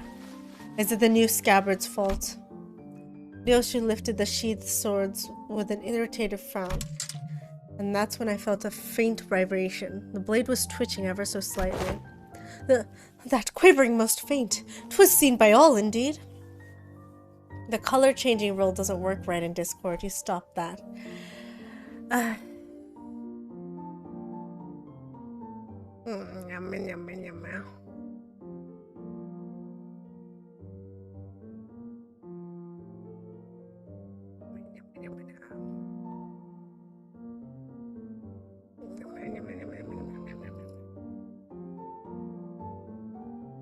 Is it the new scabbard's fault? Ryoshu lifted the sheathed swords with an irritated frown. And that's when I felt a faint vibration. The blade was twitching ever so slightly. That quivering most faint. 'Twas seen by all, indeed. The color changing rule doesn't work right in Discord. You stop that.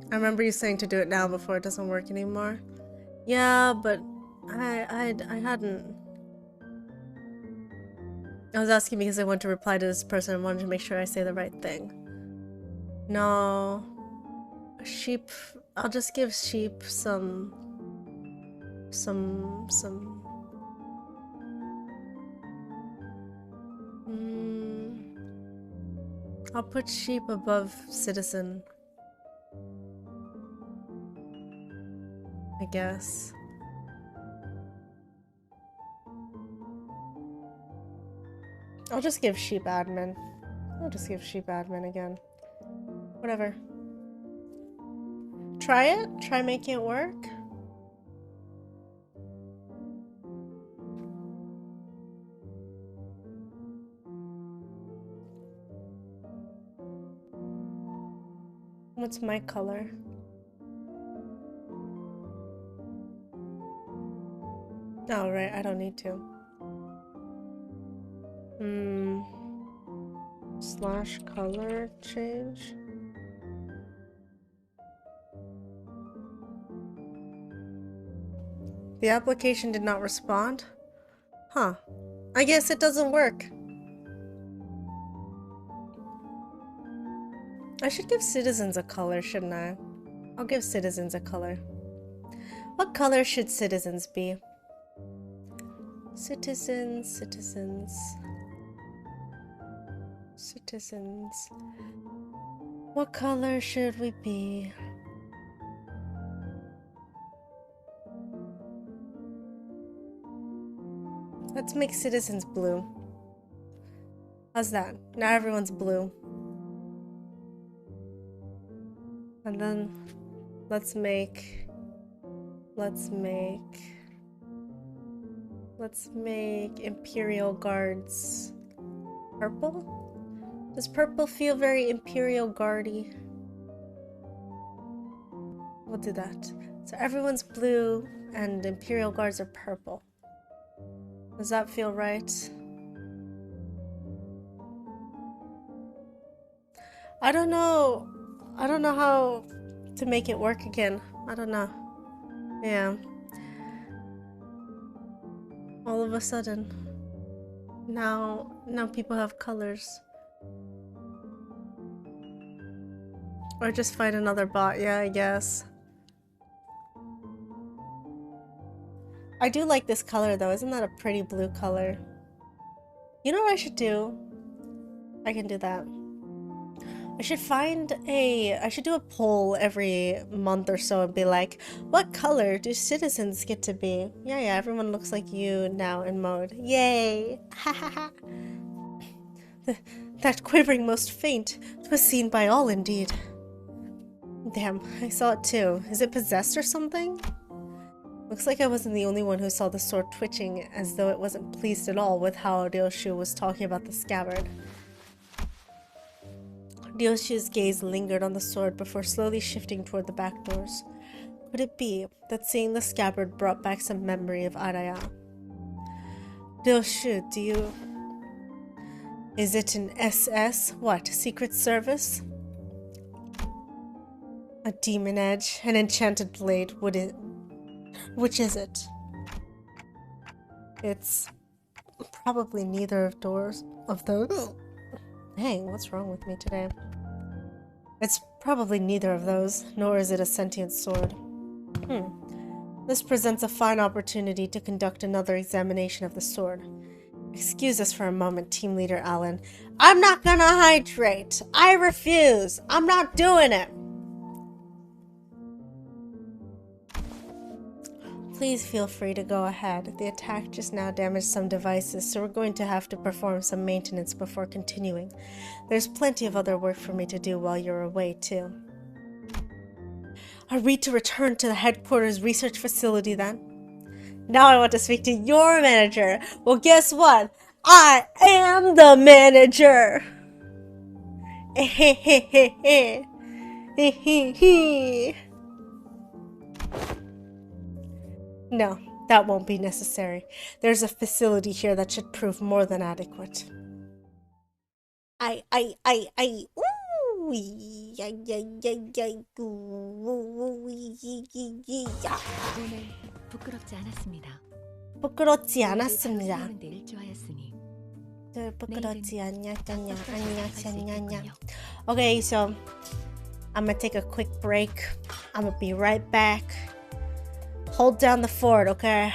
I remember you saying to do it now before it doesn't work anymore. Yeah, but I hadn't. I was asking because I want to reply to this person and wanted to make sure I say the right thing. No. Sheep. I'll just give sheep some. I'll put sheep above citizen. I guess. I'll just give sheep admin. I'll just give sheep admin again. Whatever. Try it? Try making it work? What's my color? Oh, right, I don't need to. Slash color change. The application did not respond? Huh. I guess it doesn't work. I should give citizens a color, shouldn't I? I'll give citizens a color. What color should citizens be? Citizens. What color should we be? Let's make citizens blue. How's that? Now everyone's blue. And then let's make Let's make Imperial Guards purple. Does purple feel very Imperial Guardy? We'll do that. So everyone's blue and Imperial Guards are purple. Does that feel right? I don't know. I don't know how to make it work again. I don't know. Yeah. All of a sudden. Now people have colors. Or just find another bot, yeah, I guess. I do like this color though, isn't that a pretty blue color? You know what I should do? I can do that. I should do a poll every month or so and be like, what color do citizens get to be? Yeah, everyone looks like you now in mode. Yay! Ha ha ha! That quivering most faint was seen by all indeed. Damn, I saw it too. Is it possessed or something? Looks like I wasn't the only one who saw the sword twitching as though it wasn't pleased at all with how Ryoshu was talking about the scabbard. Ryoshu's gaze lingered on the sword before slowly shifting toward the back doors. Could it be that seeing the scabbard brought back some memory of Araya? Ryoshu, Is it an SS? What, Secret Service? A demon edge, an enchanted blade, which is it? It's probably neither of those. Dang, what's wrong with me today? It's probably neither of those, nor is it a sentient sword. This presents a fine opportunity to conduct another examination of the sword. Excuse us for a moment, Team Leader Alan. I'm not gonna hydrate! I refuse! I'm not doing it! Please feel free to go ahead. The attack just now damaged some devices, so we're going to have to perform some maintenance before continuing. There's plenty of other work for me to do while you're away, too. Are we to return to the headquarters research facility then? Now I want to speak to your manager. Well, guess what? I am the manager! No, that won't be necessary. There's a facility here that should prove more than adequate. Ooh, 오늘 부끄럽지 않았습니다. 부끄럽지 않았습니다. 일조하였으니 부끄럽지 않냐. Okay, so I'm gonna take a quick break. I'm gonna be right back. Hold down the fort, okay?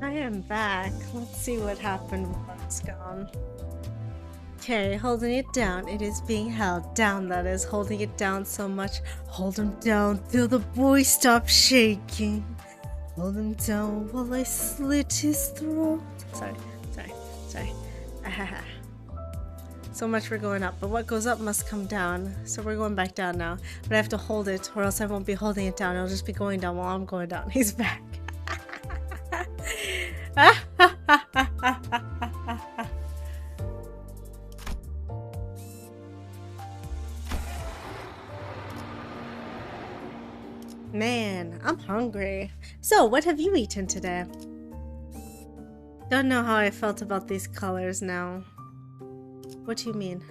I am back. Let's see what happened while I was gone. Okay, holding it down. It is being held down, that is. Holding it down so much. Hold him down till the boy stops shaking. Hold him down while I slit his throat. Sorry. Ahaha. So much for going up, but what goes up must come down. So we're going back down now. But I have to hold it, or else I won't be holding it down. It'll just be going down while I'm going down. He's back. Man, I'm hungry. So, what have you eaten today? Don't know how I felt about these colors now. What do you mean?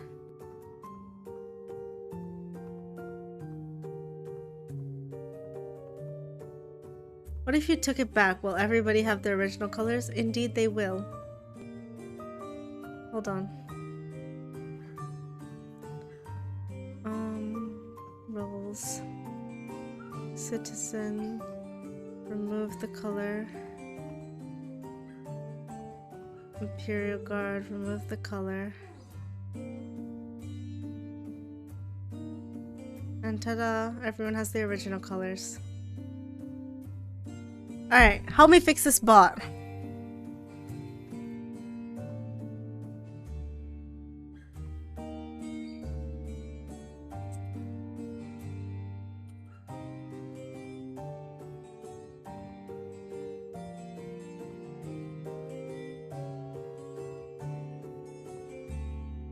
What if you took it back? Will everybody have their original colors? Indeed they will. Hold on. Roles. Citizen. Remove the color. Imperial Guard. Remove the color. And ta-da! Everyone has the original colors. Alright, help me fix this bot.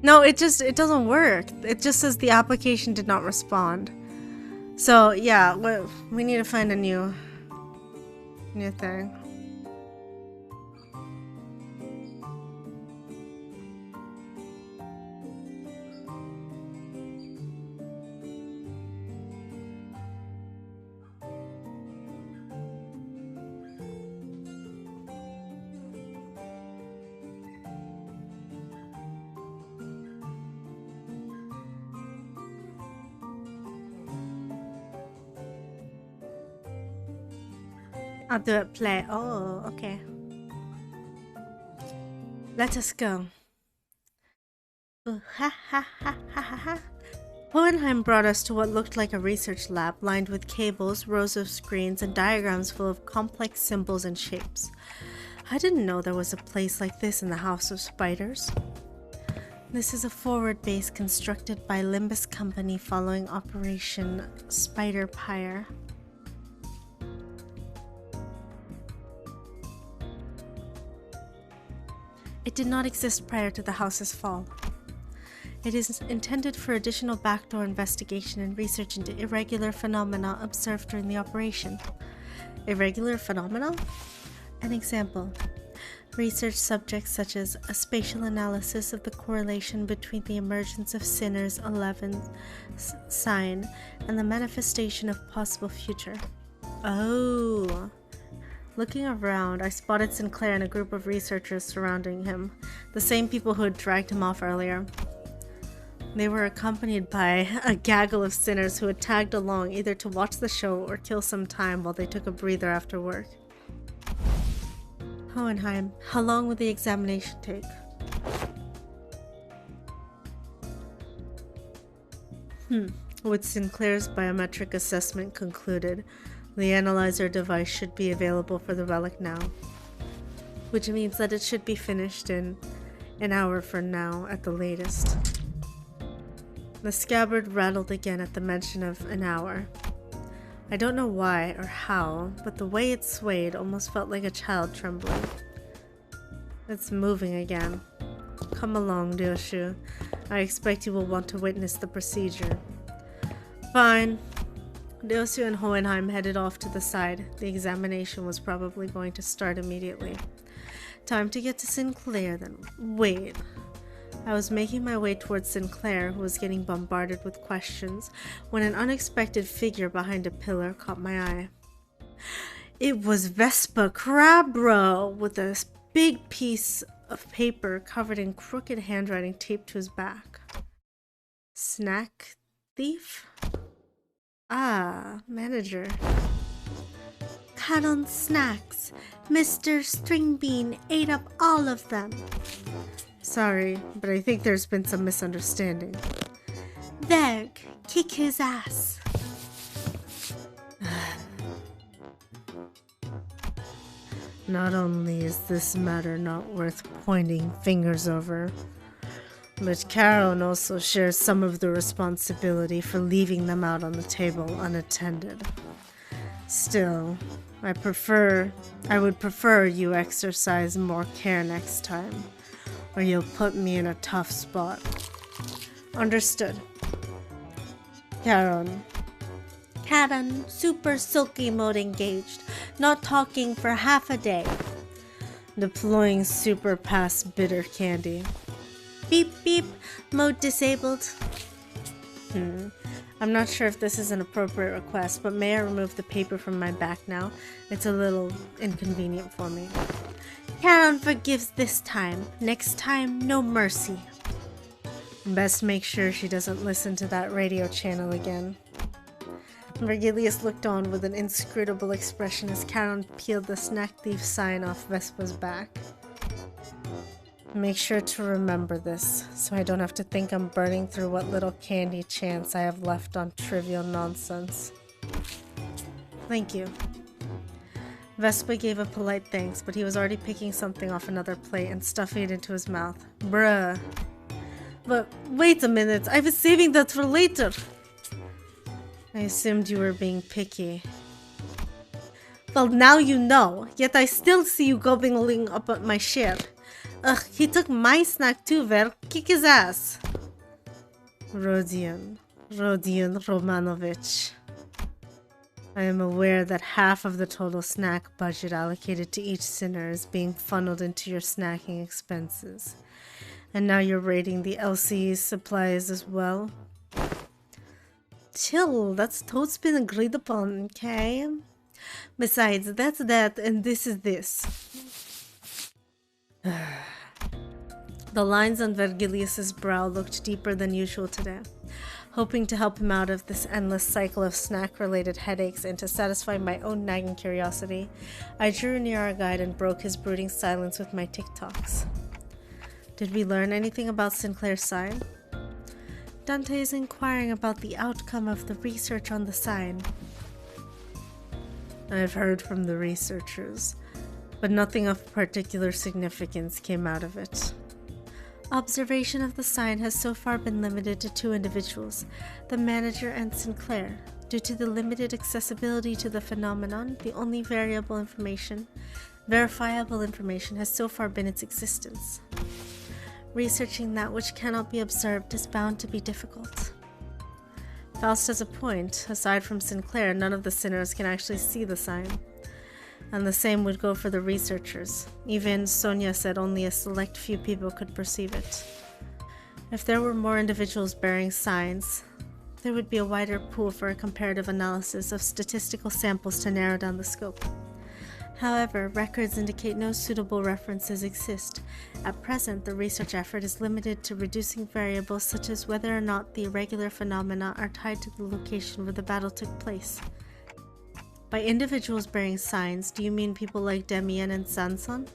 No, it doesn't work. It just says the application did not respond. So yeah, we need to find a new thing. I'll do it play. Oh, okay. Let us go. Ooh, ha ha ha ha ha ha. Hohenheim brought us to what looked like a research lab lined with cables, rows of screens, and diagrams full of complex symbols and shapes. I didn't know there was a place like this in the House of Spiders. This is a forward base constructed by Limbus Company following Operation Spider Pyre. It did not exist prior to the house's fall. It is intended for additional backdoor investigation and research into irregular phenomena observed during the operation. Irregular phenomena? An example. Research subjects such as a spatial analysis of the correlation between the emergence of Sinner's 11th sign and the manifestation of possible future. Oh. Looking around, I spotted Sinclair and a group of researchers surrounding him, the same people who had dragged him off earlier. They were accompanied by a gaggle of sinners who had tagged along either to watch the show or kill some time while they took a breather after work. Hohenheim, how long will the examination take? With Sinclair's biometric assessment concluded, the analyzer device should be available for the relic now, which means that it should be finished in an hour from now at the latest. The scabbard rattled again at the mention of an hour. I don't know why or how, but the way it swayed almost felt like a child trembling. It's moving again. Come along, Ryoshu. I expect you will want to witness the procedure. Fine. Ryoshu and Hohenheim headed off to the side. The examination was probably going to start immediately. Time to get to Sinclair then. Wait. I was making my way towards Sinclair, who was getting bombarded with questions, when an unexpected figure behind a pillar caught my eye. It was Vespa Crabro, with a big piece of paper covered in crooked handwriting taped to his back. Snack thief? Ah, manager. had on snacks. Mr. Stringbean ate up all of them. Sorry, but I think there's been some misunderstanding. Verg, kick his ass. Not only is this matter not worth pointing fingers over, but Karen also shares some of the responsibility for leaving them out on the table unattended. Still, I would prefer you exercise more care next time, or you'll put me in a tough spot. Understood. Karen, super silky mode engaged, not talking for half a day. Deploying super past bitter candy. Beep beep, mode disabled. I'm not sure if this is an appropriate request, but may I remove the paper from my back now? It's a little inconvenient for me. Karen forgives this time. Next time, no mercy. Best make sure she doesn't listen to that radio channel again. Vergilius looked on with an inscrutable expression as Karen peeled the snack thief sign off Vespa's back. Make sure to remember this, so I don't have to think I'm burning through what little candy chance I have left on trivial nonsense. Thank you. Vespa gave a polite thanks, but he was already picking something off another plate and stuffing it into his mouth. Bruh. But wait a minute, I was saving that for later. I assumed you were being picky. Well, now you know, yet I still see you gobbling up at my share. Ugh, he took my snack too, Ver. Kick his ass. Rodion Romanovich. I am aware that half of the total snack budget allocated to each sinner is being funneled into your snacking expenses. And now you're raiding the LCE's supplies as well. Chill, that's totes been agreed upon, okay? Besides, that's that, and this is this. The lines on Vergilius's brow looked deeper than usual today. Hoping to help him out of this endless cycle of snack-related headaches and to satisfy my own nagging curiosity, I drew near our guide and broke his brooding silence with my TikToks. Did we learn anything about Sinclair's sign? Dante is inquiring about the outcome of the research on the sign. I've heard from the researchers, but nothing of particular significance came out of it. Observation of the sign has so far been limited to 2 individuals, the manager and Sinclair. Due to the limited accessibility to the phenomenon, the only verifiable information has so far been its existence. Researching that which cannot be observed is bound to be difficult. Faust has a point. Aside from Sinclair, none of the sinners can actually see the sign. And the same would go for the researchers. Even Sonia said only a select few people could perceive it. If there were more individuals bearing signs, there would be a wider pool for a comparative analysis of statistical samples to narrow down the scope. However, records indicate no suitable references exist. At present, the research effort is limited to reducing variables such as whether or not the irregular phenomena are tied to the location where the battle took place. By individuals bearing signs, do you mean people like Demian and Sanson?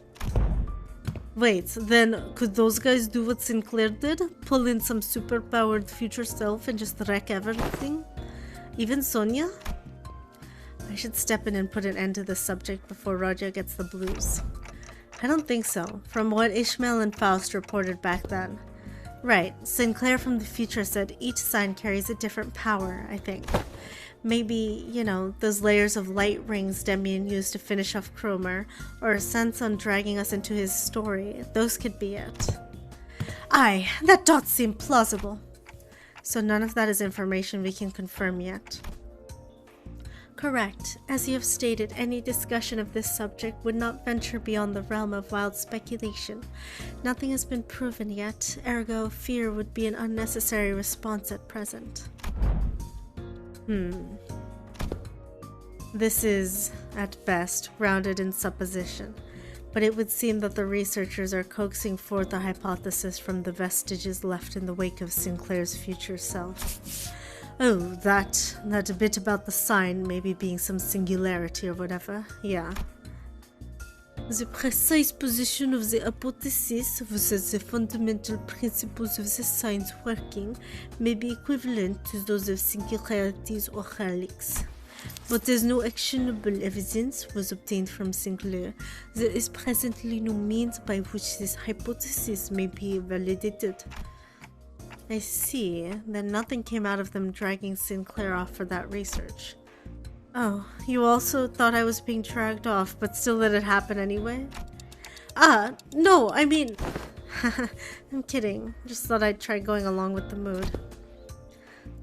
Wait, then could those guys do what Sinclair did? Pull in some superpowered future self and just wreck everything? Even Sonia? I should step in and put an end to this subject before Roger gets the blues. I don't think so, from what Ishmael and Faust reported back then. Right, Sinclair from the future said each sign carries a different power, I think. Maybe, you know, those layers of light rings Demian used to finish off Cromer, or Sanson dragging us into his story. Those could be it. Aye, that doth seem plausible. So none of that is information we can confirm yet. Correct. As you have stated, any discussion of this subject would not venture beyond the realm of wild speculation. Nothing has been proven yet, ergo fear would be an unnecessary response at present. This is, at best, grounded in supposition, but it would seem that the researchers are coaxing forth a hypothesis from the vestiges left in the wake of Sinclair's future self. Oh, that bit about the sign maybe being some singularity or whatever. Yeah. The precise position of the hypothesis was the fundamental principles of the signs working may be equivalent to those of singularities or helix. But as no actionable evidence was obtained from Sinclair, there is presently no means by which this hypothesis may be validated. I see. Then nothing came out of them dragging Sinclair off for that research. Oh, you also thought I was being dragged off, but still let it happen anyway? No, I mean... I'm kidding. Just thought I'd try going along with the mood.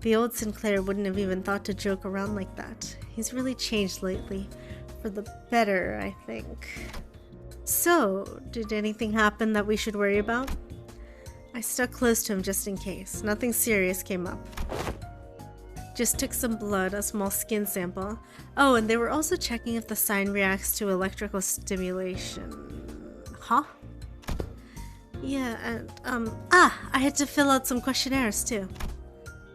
The old Sinclair wouldn't have even thought to joke around like that. He's really changed lately. For the better, I think. So, did anything happen that we should worry about? I stuck close to him just in case. Nothing serious came up. Just took some blood, a small skin sample. Oh, and they were also checking if the sign reacts to electrical stimulation. Huh? Yeah, and, I had to fill out some questionnaires too.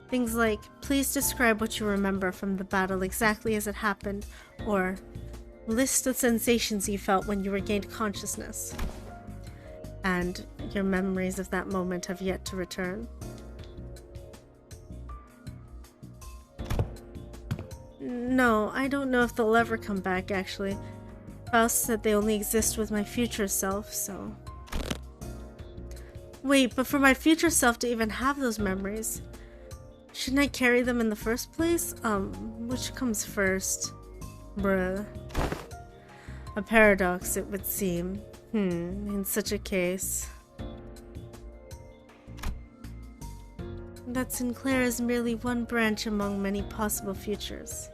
Things like, please describe what you remember from the battle exactly as it happened, or list the sensations you felt when you regained consciousness. And your memories of that moment have yet to return. No, I don't know if they'll ever come back, actually. Faust said they only exist with my future self, so... Wait, but for my future self to even have those memories, shouldn't I carry them in the first place? Which comes first? Bruh. A paradox, it would seem. In such a case. That Sinclair is merely one branch among many possible futures.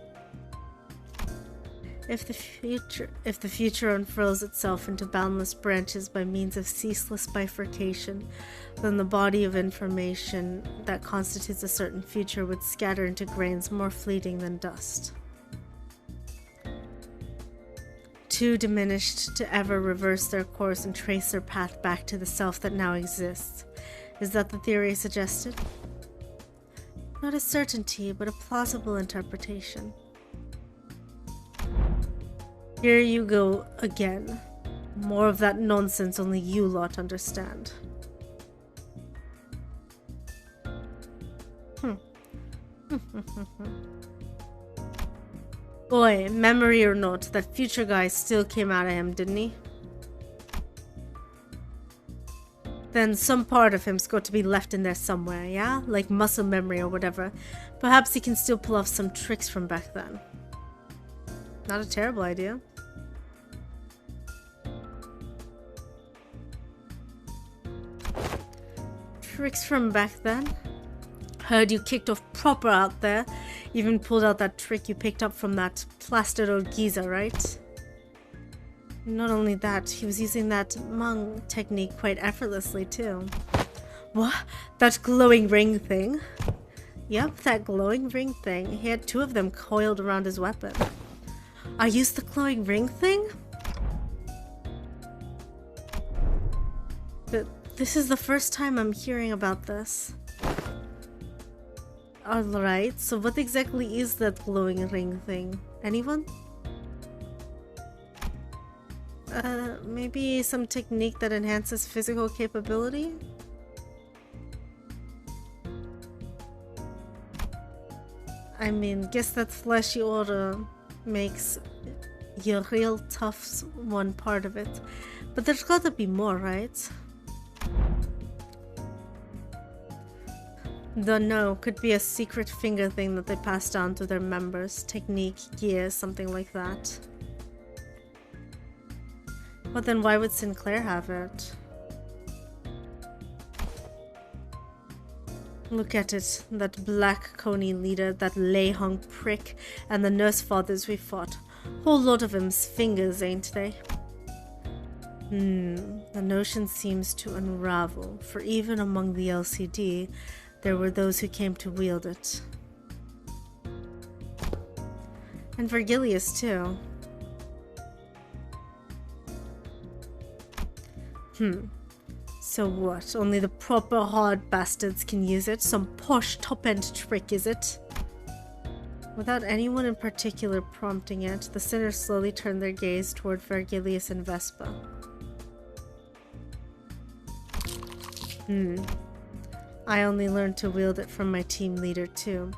If the future unfurls itself into boundless branches by means of ceaseless bifurcation, then the body of information that constitutes a certain future would scatter into grains more fleeting than dust. Too diminished to ever reverse their course and trace their path back to the self that now exists. Is that the theory suggested? Not a certainty, but a plausible interpretation. Here you go again. More of that nonsense only you lot understand. Boy, memory or not, that future guy still came out of him, didn't he? Then some part of him's got to be left in there somewhere, yeah? Like muscle memory or whatever. Perhaps he can still pull off some tricks from back then. Not a terrible idea. Tricks from back then? Heard you kicked off proper out there. Even pulled out that trick you picked up from that plastered old geezer, right? Not only that, he was using that Hmong technique quite effortlessly too. What? That glowing ring thing? Yep, that glowing ring thing. He had two of them coiled around his weapon. I used the glowing ring thing? This is the first time I'm hearing about this. Alright, so what exactly is that glowing ring thing? Anyone? Maybe some technique that enhances physical capability? I mean, guess that fleshy aura makes your real tough one part of it. But there's gotta be more, right? Don't know, could be a secret finger thing that they pass down to their members. Technique, gear, something like that. But then why would Sinclair have it? Look at it, that black coney leader, that lay-hung prick, and the nurse fathers we fought. Whole lot of 'em's fingers, ain't they? The notion seems to unravel, for even among the LCD, there were those who came to wield it. And Virgilius, too. So what? Only the proper hard bastards can use it? Some posh top-end trick, is it? Without anyone in particular prompting it, the sinners slowly turned their gaze toward Vergilius and Vespa. I only learned to wield it from my team leader too.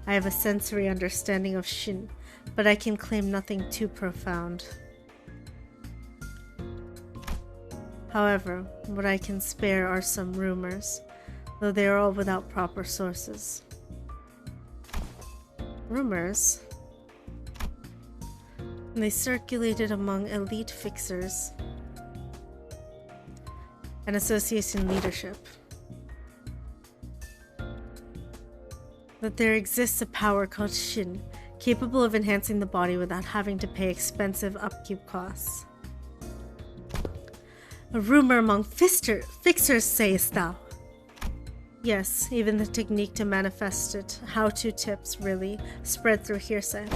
I have a sensory understanding of Shin, but I can claim nothing too profound. However, what I can spare are some rumors, though they are all without proper sources. Rumors? They circulated among elite fixers and association leadership that there exists a power called Shin, capable of enhancing the body without having to pay expensive upkeep costs. A rumor among fixers, sayest thou? Yes, even the technique to manifest it, how-to tips, really, spread through hearsay.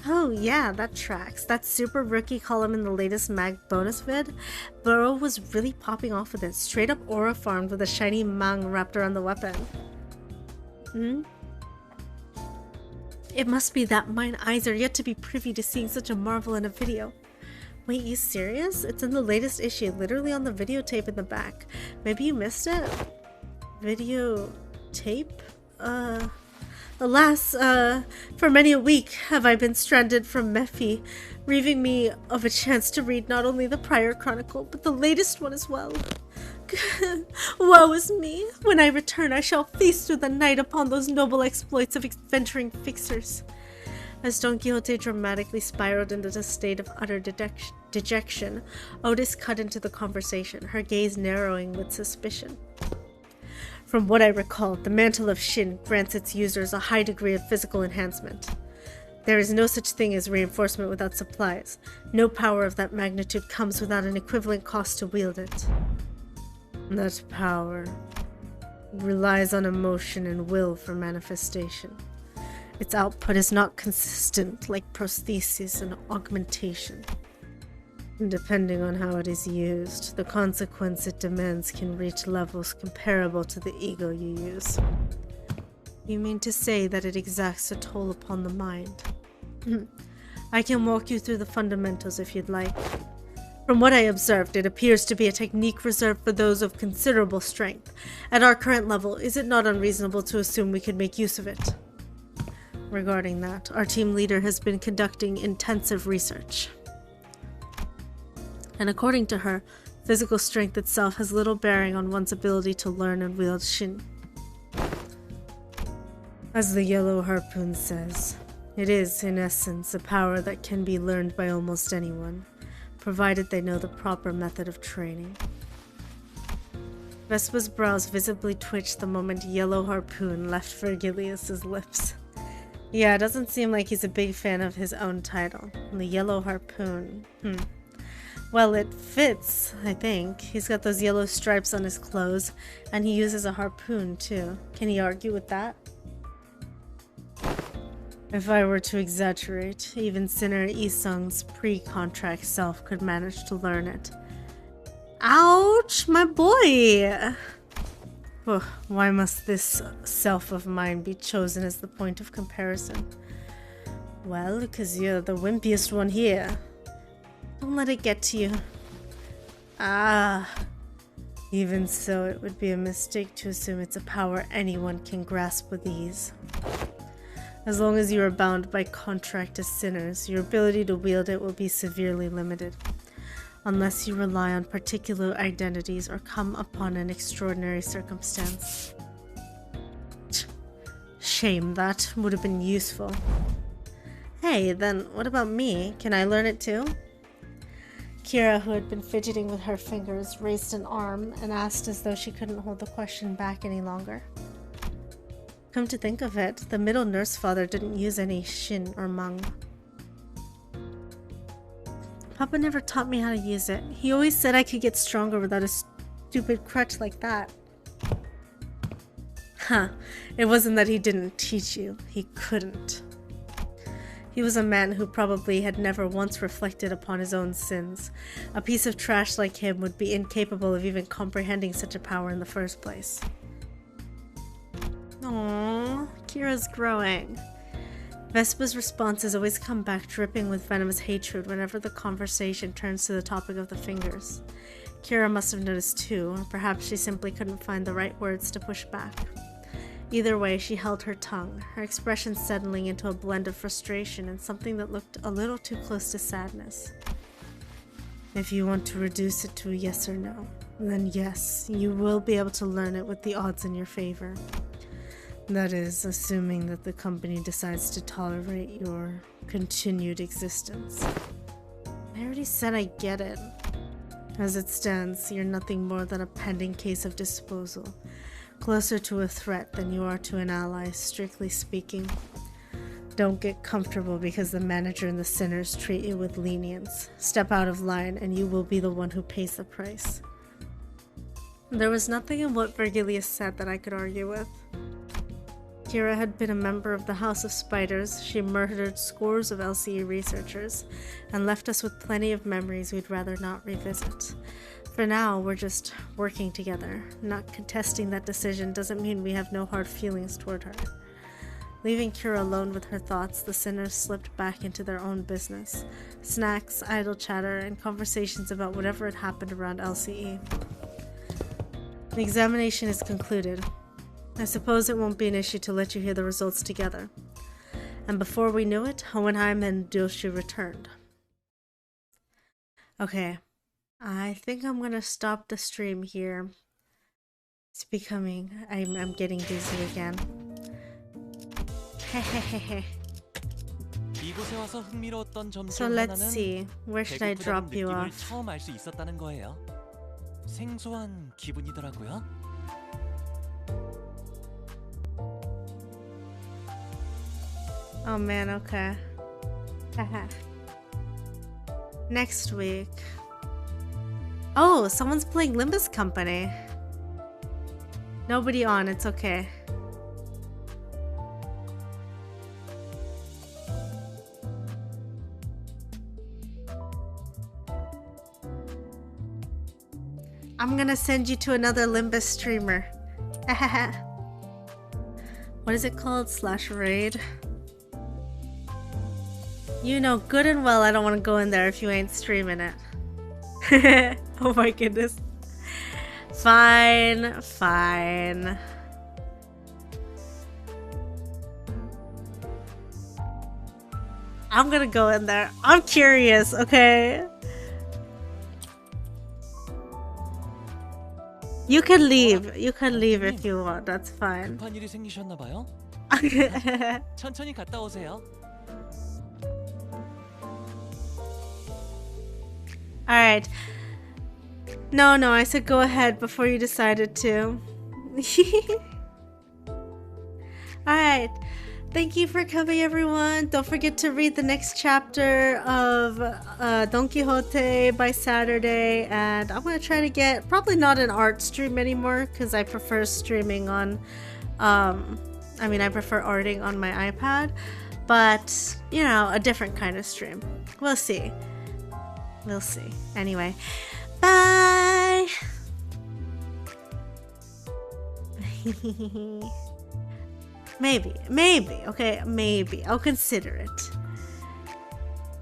Oh yeah, that tracks. That super rookie column in the latest mag bonus vid, Burrow was really popping off with it. Straight up aura farmed with a shiny mang wrapped around the weapon. It must be that mine eyes are yet to be privy to seeing such a marvel in a video. Wait, you serious? It's in the latest issue, literally on the videotape in the back. Maybe you missed it? Videotape? Alas, for many a week have I been stranded from Mephi, relieving me of a chance to read not only the prior chronicle, but the latest one as well. Woe is me! When I return, I shall feast through the night upon those noble exploits of adventuring fixers. As Don Quixote dramatically spiraled into a state of utter dejection, Otis cut into the conversation, her gaze narrowing with suspicion. From what I recall, the Mantle of Shin grants its users a high degree of physical enhancement. There is no such thing as reinforcement without supplies. No power of that magnitude comes without an equivalent cost to wield it. That power relies on emotion and will for manifestation. Its output is not consistent like prosthesis and augmentation. Depending on how it is used, the consequence it demands can reach levels comparable to the ego you use. You mean to say that it exacts a toll upon the mind? I can walk you through the fundamentals if you'd like. From what I observed, it appears to be a technique reserved for those of considerable strength. At our current level, is it not unreasonable to assume we could make use of it? Regarding that, our team leader has been conducting intensive research. And according to her, physical strength itself has little bearing on one's ability to learn and wield Shin. As the Yellow Harpoon says, it is, in essence, a power that can be learned by almost anyone, provided they know the proper method of training. Vespa's brows visibly twitched the moment Yellow Harpoon left Vergilius's lips. Yeah, it doesn't seem like he's a big fan of his own title. The Yellow Harpoon. Well, it fits, I think. He's got those yellow stripes on his clothes, and he uses a harpoon, too. Can he argue with that? If I were to exaggerate, even Sinner Isung's pre-contract self could manage to learn it. Ouch, my boy! Why must this self of mine be chosen as the point of comparison? Well, because you're the wimpiest one here. Don't let it get to you. Even so, it would be a mistake to assume it's a power anyone can grasp with ease. As long as you are bound by contract as sinners, your ability to wield it will be severely limited, unless you rely on particular identities or come upon an extraordinary circumstance. Shame, that would have been useful. Hey, then what about me? Can I learn it too? Kira, who had been fidgeting with her fingers, raised an arm and asked as though she couldn't hold the question back any longer. Come to think of it, the middle nurse father didn't use any Shin or Mang. Papa never taught me how to use it. He always said I could get stronger without a stupid crutch like that. It wasn't that he didn't teach you, he couldn't. He was a man who probably had never once reflected upon his own sins. A piece of trash like him would be incapable of even comprehending such a power in the first place. Aww, Kira's growing. Vespa's responses always come back dripping with venomous hatred whenever the conversation turns to the topic of the fingers. Kira must have noticed too, or perhaps she simply couldn't find the right words to push back. Either way, she held her tongue, her expression settling into a blend of frustration and something that looked a little too close to sadness. If you want to reduce it to a yes or no, then yes, you will be able to learn it with the odds in your favor. That is, assuming that the company decides to tolerate your continued existence. I already said I get it. As it stands, you're nothing more than a pending case of disposal, closer to a threat than you are to an ally, strictly speaking. Don't get comfortable because the manager and the sinners treat you with lenience. Step out of line and you will be the one who pays the price. There was nothing in what Virgilius said that I could argue with. Kira had been a member of the House of Spiders. She murdered scores of LCE researchers and left us with plenty of memories we'd rather not revisit. For now, we're just working together. Not contesting that decision doesn't mean we have no hard feelings toward her. Leaving Kira alone with her thoughts, the sinners slipped back into their own business. Snacks, idle chatter, and conversations about whatever had happened around LCE. The examination is concluded. I suppose it won't be an issue to let you hear the results together. And before we knew it, Hohenheim and Dulce returned. Okay, I think I'm gonna stop the stream here. It's becoming... I'm getting dizzy again. Hehehehe. 이곳에 와서 흥미로웠던 점 So 중 let's 하나는 see. Where should I 배고프다는 drop you 느낌을 off? 처음 알 수 있었다는 거예요. 생소한 기분이더라고요. Oh man, okay. Haha. Next week. Oh, someone's playing Limbus Company. Nobody on, it's okay. I'm gonna send you to another Limbus streamer. What is it called? /raid? You know good and well I don't want to go in there if you ain't streaming it. Oh my goodness. Fine, fine. I'm gonna go in there. I'm curious, okay? You can leave. You can leave if you want. That's fine. 급한 일이 생기셨나 봐요. 천천히 갔다 오세요. Alright. No, I said go ahead before you decided to. Alright. Thank you for coming, everyone. Don't forget to read the next chapter of Don Quixote by Saturday. And I'm going to try to get, probably not an art stream anymore, because I prefer streaming on, I prefer arting on my iPad. But, you know, a different kind of stream. We'll see. We'll see. Anyway, bye! Maybe, okay, maybe. I'll consider it.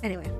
Anyway.